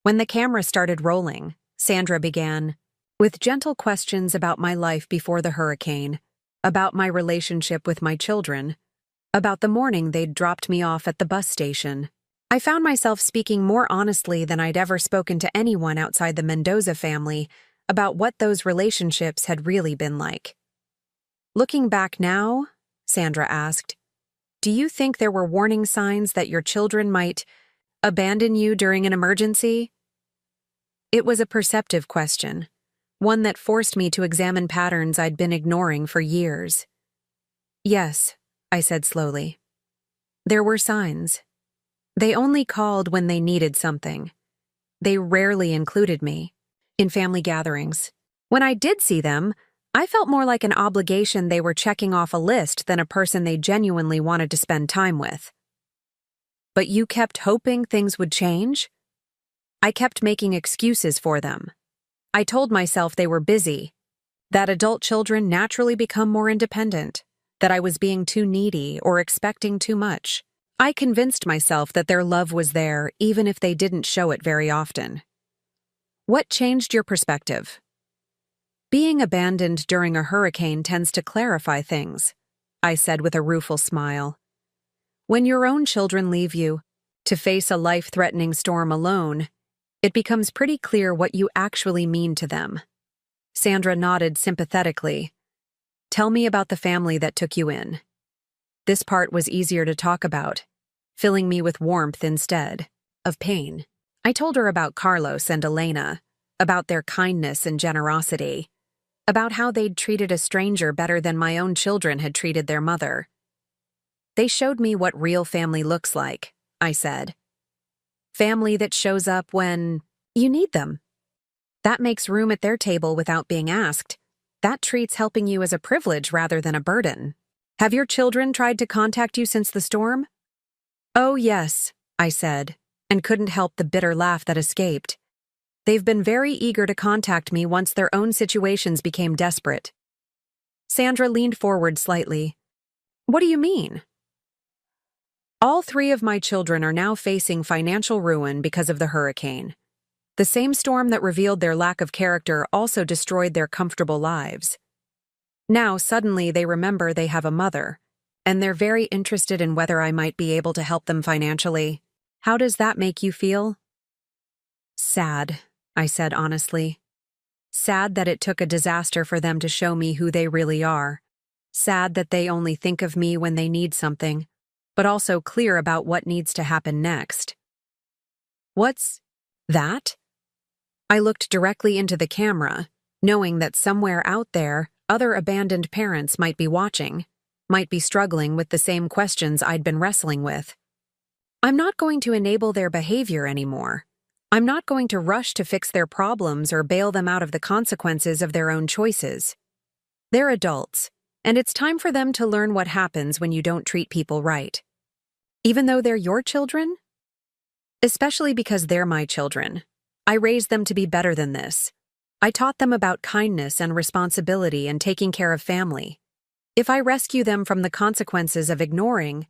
When the camera started rolling, Sandra began, with gentle questions about my life before the hurricane, about my relationship with my children, about the morning they'd dropped me off at the bus station. I found myself speaking more honestly than I'd ever spoken to anyone outside the Mendoza family about what those relationships had really been like. Looking back now, Sandra asked, do you think there were warning signs that your children might abandon you during an emergency? It was a perceptive question, one that forced me to examine patterns I'd been ignoring for years. Yes, I said slowly. There were signs. They only called when they needed something. They rarely included me in family gatherings. When I did see them, I felt more like an obligation they were checking off a list than a person they genuinely wanted to spend time with. But you kept hoping things would change? I kept making excuses for them. I told myself they were busy, that adult children naturally become more independent, that I was being too needy or expecting too much. I convinced myself that their love was there even if they didn't show it very often. What changed your perspective? Being abandoned during a hurricane tends to clarify things, I said with a rueful smile. When your own children leave you to face a life-threatening storm alone, it becomes pretty clear what you actually mean to them. Sandra nodded sympathetically. Tell me about the family that took you in. This part was easier to talk about, filling me with warmth instead of pain. I told her about Carlos and Elena, about their kindness and generosity, about how they'd treated a stranger better than my own children had treated their mother. They showed me what real family looks like, I said. Family that shows up when you need them. That makes room at their table without being asked. That treats helping you as a privilege rather than a burden. Have your children tried to contact you since the storm? Oh, yes, I said, and couldn't help the bitter laugh that escaped. They've been very eager to contact me once their own situations became desperate. Sandra leaned forward slightly. What do you mean? All 3 of my children are now facing financial ruin because of the hurricane. The same storm that revealed their lack of character also destroyed their comfortable lives. Now, suddenly, they remember they have a mother, and they're very interested in whether I might be able to help them financially. How does that make you feel? Sad, I said honestly. Sad that it took a disaster for them to show me who they really are. Sad that they only think of me when they need something, but also clear about what needs to happen next. What's that? I looked directly into the camera, knowing that somewhere out there, other abandoned parents might be watching, might be struggling with the same questions I'd been wrestling with. I'm not going to enable their behavior anymore. I'm not going to rush to fix their problems or bail them out of the consequences of their own choices. They're adults, and it's time for them to learn what happens when you don't treat people right. Even though they're your children? Especially because they're my children. I raised them to be better than this. I taught them about kindness and responsibility and taking care of family. If I rescue them from the consequences of ignoring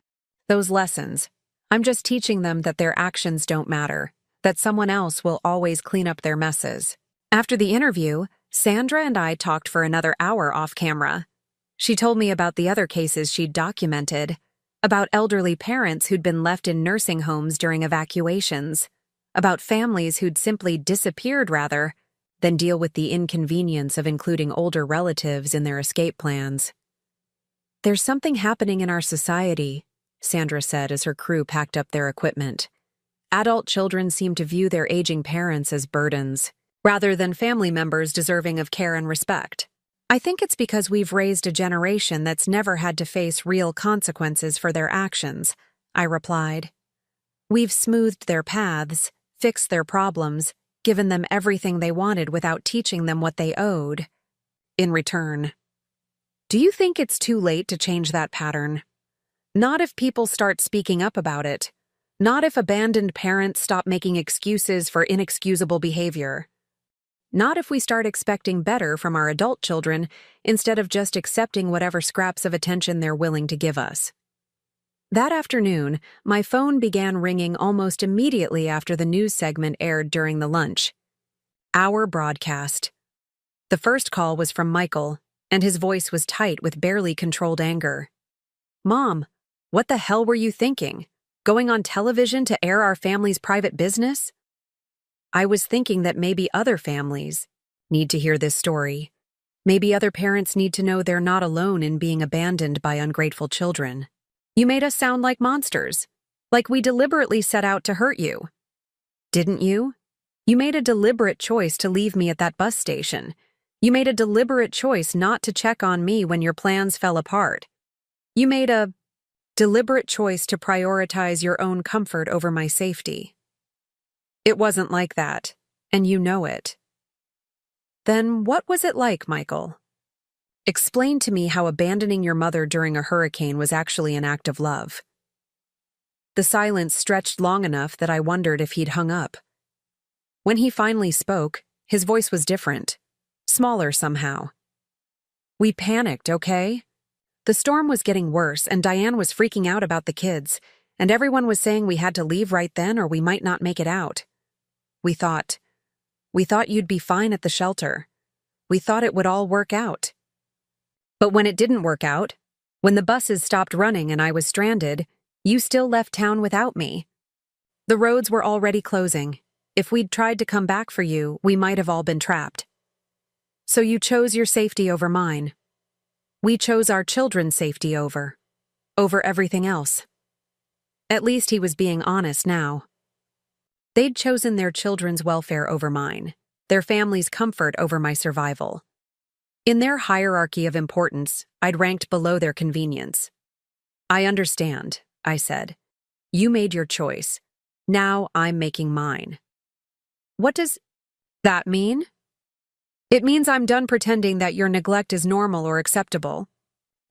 those lessons, I'm just teaching them that their actions don't matter, that someone else will always clean up their messes. After the interview, Sandra and I talked for another hour off camera. She told me about the other cases she'd documented, about elderly parents who'd been left in nursing homes during evacuations, about families who'd simply disappeared rather than deal with the inconvenience of including older relatives in their escape plans. There's something happening in our society, Sandra said as her crew packed up their equipment. Adult children seem to view their aging parents as burdens, rather than family members deserving of care and respect. I think it's because we've raised a generation that's never had to face real consequences for their actions, I replied. We've smoothed their paths, fixed their problems, given them everything they wanted without teaching them what they owed in return. Do you think it's too late to change that pattern? Not if people start speaking up about it. Not if abandoned parents stop making excuses for inexcusable behavior. Not if we start expecting better from our adult children instead of just accepting whatever scraps of attention they're willing to give us. That afternoon, my phone began ringing almost immediately after the news segment aired during the lunch. Our broadcast. The first call was from Michael, and his voice was tight with barely controlled anger. "Mom, what the hell were you thinking? Going on television to air our family's private business?" I was thinking that maybe other families need to hear this story. Maybe other parents need to know they're not alone in being abandoned by ungrateful children. You made us sound like monsters, like we deliberately set out to hurt you. Didn't you? You made a deliberate choice to leave me at that bus station. You made a deliberate choice not to check on me when your plans fell apart. You made a deliberate choice to prioritize your own comfort over my safety. It wasn't like that, and you know it. Then what was it like, Michael? Explain to me how abandoning your mother during a hurricane was actually an act of love. The silence stretched long enough that I wondered if he'd hung up. When he finally spoke, his voice was different, smaller somehow. We panicked, okay? The storm was getting worse, and Diane was freaking out about the kids, and everyone was saying we had to leave right then or we might not make it out. We thought you'd be fine at the shelter. We thought it would all work out. But when it didn't work out, when the buses stopped running and I was stranded, you still left town without me. The roads were already closing. If we'd tried to come back for you, we might have all been trapped. So you chose your safety over mine. We chose our children's safety over everything else. At least he was being honest now. They'd chosen their children's welfare over mine, their family's comfort over my survival. In their hierarchy of importance, I'd ranked below their convenience. I understand, I said. You made your choice. Now I'm making mine. What does that mean? It means I'm done pretending that your neglect is normal or acceptable.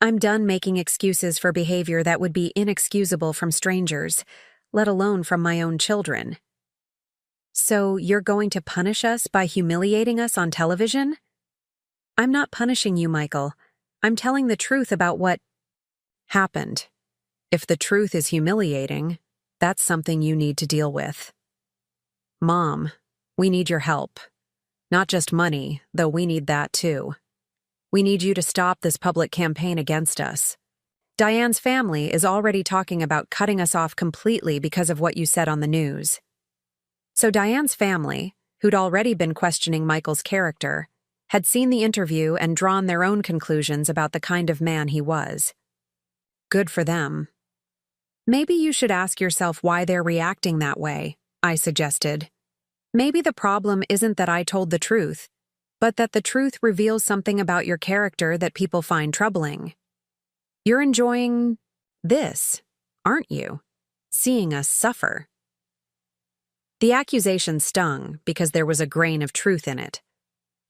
I'm done making excuses for behavior that would be inexcusable from strangers, let alone from my own children. So you're going to punish us by humiliating us on television? I'm not punishing you, Michael. I'm telling the truth about what happened. If the truth is humiliating, that's something you need to deal with. Mom, we need your help. Not just money, though we need that too. We need you to stop this public campaign against us. Diane's family is already talking about cutting us off completely because of what you said on the news. So Diane's family, who'd already been questioning Michael's character, had seen the interview and drawn their own conclusions about the kind of man he was. Good for them. Maybe you should ask yourself why they're reacting that way, I suggested. Maybe the problem isn't that I told the truth, but that the truth reveals something about your character that people find troubling. You're enjoying this, aren't you? Seeing us suffer. The accusation stung because there was a grain of truth in it.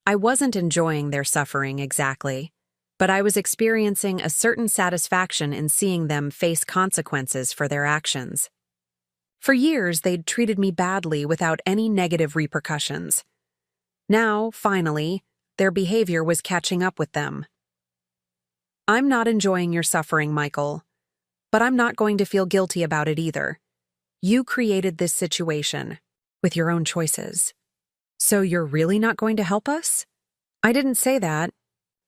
I wasn't enjoying their suffering exactly, but I was experiencing a certain satisfaction in seeing them face consequences for their actions. For years, they'd treated me badly without any negative repercussions. Now, finally, their behavior was catching up with them. I'm not enjoying your suffering, Michael, but I'm not going to feel guilty about it either. You created this situation with your own choices. So you're really not going to help us? I didn't say that.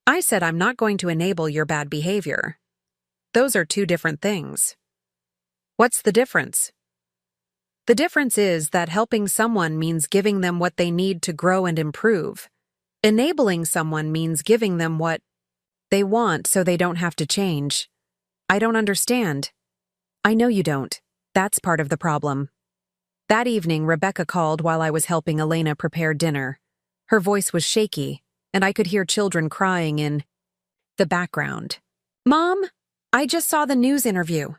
I said I'm not going to enable your bad behavior. Those are two different things. What's the difference? The difference is that helping someone means giving them what they need to grow and improve. Enabling someone means giving them what they want so they don't have to change. I don't understand. I know you don't. That's part of the problem. That evening, Rebecca called while I was helping Elena prepare dinner. Her voice was shaky, and I could hear children crying in the background. "Mom, I just saw the news interview.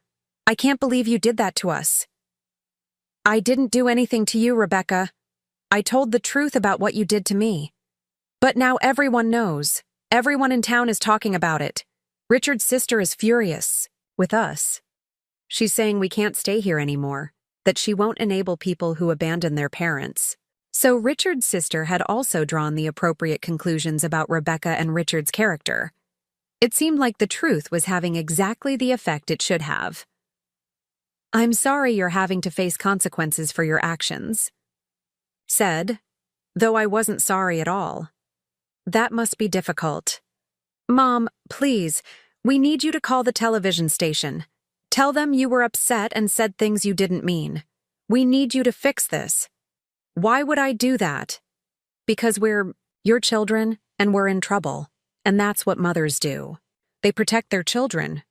I can't believe you did that to us." "I didn't do anything to you, Rebecca. I told the truth about what you did to me. But now everyone knows. Everyone in town is talking about it. Richard's sister is furious with us. She's saying we can't stay here anymore, that she won't enable people who abandon their parents." So Richard's sister had also drawn the appropriate conclusions about Rebecca and Richard's character. It seemed like the truth was having exactly the effect it should have. "I'm sorry you're having to face consequences for your actions," said, though I wasn't sorry at all. "That must be difficult. Mom, please, we need you to call the television station. Tell them you were upset and said things you didn't mean. We need you to fix this." "Why would I do that?" "Because we're your children and we're in trouble. And that's what mothers do. They protect their children."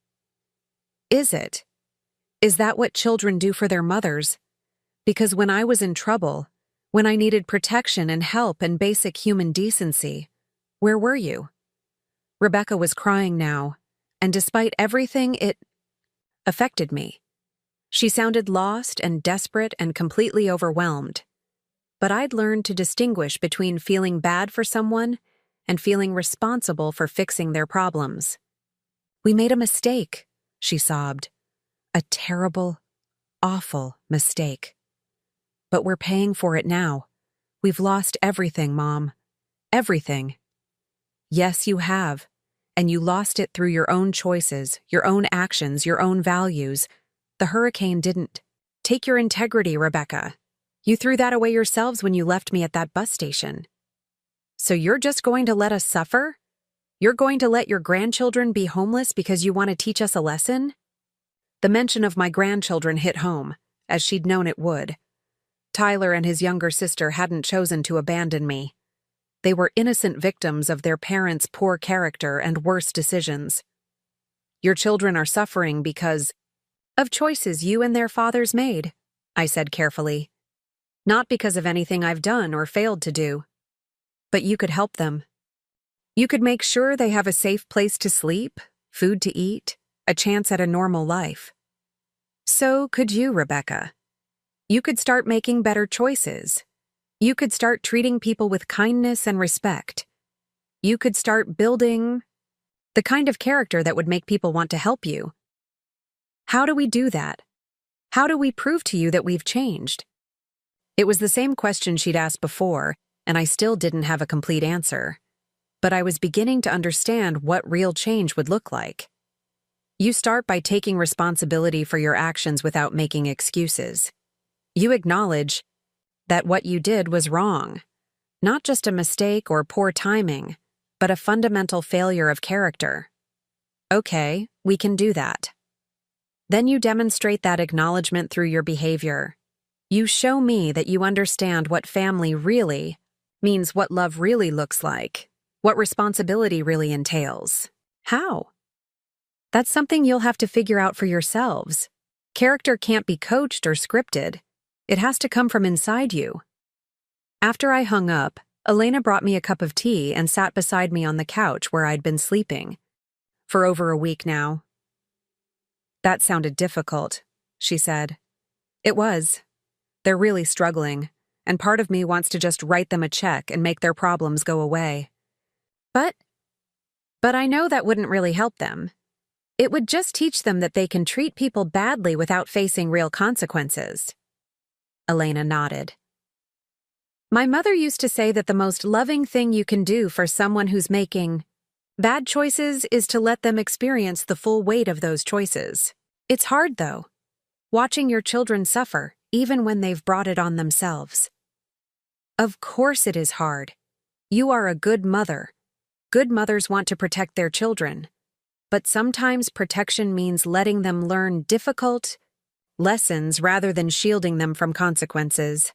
"Is it? Is that what children do for their mothers? Because when I was in trouble, when I needed protection and help and basic human decency, where were you?" Rebecca was crying now, and despite everything, it affected me. She sounded lost and desperate and completely overwhelmed. But I'd learned to distinguish between feeling bad for someone and feeling responsible for fixing their problems. "We made a mistake," she sobbed. "A terrible, awful mistake. But we're paying for it now. We've lost everything, Mom. Everything." "Yes, you have. And you lost it through your own choices, your own actions, your own values. The hurricane didn't. Take your integrity, Rebecca. You threw that away yourselves when you left me at that bus station. So you're just going to let us suffer? You're going to let your grandchildren be homeless because you want to teach us a lesson?" The mention of my grandchildren hit home, as she'd known it would. Tyler and his younger sister hadn't chosen to abandon me. They were innocent victims of their parents' poor character and worse decisions. "Your children are suffering because of choices you and their fathers made," I said carefully. "Not because of anything I've done or failed to do. But you could help them. You could make sure they have a safe place to sleep, food to eat, a chance at a normal life. So could you, Rebecca. You could start making better choices. You could start treating people with kindness and respect. You could start building the kind of character that would make people want to help you. How do we do that? How do we prove to you that we've changed?" It was the same question she'd asked before, and I still didn't have a complete answer. But I was beginning to understand what real change would look like. You start by taking responsibility for your actions without making excuses. You acknowledge that what you did was wrong, not just a mistake or poor timing, but a fundamental failure of character. Okay, we can do that. Then you demonstrate that acknowledgement through your behavior. You show me that you understand what family really means, what love really looks like, what responsibility really entails. How? That's something you'll have to figure out for yourselves. Character can't be coached or scripted. It has to come from inside you. After I hung up, Elena brought me a cup of tea and sat beside me on the couch where I'd been sleeping for over a week now. "That sounded difficult," she said. "It was. They're really struggling, and part of me wants to just write them a check and make their problems go away. But I know that wouldn't really help them. It would just teach them that they can treat people badly without facing real consequences." Elena nodded. "My mother used to say that the most loving thing you can do for someone who's making bad choices is to let them experience the full weight of those choices. It's hard, though, watching your children suffer, even when they've brought it on themselves." "Of course it is hard. You are a good mother. Good mothers want to protect their children. But sometimes protection means letting them learn difficult lessons rather than shielding them from consequences."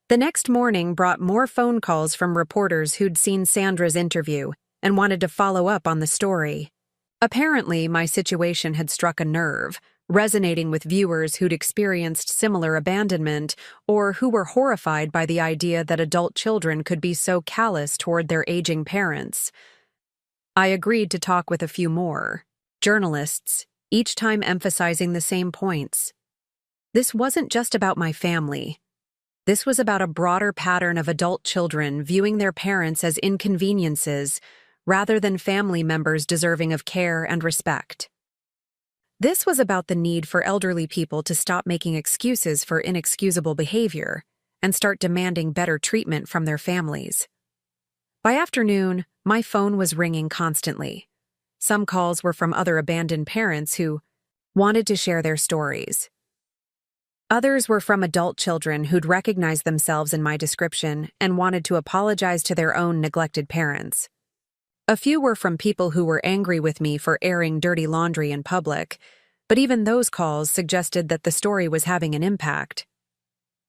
The next morning brought more phone calls from reporters who'd seen Sandra's interview and wanted to follow up on the story. Apparently, my situation had struck a nerve, resonating with viewers who'd experienced similar abandonment or who were horrified by the idea that adult children could be so callous toward their aging parents. I agreed to talk with a few more journalists, each time emphasizing the same points. This wasn't just about my family. This was about a broader pattern of adult children viewing their parents as inconveniences rather than family members deserving of care and respect. This was about the need for elderly people to stop making excuses for inexcusable behavior and start demanding better treatment from their families. By afternoon, my phone was ringing constantly. Some calls were from other abandoned parents who wanted to share their stories. Others were from adult children who'd recognized themselves in my description and wanted to apologize to their own neglected parents. A few were from people who were angry with me for airing dirty laundry in public, but even those calls suggested that the story was having an impact.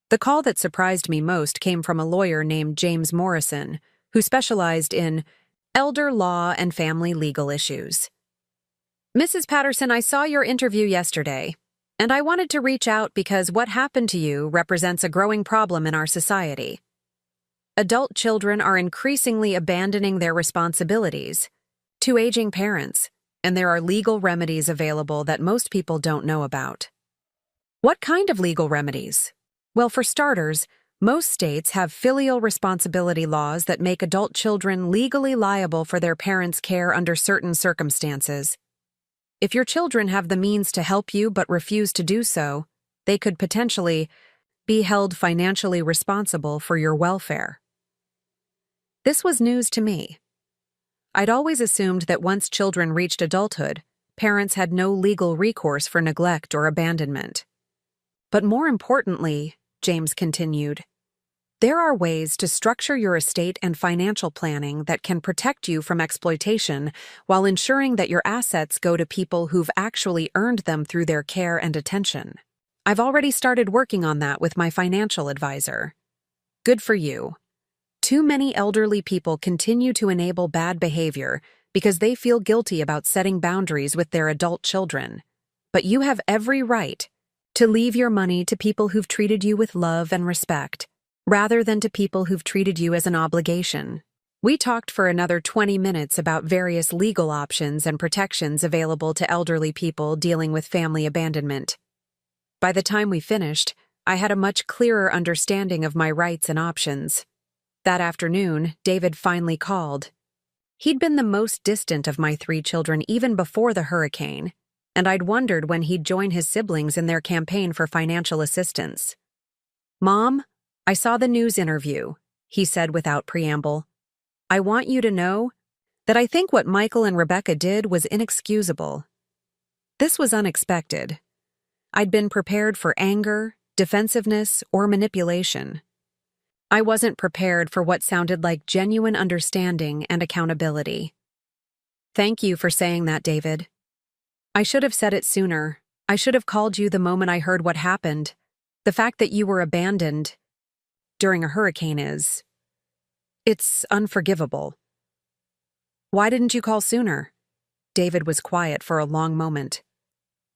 The call that surprised me most came from a lawyer named James Morrison, who specialized in elder law and family legal issues. "Mrs. Patterson, I saw your interview yesterday, and I wanted to reach out because what happened to you represents a growing problem in our society. Adult children are increasingly abandoning their responsibilities to aging parents, and there are legal remedies available that most people don't know about." "What kind of legal remedies?" "Well, for starters, most states have filial responsibility laws that make adult children legally liable for their parents' care under certain circumstances. If your children have the means to help you but refuse to do so, they could potentially be held financially responsible for your welfare." This was news to me. I'd always assumed that once children reached adulthood, parents had no legal recourse for neglect or abandonment. But more importantly, James continued, there are ways to structure your estate and financial planning that can protect you from exploitation while ensuring that your assets go to people who've actually earned them through their care and attention. I've already started working on that with my financial advisor. Good for you. Too many elderly people continue to enable bad behavior because they feel guilty about setting boundaries with their adult children. But you have every right to leave your money to people who've treated you with love and respect, rather than to people who've treated you as an obligation. We talked for another 20 minutes about various legal options and protections available to elderly people dealing with family abandonment. By the time we finished, I had a much clearer understanding of my rights and options. That afternoon, David finally called. He'd been the most distant of my 3 children even before the hurricane, and I'd wondered when he'd join his siblings in their campaign for financial assistance. "Mom, I saw the news interview," he said without preamble. "I want you to know that I think what Michael and Rebecca did was inexcusable." This was unexpected. I'd been prepared for anger, defensiveness, or manipulation. I wasn't prepared for what sounded like genuine understanding and accountability. "Thank you for saying that, David. I should have said it sooner. I should have called you the moment I heard what happened. The fact that you were abandoned during a hurricane it's unforgivable." "Why didn't you call sooner?" David was quiet for a long moment.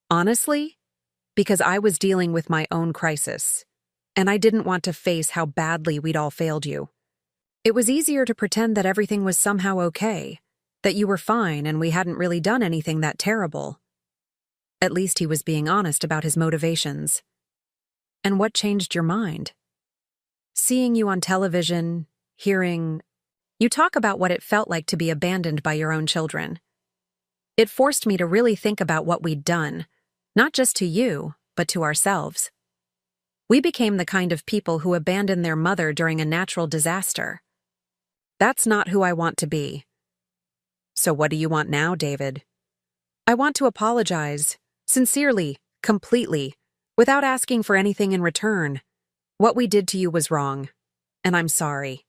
"Honestly, because I was dealing with my own crisis, and I didn't want to face how badly we'd all failed you. It was easier to pretend that everything was somehow okay, that you were fine and we hadn't really done anything that terrible." At least he was being honest about his motivations. "And what changed your mind?" "Seeing you on television, hearing you talk about what it felt like to be abandoned by your own children. It forced me to really think about what we'd done, not just to you, but to ourselves. We became the kind of people who abandon their mother during a natural disaster. That's not who I want to be." "So what do you want now, David?" "I want to apologize, sincerely, completely, without asking for anything in return. What we did to you was wrong, and I'm sorry."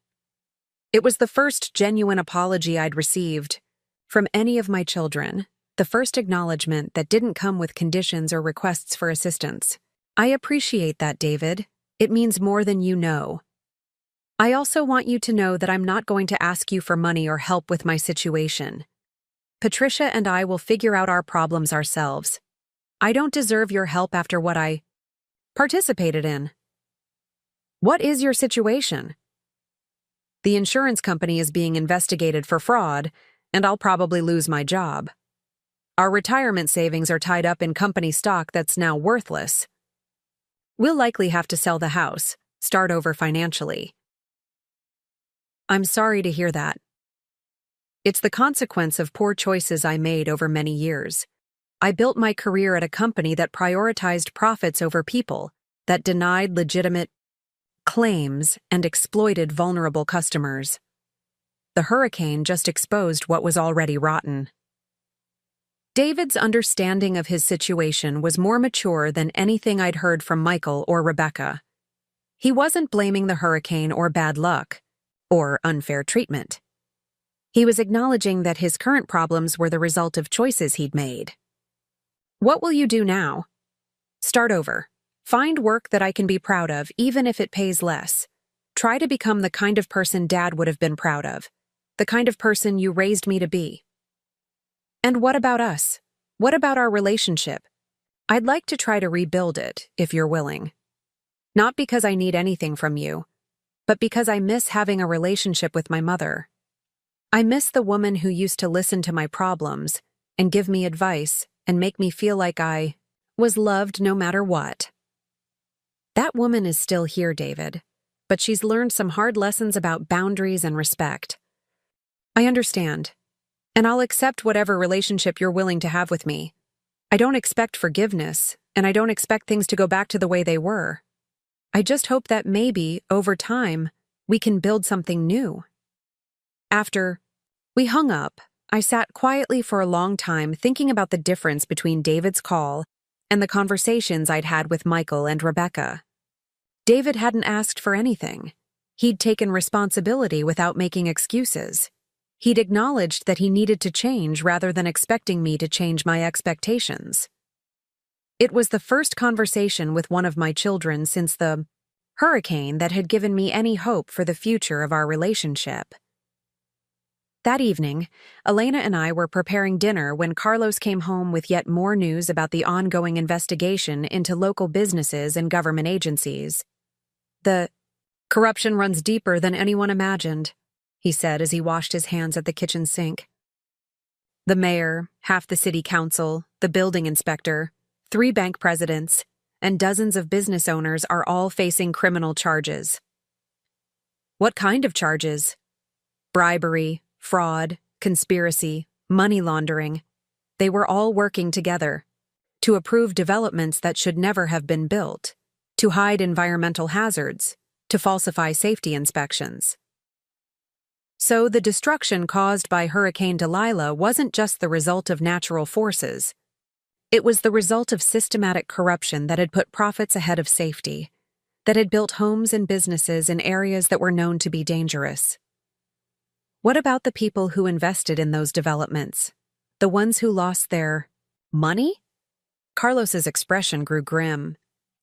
It was the first genuine apology I'd received from any of my children, the first acknowledgement that didn't come with conditions or requests for assistance. "I appreciate that, David. It means more than you know. I also want you to know that I'm not going to ask you for money or help with my situation. Patricia and I will figure out our problems ourselves. I don't deserve your help after what I participated in. What is your situation? The insurance company is being investigated for fraud, and I'll probably lose my job. Our retirement savings are tied up in company stock that's now worthless. We'll likely have to sell the house, start over financially. I'm sorry to hear that. It's the consequence of poor choices I made over many years. I built my career at a company that prioritized profits over people, that denied legitimate claims and exploited vulnerable customers. The hurricane just exposed what was already rotten. David's understanding of his situation was more mature than anything I'd heard from Michael or Rebecca. He wasn't blaming the hurricane or bad luck, or unfair treatment. He was acknowledging that his current problems were the result of choices he'd made. What will you do now? Start over. Find work that I can be proud of, even if it pays less. Try to become the kind of person Dad would have been proud of, the kind of person you raised me to be. And what about us? What about our relationship? I'd like to try to rebuild it, if you're willing. Not because I need anything from you, but because I miss having a relationship with my mother. I miss the woman who used to listen to my problems and give me advice and make me feel like I was loved no matter what. That woman is still here, David, but she's learned some hard lessons about boundaries and respect. I understand, and I'll accept whatever relationship you're willing to have with me. I don't expect forgiveness, and I don't expect things to go back to the way they were. I just hope that maybe, over time, we can build something new. After we hung up, I sat quietly for a long time thinking about the difference between David's call and the conversations I'd had with Michael and Rebecca. David hadn't asked for anything. He'd taken responsibility without making excuses. He'd acknowledged that he needed to change rather than expecting me to change my expectations. It was the first conversation with one of my children since the hurricane that had given me any hope for the future of our relationship. That evening, Elena and I were preparing dinner when Carlos came home with yet more news about the ongoing investigation into local businesses and government agencies. The corruption runs deeper than anyone imagined, he said as he washed his hands at the kitchen sink. The mayor, half the city council, the building inspector, 3 bank presidents, and dozens of business owners are all facing criminal charges. What kind of charges? Bribery, fraud, conspiracy, money laundering. They were all working together to approve developments that should never have been built, to hide environmental hazards, to falsify safety inspections. So the destruction caused by Hurricane Delilah wasn't just the result of natural forces. It was the result of systematic corruption that had put profits ahead of safety, that had built homes and businesses in areas that were known to be dangerous. What about the people who invested in those developments? The ones who lost their money? Carlos's expression grew grim.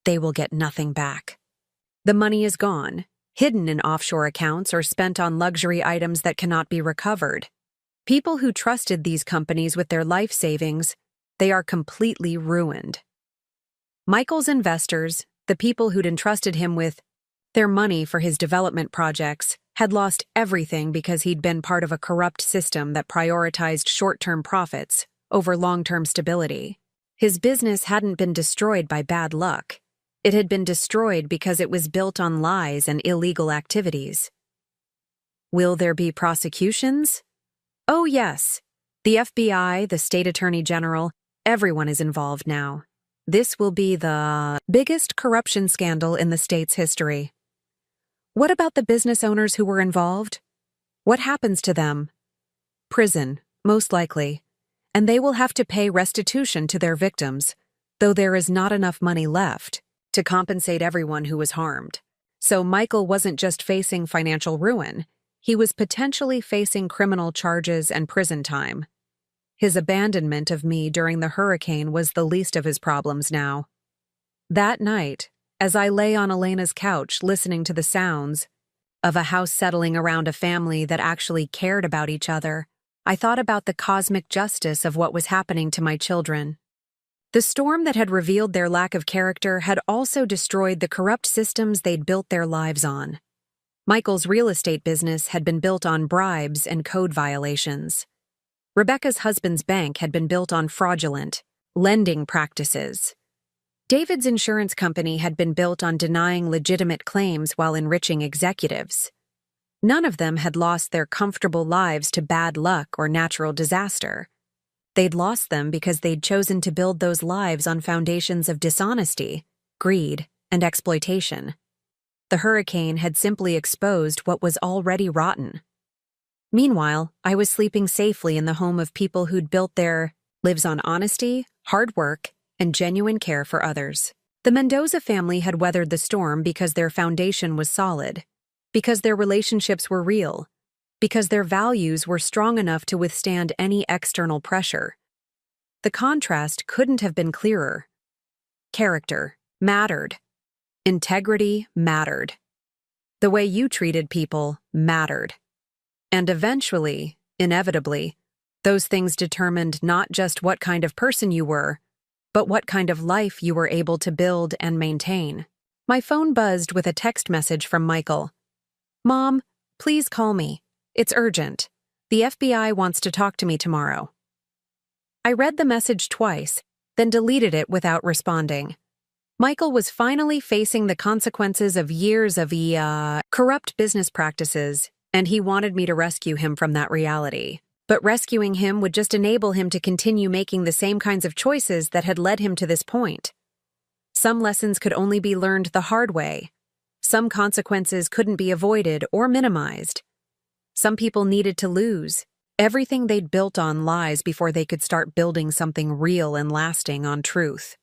They will get nothing back. The money is gone, hidden in offshore accounts or spent on luxury items that cannot be recovered. People who trusted these companies with their life savings, they are completely ruined. Michael's investors, the people who'd entrusted him with their money for his development projects, had lost everything because he'd been part of a corrupt system that prioritized short-term profits over long-term stability. His business hadn't been destroyed by bad luck. It had been destroyed because it was built on lies and illegal activities. Will there be prosecutions? Oh, yes. The FBI, the state attorney general, everyone is involved now. This will be the biggest corruption scandal in the state's history. What about the business owners who were involved? What happens to them? Prison, most likely. And they will have to pay restitution to their victims, though there is not enough money left to compensate everyone who was harmed. So Michael wasn't just facing financial ruin, he was potentially facing criminal charges and prison time. His abandonment of me during the hurricane was the least of his problems now. That night, as I lay on Elena's couch listening to the sounds of a house settling around a family that actually cared about each other, I thought about the cosmic justice of what was happening to my children. The storm that had revealed their lack of character had also destroyed the corrupt systems they'd built their lives on. Michael's real estate business had been built on bribes and code violations. Rebecca's husband's bank had been built on fraudulent lending practices. David's insurance company had been built on denying legitimate claims while enriching executives. None of them had lost their comfortable lives to bad luck or natural disaster. They'd lost them because they'd chosen to build those lives on foundations of dishonesty, greed, and exploitation. The hurricane had simply exposed what was already rotten. Meanwhile, I was sleeping safely in the home of people who'd built their lives on honesty, hard work, and genuine care for others. The Mendoza family had weathered the storm because their foundation was solid, because their relationships were real, because their values were strong enough to withstand any external pressure. The contrast couldn't have been clearer. Character mattered. Integrity mattered. The way you treated people mattered. And eventually, inevitably, those things determined not just what kind of person you were, but what kind of life you were able to build and maintain. My phone buzzed with a text message from Michael. "Mom, please call me. It's urgent. The FBI wants to talk to me tomorrow." I read the message twice, then deleted it without responding. Michael was finally facing the consequences of years of corrupt business practices, and he wanted me to rescue him from that reality. But rescuing him would just enable him to continue making the same kinds of choices that had led him to this point. Some lessons could only be learned the hard way. Some consequences couldn't be avoided or minimized. Some people needed to lose everything they'd built on lies before they could start building something real and lasting on truth.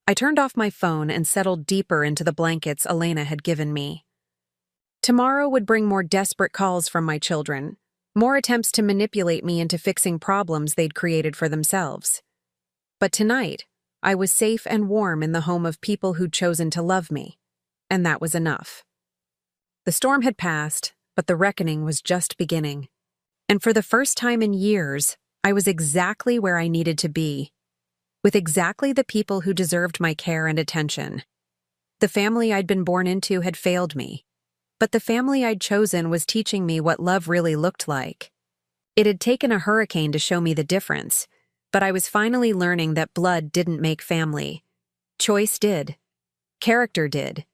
I turned off my phone and settled deeper into the blankets Elena had given me. Tomorrow would bring more desperate calls from my children, more attempts to manipulate me into fixing problems they'd created for themselves. But tonight, I was safe and warm in the home of people who'd chosen to love me, and that was enough. The storm had passed, but the reckoning was just beginning. And for the first time in years, I was exactly where I needed to be, with exactly the people who deserved my care and attention. The family I'd been born into had failed me, but the family I'd chosen was teaching me what love really looked like. It had taken a hurricane to show me the difference, but I was finally learning that blood didn't make family. Choice did. Character did.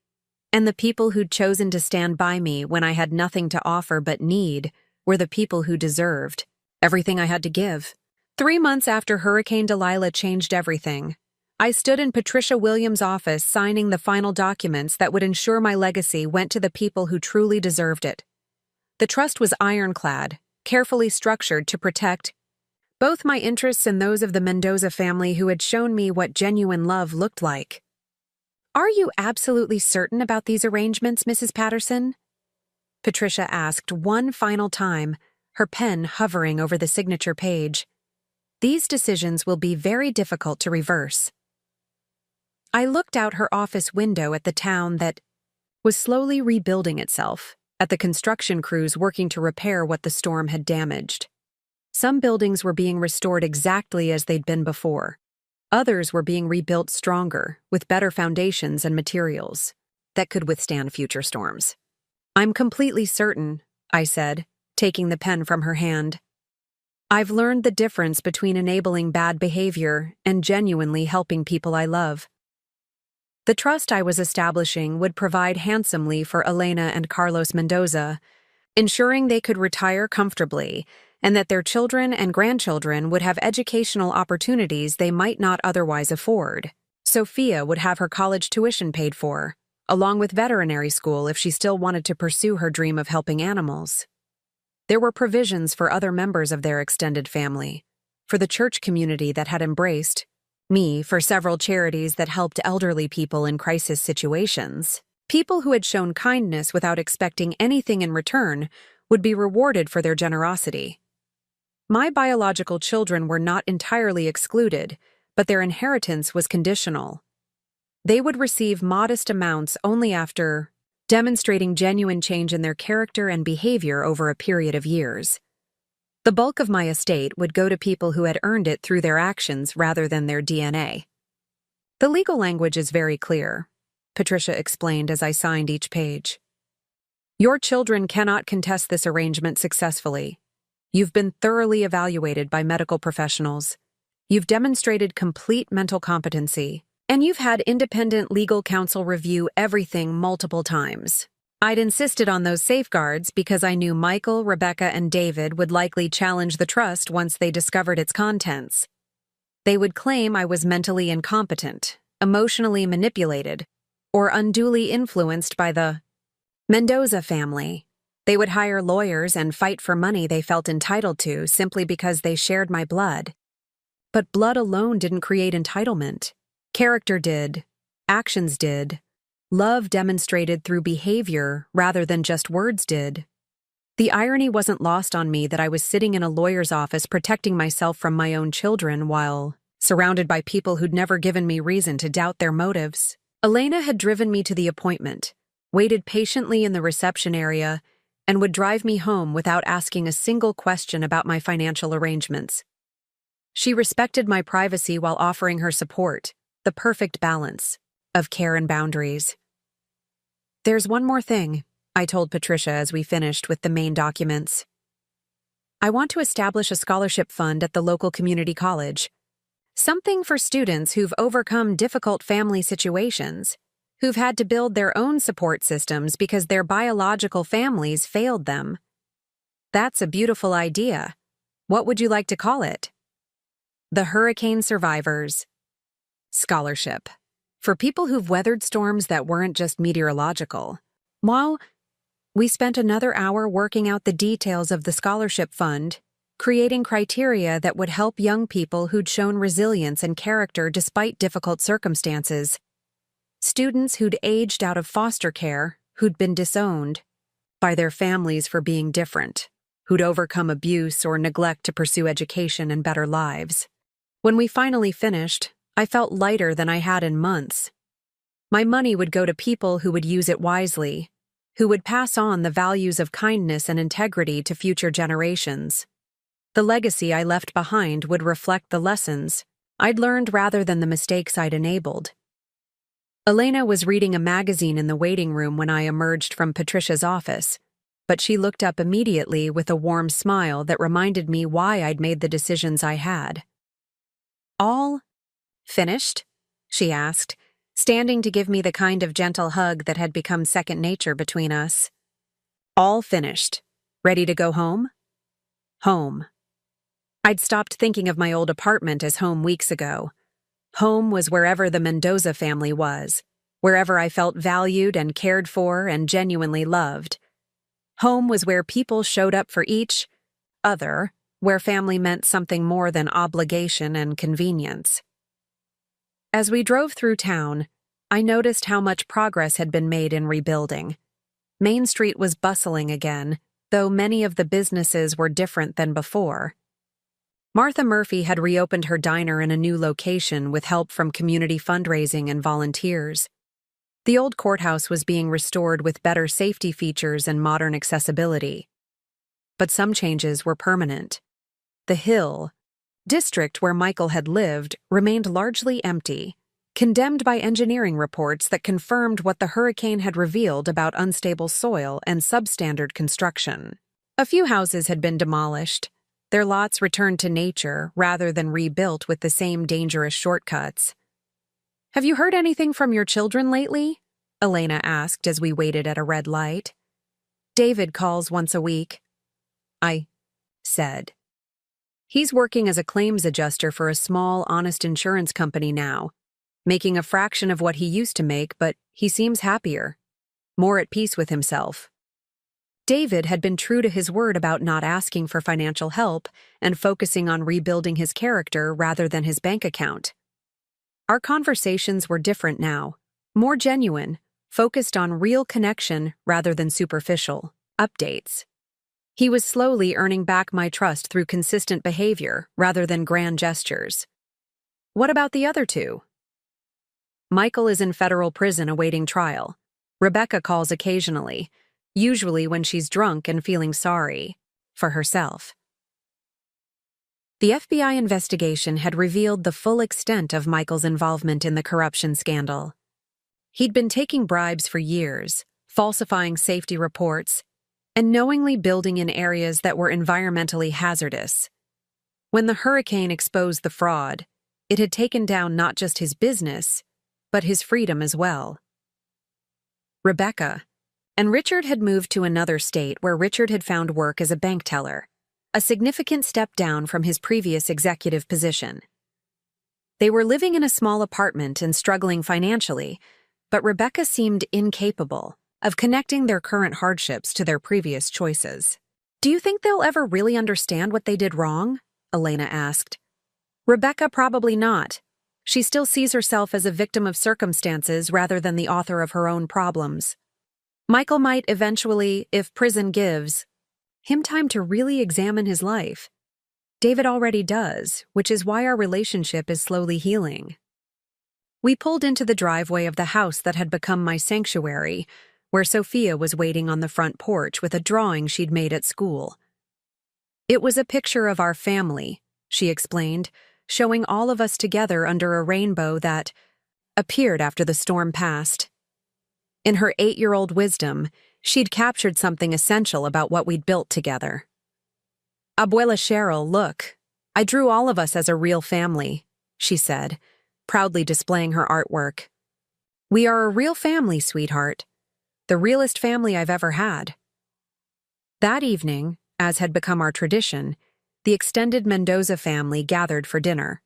And the people who'd chosen to stand by me when I had nothing to offer but need were the people who deserved everything I had to give. 3 months after Hurricane Delilah changed everything, I stood in Patricia Williams' office signing the final documents that would ensure my legacy went to the people who truly deserved it. The trust was ironclad, carefully structured to protect both my interests and those of the Mendoza family who had shown me what genuine love looked like. "Are you absolutely certain about these arrangements, Mrs. Patterson?" Patricia asked one final time, her pen hovering over the signature page. "These decisions will be very difficult to reverse." I looked out her office window at the town that was slowly rebuilding itself, at the construction crews working to repair what the storm had damaged. Some buildings were being restored exactly as they'd been before. Others were being rebuilt stronger, with better foundations and materials that could withstand future storms. "I'm completely certain," I said, taking the pen from her hand. "I've learned the difference between enabling bad behavior and genuinely helping people I love." The trust I was establishing would provide handsomely for Elena and Carlos Mendoza, ensuring they could retire comfortably and that their children and grandchildren would have educational opportunities they might not otherwise afford. Sophia would have her college tuition paid for, along with veterinary school if she still wanted to pursue her dream of helping animals. There were provisions for other members of their extended family, for the church community that had embraced me, for several charities that helped elderly people in crisis situations. People who had shown kindness without expecting anything in return would be rewarded for their generosity. My biological children were not entirely excluded, but their inheritance was conditional. They would receive modest amounts only after demonstrating genuine change in their character and behavior over a period of years. The bulk of my estate would go to people who had earned it through their actions rather than their DNA. The legal language is very clear, Patricia explained as I signed each page. Your children cannot contest this arrangement successfully. You've been thoroughly evaluated by medical professionals. You've demonstrated complete mental competency, and you've had independent legal counsel review everything multiple times. I'd insisted on those safeguards because I knew Michael, Rebecca, and David would likely challenge the trust once they discovered its contents. They would claim I was mentally incompetent, emotionally manipulated, or unduly influenced by the Mendoza family. They would hire lawyers and fight for money they felt entitled to simply because they shared my blood. But blood alone didn't create entitlement. Character did. Actions did. Love demonstrated through behavior rather than just words did. The irony wasn't lost on me that I was sitting in a lawyer's office protecting myself from my own children while surrounded by people who'd never given me reason to doubt their motives. Elena had driven me to the appointment, waited patiently in the reception area, and would drive me home without asking a single question about my financial arrangements. She respected my privacy while offering her support, the perfect balance of care and boundaries. There's one more thing, I told Patricia as we finished with the main documents. I want to establish a scholarship fund at the local community college. Something for students who've overcome difficult family situations, who've had to build their own support systems because their biological families failed them. That's a beautiful idea. What would you like to call it? The Hurricane Survivors Scholarship. For people who've weathered storms that weren't just meteorological. Wow. We spent another hour working out the details of the scholarship fund, creating criteria that would help young people who'd shown resilience and character despite difficult circumstances. Students who'd aged out of foster care, who'd been disowned by their families for being different, who'd overcome abuse or neglect to pursue education and better lives. When we finally finished, I felt lighter than I had in months. My money would go to people who would use it wisely, who would pass on the values of kindness and integrity to future generations. The legacy I left behind would reflect the lessons I'd learned rather than the mistakes I'd enabled. Elena was reading a magazine in the waiting room when I emerged from Patricia's office, but she looked up immediately with a warm smile that reminded me why I'd made the decisions I had. All finished? She asked, standing to give me the kind of gentle hug that had become second nature between us. All finished. Ready to go home? Home. I'd stopped thinking of my old apartment as home weeks ago. Home was wherever the Mendoza family was, wherever I felt valued and cared for and genuinely loved. Home was where people showed up for each other, where family meant something more than obligation and convenience. As we drove through town, I noticed how much progress had been made in rebuilding. Main Street was bustling again, though many of the businesses were different than before. Martha Murphy had reopened her diner in a new location with help from community fundraising and volunteers. The old courthouse was being restored with better safety features and modern accessibility. But some changes were permanent. The Hill district where Michael had lived remained largely empty, condemned by engineering reports that confirmed what the hurricane had revealed about unstable soil and substandard construction. A few houses had been demolished, their lots returned to nature rather than rebuilt with the same dangerous shortcuts. "Have you heard anything from your children lately?" Elena asked as we waited at a red light. "David calls once a week," I said. "He's working as a claims adjuster for a small, honest insurance company now, making a fraction of what he used to make, but he seems happier, more at peace with himself." David had been true to his word about not asking for financial help and focusing on rebuilding his character rather than his bank account. Our conversations were different now, more genuine, focused on real connection rather than superficial updates. He was slowly earning back my trust through consistent behavior rather than grand gestures. "What about the other two?" "Michael is in federal prison awaiting trial. Rebecca calls occasionally, usually when she's drunk and feeling sorry for herself. The FBI investigation had revealed the full extent of Michael's involvement in the corruption scandal. He'd been taking bribes for years, falsifying safety reports, and knowingly building in areas that were environmentally hazardous. When the hurricane exposed the fraud, it had taken down not just his business, but his freedom as well. Rebecca and Richard had moved to another state where Richard had found work as a bank teller, a significant step down from his previous executive position. They were living in a small apartment and struggling financially, but Rebecca seemed incapable of connecting their current hardships to their previous choices. "Do you think they'll ever really understand what they did wrong?" Elena asked. "Rebecca, probably not. She still sees herself as a victim of circumstances rather than the author of her own problems. Michael might eventually, if prison gives him time to really examine his life. David already does, which is why our relationship is slowly healing." We pulled into the driveway of the house that had become my sanctuary, where Sophia was waiting on the front porch with a drawing she'd made at school. "It was a picture of our family," she explained, showing all of us together under a rainbow that appeared after the storm passed. In her 8-year-old wisdom, she'd captured something essential about what we'd built together. "Abuela Cheryl, look, I drew all of us as a real family," she said, proudly displaying her artwork. "We are a real family, sweetheart. The realest family I've ever had." That evening, as had become our tradition, the extended Mendoza family gathered for dinner.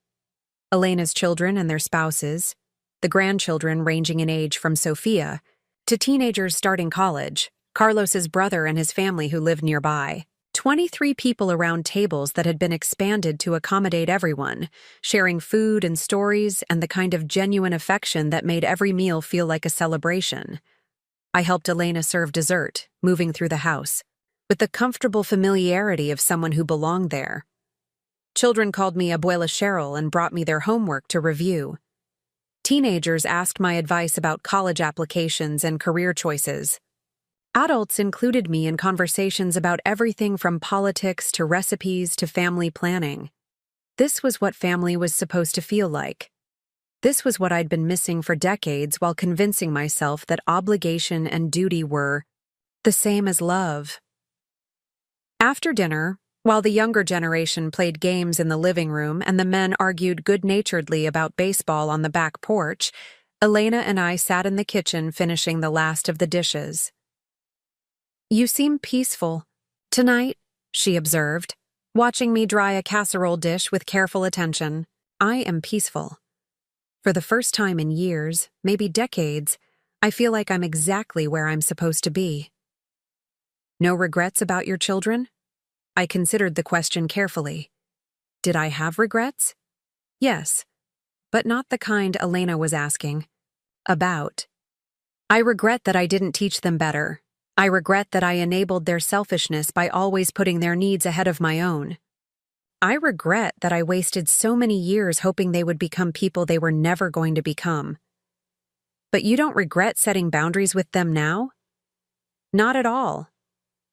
Elena's children and their spouses, the grandchildren ranging in age from Sophia to teenagers starting college, Carlos's brother and his family who lived nearby. 23 people around tables that had been expanded to accommodate everyone, sharing food and stories and the kind of genuine affection that made every meal feel like a celebration. I helped Elena serve dessert, moving through the house, with the comfortable familiarity of someone who belonged there. Children called me Abuela Cheryl and brought me their homework to review. Teenagers asked my advice about college applications and career choices. Adults included me in conversations about everything from politics to recipes to family planning. This was what family was supposed to feel like. This was what I'd been missing for decades while convincing myself that obligation and duty were the same as love. After dinner, while the younger generation played games in the living room and the men argued good-naturedly about baseball on the back porch, Elena and I sat in the kitchen finishing the last of the dishes. "You seem peaceful tonight," she observed, watching me dry a casserole dish with careful attention. "I am peaceful. For the first time in years, maybe decades, I feel like I'm exactly where I'm supposed to be." "No regrets about your children?" I considered the question carefully. Did I have regrets? Yes, but not the kind Elena was asking about. I regret that I didn't teach them better. I regret that I enabled their selfishness by always putting their needs ahead of my own. I regret that I wasted so many years hoping they would become people they were never going to become. But you don't regret setting boundaries with them now? Not at all.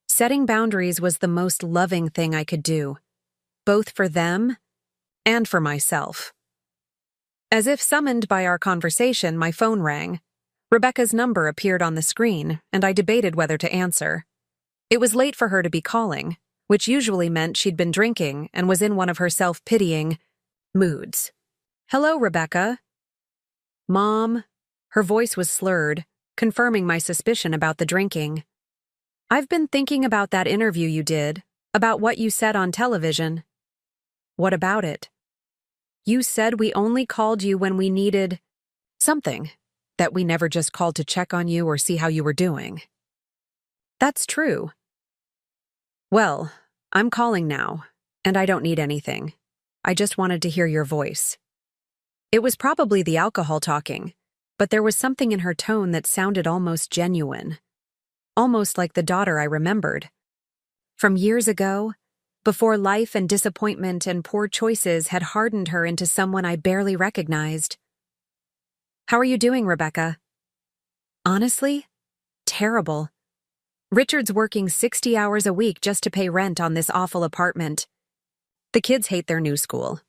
Setting boundaries was the most loving thing I could do, both for them and for myself. As if summoned by our conversation, my phone rang. Rebecca's number appeared on the screen, and I debated whether to answer. It was late for her to be calling, which usually meant she'd been drinking and was in one of her self-pitying moods. "Hello, Rebecca." "Mom." Her voice was slurred, confirming my suspicion about the drinking. "I've been thinking about that interview you did, about what you said on television." "What about it?" "You said we only called you when we needed something, that we never just called to check on you or see how you were doing." "That's true." "Well, I'm calling now, and I don't need anything. I just wanted to hear your voice." It was probably the alcohol talking, but there was something in her tone that sounded almost genuine. Almost like the daughter I remembered. From years ago, before life and disappointment and poor choices had hardened her into someone I barely recognized. "How are you doing, Rebecca?" "Honestly, terrible. Richard's working 60 hours a week just to pay rent on this awful apartment. The kids hate their new school.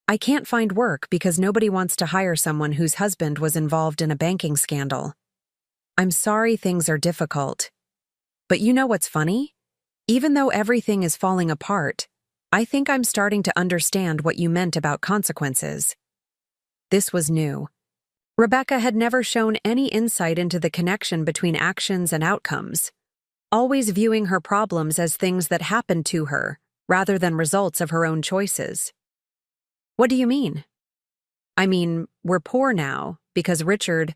I can't find work because nobody wants to hire someone whose husband was involved in a banking scandal. I'm sorry things are difficult. But you know what's funny? Even though everything is falling apart, I think I'm starting to understand what you meant about consequences. This was new. Rebecca had never shown any insight into the connection between actions and outcomes, always viewing her problems as things that happened to her, rather than results of her own choices. What do you mean? I mean, we're poor now because Richard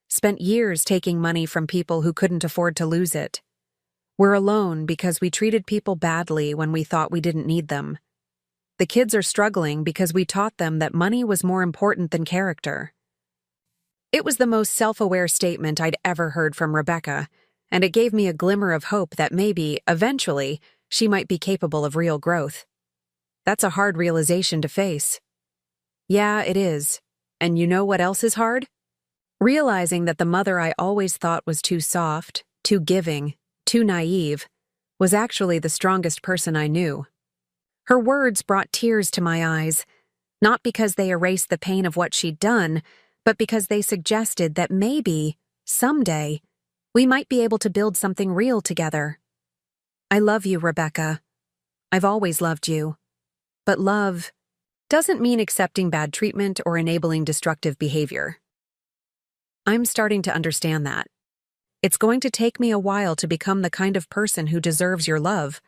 spent years taking money from people who couldn't afford to lose it. We're alone because we treated people badly when we thought we didn't need them. The kids are struggling because we taught them that money was more important than character. It was the most self-aware statement I'd ever heard from Rebecca, and it gave me a glimmer of hope that maybe, eventually, she might be capable of real growth. That's a hard realization to face. Yeah, it is. And you know what else is hard? Realizing that the mother I always thought was too soft, too giving, too naive, was actually the strongest person I knew. Her words brought tears to my eyes, not because they erased the pain of what she'd done, but because they suggested that maybe, someday, we might be able to build something real together. I love you, Rebecca. I've always loved you. But love doesn't mean accepting bad treatment or enabling destructive behavior. I'm starting to understand that. It's going to take me a while to become the kind of person who deserves your love,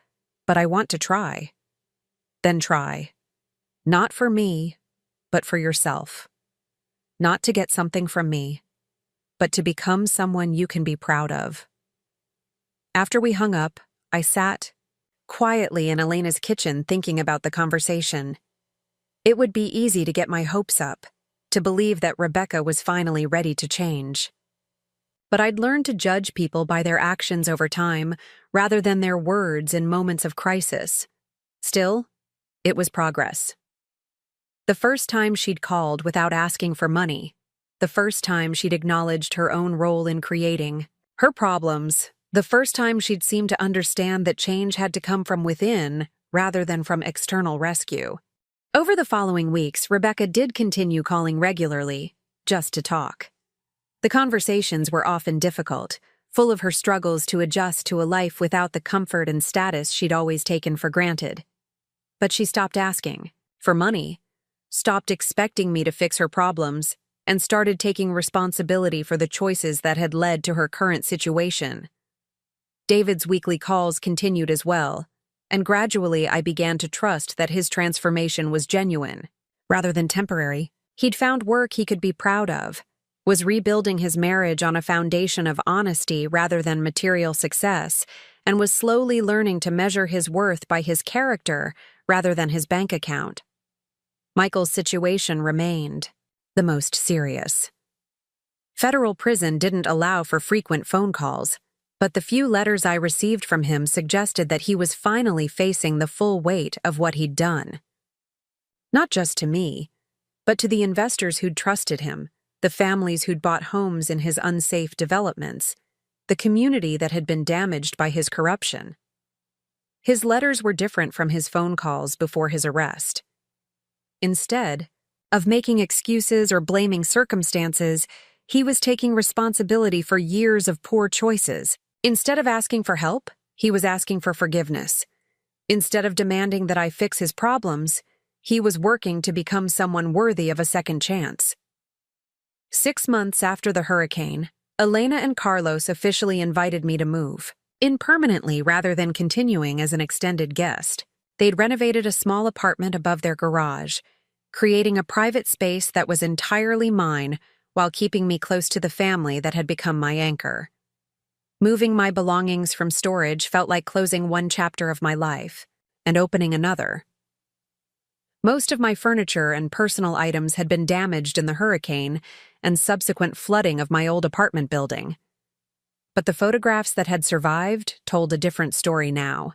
but I want to try. Then try. Not for me, but for yourself. Not to get something from me, but to become someone you can be proud of. After we hung up, I sat quietly in Elena's kitchen thinking about the conversation. It would be easy to get my hopes up, to believe that Rebecca was finally ready to change. But I'd learned to judge people by their actions over time, rather than their words in moments of crisis. Still, it was progress. The first time she'd called without asking for money, the first time she'd acknowledged her own role in creating her problems, the first time she'd seemed to understand that change had to come from within rather than from external rescue. Over the following weeks, Rebecca did continue calling regularly, just to talk. The conversations were often difficult, full of her struggles to adjust to a life without the comfort and status she'd always taken for granted. But she stopped asking for money, stopped expecting me to fix her problems, and started taking responsibility for the choices that had led to her current situation. David's weekly calls continued as well, and gradually I began to trust that his transformation was genuine, rather than temporary. He'd found work he could be proud of, was rebuilding his marriage on a foundation of honesty rather than material success, and was slowly learning to measure his worth by his character rather than his bank account. Michael's situation remained the most serious. Federal prison didn't allow for frequent phone calls, but the few letters I received from him suggested that he was finally facing the full weight of what he'd done. Not just to me, but to the investors who'd trusted him, the families who'd bought homes in his unsafe developments, the community that had been damaged by his corruption. His letters were different from his phone calls before his arrest. Instead of making excuses or blaming circumstances, he was taking responsibility for years of poor choices. Instead of asking for help, he was asking for forgiveness. Instead of demanding that I fix his problems, he was working to become someone worthy of a second chance. 6 months after the hurricane, Elena and Carlos officially invited me to move, in permanently rather than continuing as an extended guest. They'd renovated a small apartment above their garage, creating a private space that was entirely mine while keeping me close to the family that had become my anchor. Moving my belongings from storage felt like closing one chapter of my life and opening another. Most of my furniture and personal items had been damaged in the hurricane and subsequent flooding of my old apartment building. But the photographs that had survived told a different story now.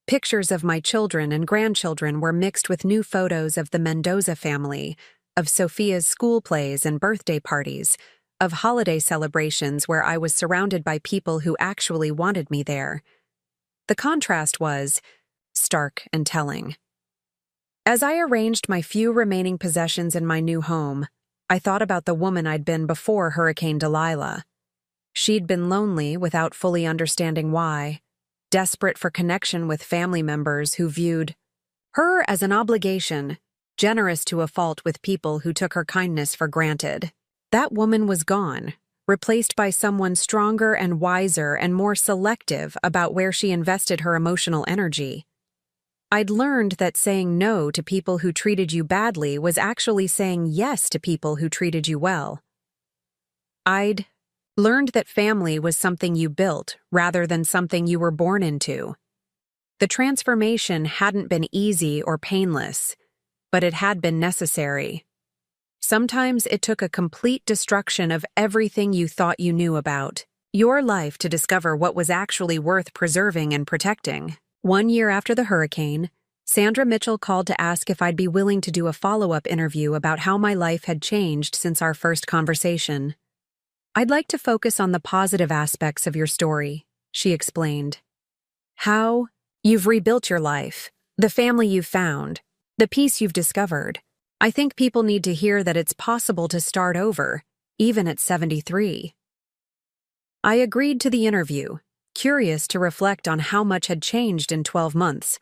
Pictures of my children and grandchildren were mixed with new photos of the Mendoza family, of Sophia's school plays and birthday parties, of holiday celebrations where I was surrounded by people who actually wanted me there. The contrast was stark and telling. As I arranged my few remaining possessions in my new home, I thought about the woman I'd been before Hurricane Delilah. She'd been lonely without fully understanding why, desperate for connection with family members who viewed her as an obligation, generous to a fault with people who took her kindness for granted. That woman was gone, replaced by someone stronger and wiser and more selective about where she invested her emotional energy. I'd learned that saying no to people who treated you badly was actually saying yes to people who treated you well. I'd learned that family was something you built rather than something you were born into. The transformation hadn't been easy or painless, but it had been necessary. Sometimes it took a complete destruction of everything you thought you knew about your life to discover what was actually worth preserving and protecting. 1 year after the hurricane, Sandra Mitchell called to ask if I'd be willing to do a follow-up interview about how my life had changed since our first conversation. "I'd like to focus on the positive aspects of your story," she explained. "How you've rebuilt your life, the family you've found, the peace you've discovered. I think people need to hear that it's possible to start over, even at 73. I agreed to the interview, curious to reflect on how much had changed in 12 months.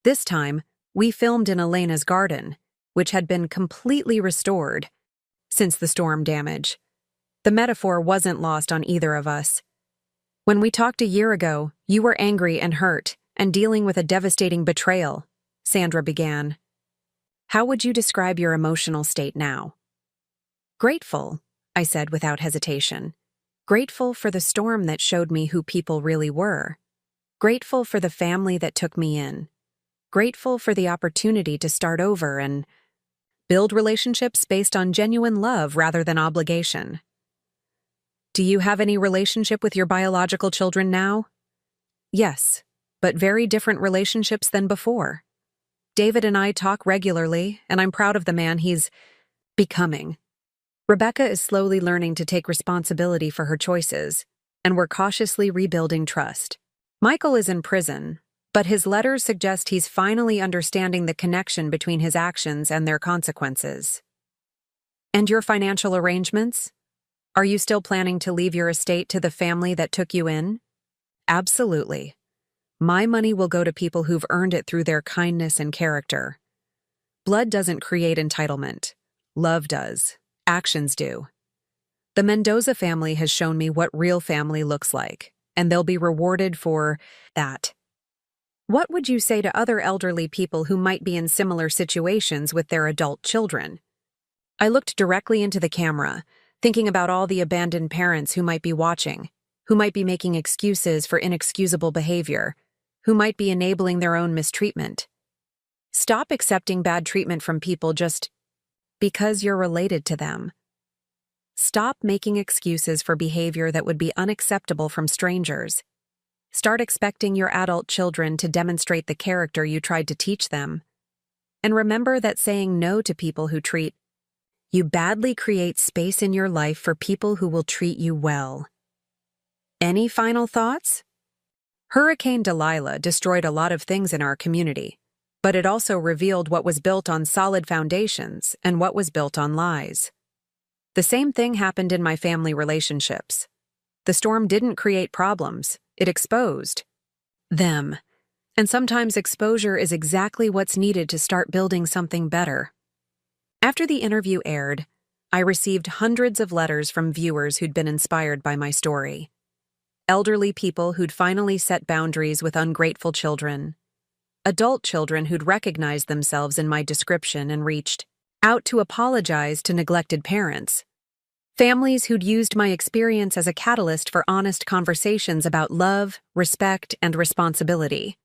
This time, we filmed in Elena's garden, which had been completely restored since the storm damage. The metaphor wasn't lost on either of us. "When we talked a year ago, you were angry and hurt, and dealing with a devastating betrayal," Sandra began. "How would you describe your emotional state now?" "Grateful," I said without hesitation. "Grateful for the storm that showed me who people really were. Grateful for the family that took me in. Grateful for the opportunity to start over and build relationships based on genuine love rather than obligation." "Do you have any relationship with your biological children now?" "Yes, but very different relationships than before. David and I talk regularly, and I'm proud of the man he's becoming. Rebecca is slowly learning to take responsibility for her choices, and we're cautiously rebuilding trust. Michael is in prison, but his letters suggest he's finally understanding the connection between his actions and their consequences." "And your financial arrangements? Are you still planning to leave your estate to the family that took you in?" "Absolutely. My money will go to people who've earned it through their kindness and character. Blood doesn't create entitlement. Love does. Actions do. The Mendoza family has shown me what real family looks like, and they'll be rewarded for that." "What would you say to other elderly people who might be in similar situations with their adult children?" I looked directly into the camera, thinking about all the abandoned parents who might be watching, who might be making excuses for inexcusable behavior, who might be enabling their own mistreatment. Stop accepting bad treatment from people just because you're related to them. Stop making excuses for behavior that would be unacceptable from strangers. Start expecting your adult children to demonstrate the character you tried to teach them. And remember that saying no to people who treat you badly creates space in your life for people who will treat you well. Any final thoughts? Hurricane Delilah destroyed a lot of things in our community, but it also revealed what was built on solid foundations and what was built on lies. The same thing happened in my family relationships. The storm didn't create problems, it exposed them. And sometimes exposure is exactly what's needed to start building something better. After the interview aired, I received hundreds of letters from viewers who'd been inspired by my story. Elderly people who'd finally set boundaries with ungrateful children. Adult children who'd recognized themselves in my description and reached out to apologize to neglected parents. Families who'd used my experience as a catalyst for honest conversations about love, respect, and responsibility.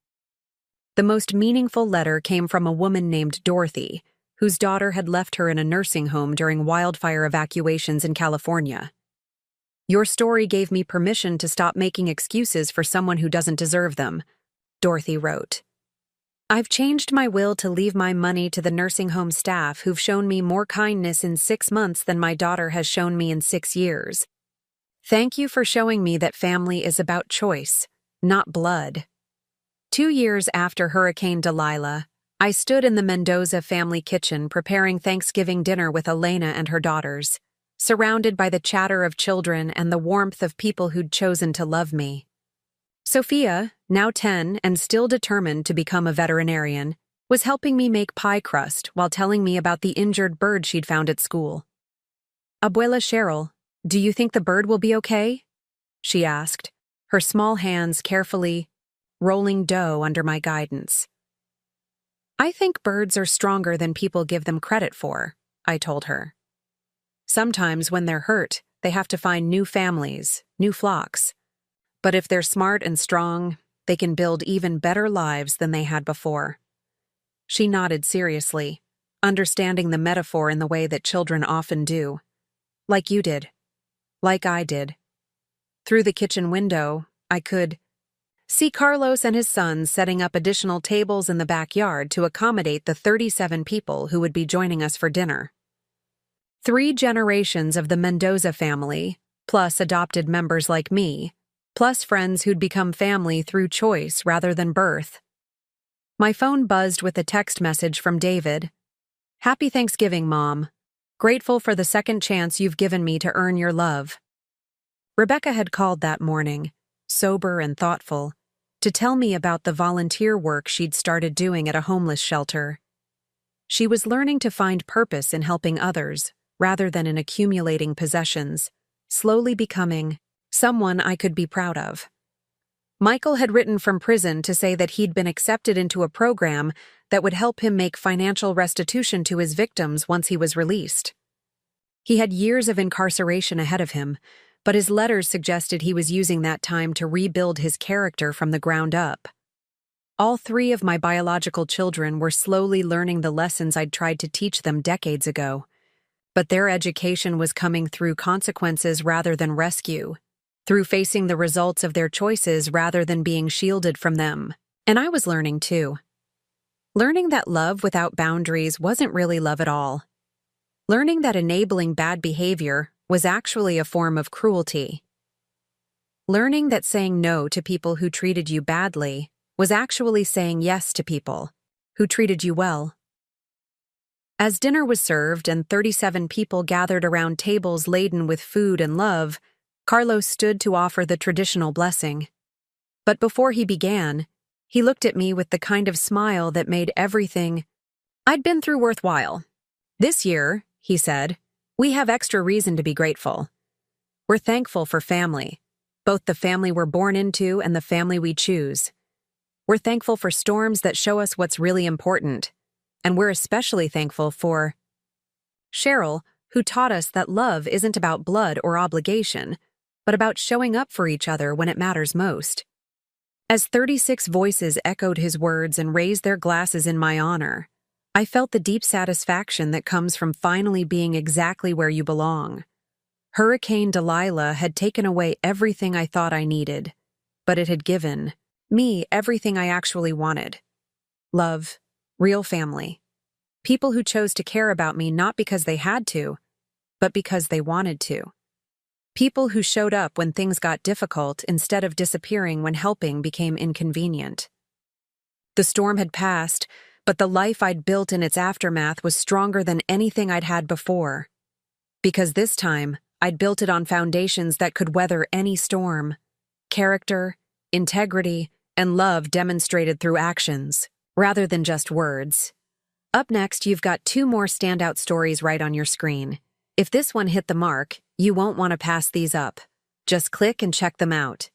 The most meaningful letter came from a woman named Dorothy, whose daughter had left her in a nursing home during wildfire evacuations in California. "Your story gave me permission to stop making excuses for someone who doesn't deserve them," Dorothy wrote. "I've changed my will to leave my money to the nursing home staff who've shown me more kindness in 6 months than my daughter has shown me in 6 years. Thank you for showing me that family is about choice, not blood." 2 years after Hurricane Delilah, I stood in the Mendoza family kitchen preparing Thanksgiving dinner with Elena and her daughters, surrounded by the chatter of children and the warmth of people who'd chosen to love me. Sophia, now 10 and still determined to become a veterinarian, was helping me make pie crust while telling me about the injured bird she'd found at school. "Abuela Cheryl, do you think the bird will be okay?" she asked, her small hands carefully rolling dough under my guidance. "I think birds are stronger than people give them credit for," I told her. "Sometimes when they're hurt, they have to find new families, new flocks. But if they're smart and strong, they can build even better lives than they had before." She nodded seriously, understanding the metaphor in the way that children often do. Like you did. Like I did. Through the kitchen window, I could see Carlos and his sons setting up additional tables in the backyard to accommodate the 37 people who would be joining us for dinner. 3 generations of the Mendoza family, plus adopted members like me, plus friends who'd become family through choice rather than birth. My phone buzzed with a text message from David. "Happy Thanksgiving, Mom. Grateful for the second chance you've given me to earn your love." Rebecca had called that morning, sober and thoughtful, to tell me about the volunteer work she'd started doing at a homeless shelter. She was learning to find purpose in helping others, rather than in accumulating possessions, slowly becoming someone I could be proud of. Michael had written from prison to say that he'd been accepted into a program that would help him make financial restitution to his victims once he was released. He had years of incarceration ahead of him, but his letters suggested he was using that time to rebuild his character from the ground up. All 3 of my biological children were slowly learning the lessons I'd tried to teach them decades ago, but their education was coming through consequences rather than rescue, through facing the results of their choices rather than being shielded from them. And I was learning too. Learning that love without boundaries wasn't really love at all. Learning that enabling bad behavior was actually a form of cruelty. Learning that saying no to people who treated you badly was actually saying yes to people who treated you well. As dinner was served and 37 people gathered around tables laden with food and love, Carlos stood to offer the traditional blessing. But before he began, he looked at me with the kind of smile that made everything I'd been through worthwhile. "This year," he said, "we have extra reason to be grateful. We're thankful for family, both the family we're born into and the family we choose. We're thankful for storms that show us what's really important, and we're especially thankful for Cheryl, who taught us that love isn't about blood or obligation, but about showing up for each other when it matters most." As 36 voices echoed his words and raised their glasses in my honor, I felt the deep satisfaction that comes from finally being exactly where you belong. Hurricane Delilah had taken away everything I thought I needed, but it had given me everything I actually wanted. Love, real family, people who chose to care about me not because they had to, but because they wanted to. People who showed up when things got difficult instead of disappearing when helping became inconvenient. The storm had passed, but the life I'd built in its aftermath was stronger than anything I'd had before. Because this time, I'd built it on foundations that could weather any storm. Character, integrity, and love demonstrated through actions, rather than just words. Up next, you've got 2 more standout stories right on your screen. If this one hit the mark, you won't want to pass these up. Just click and check them out.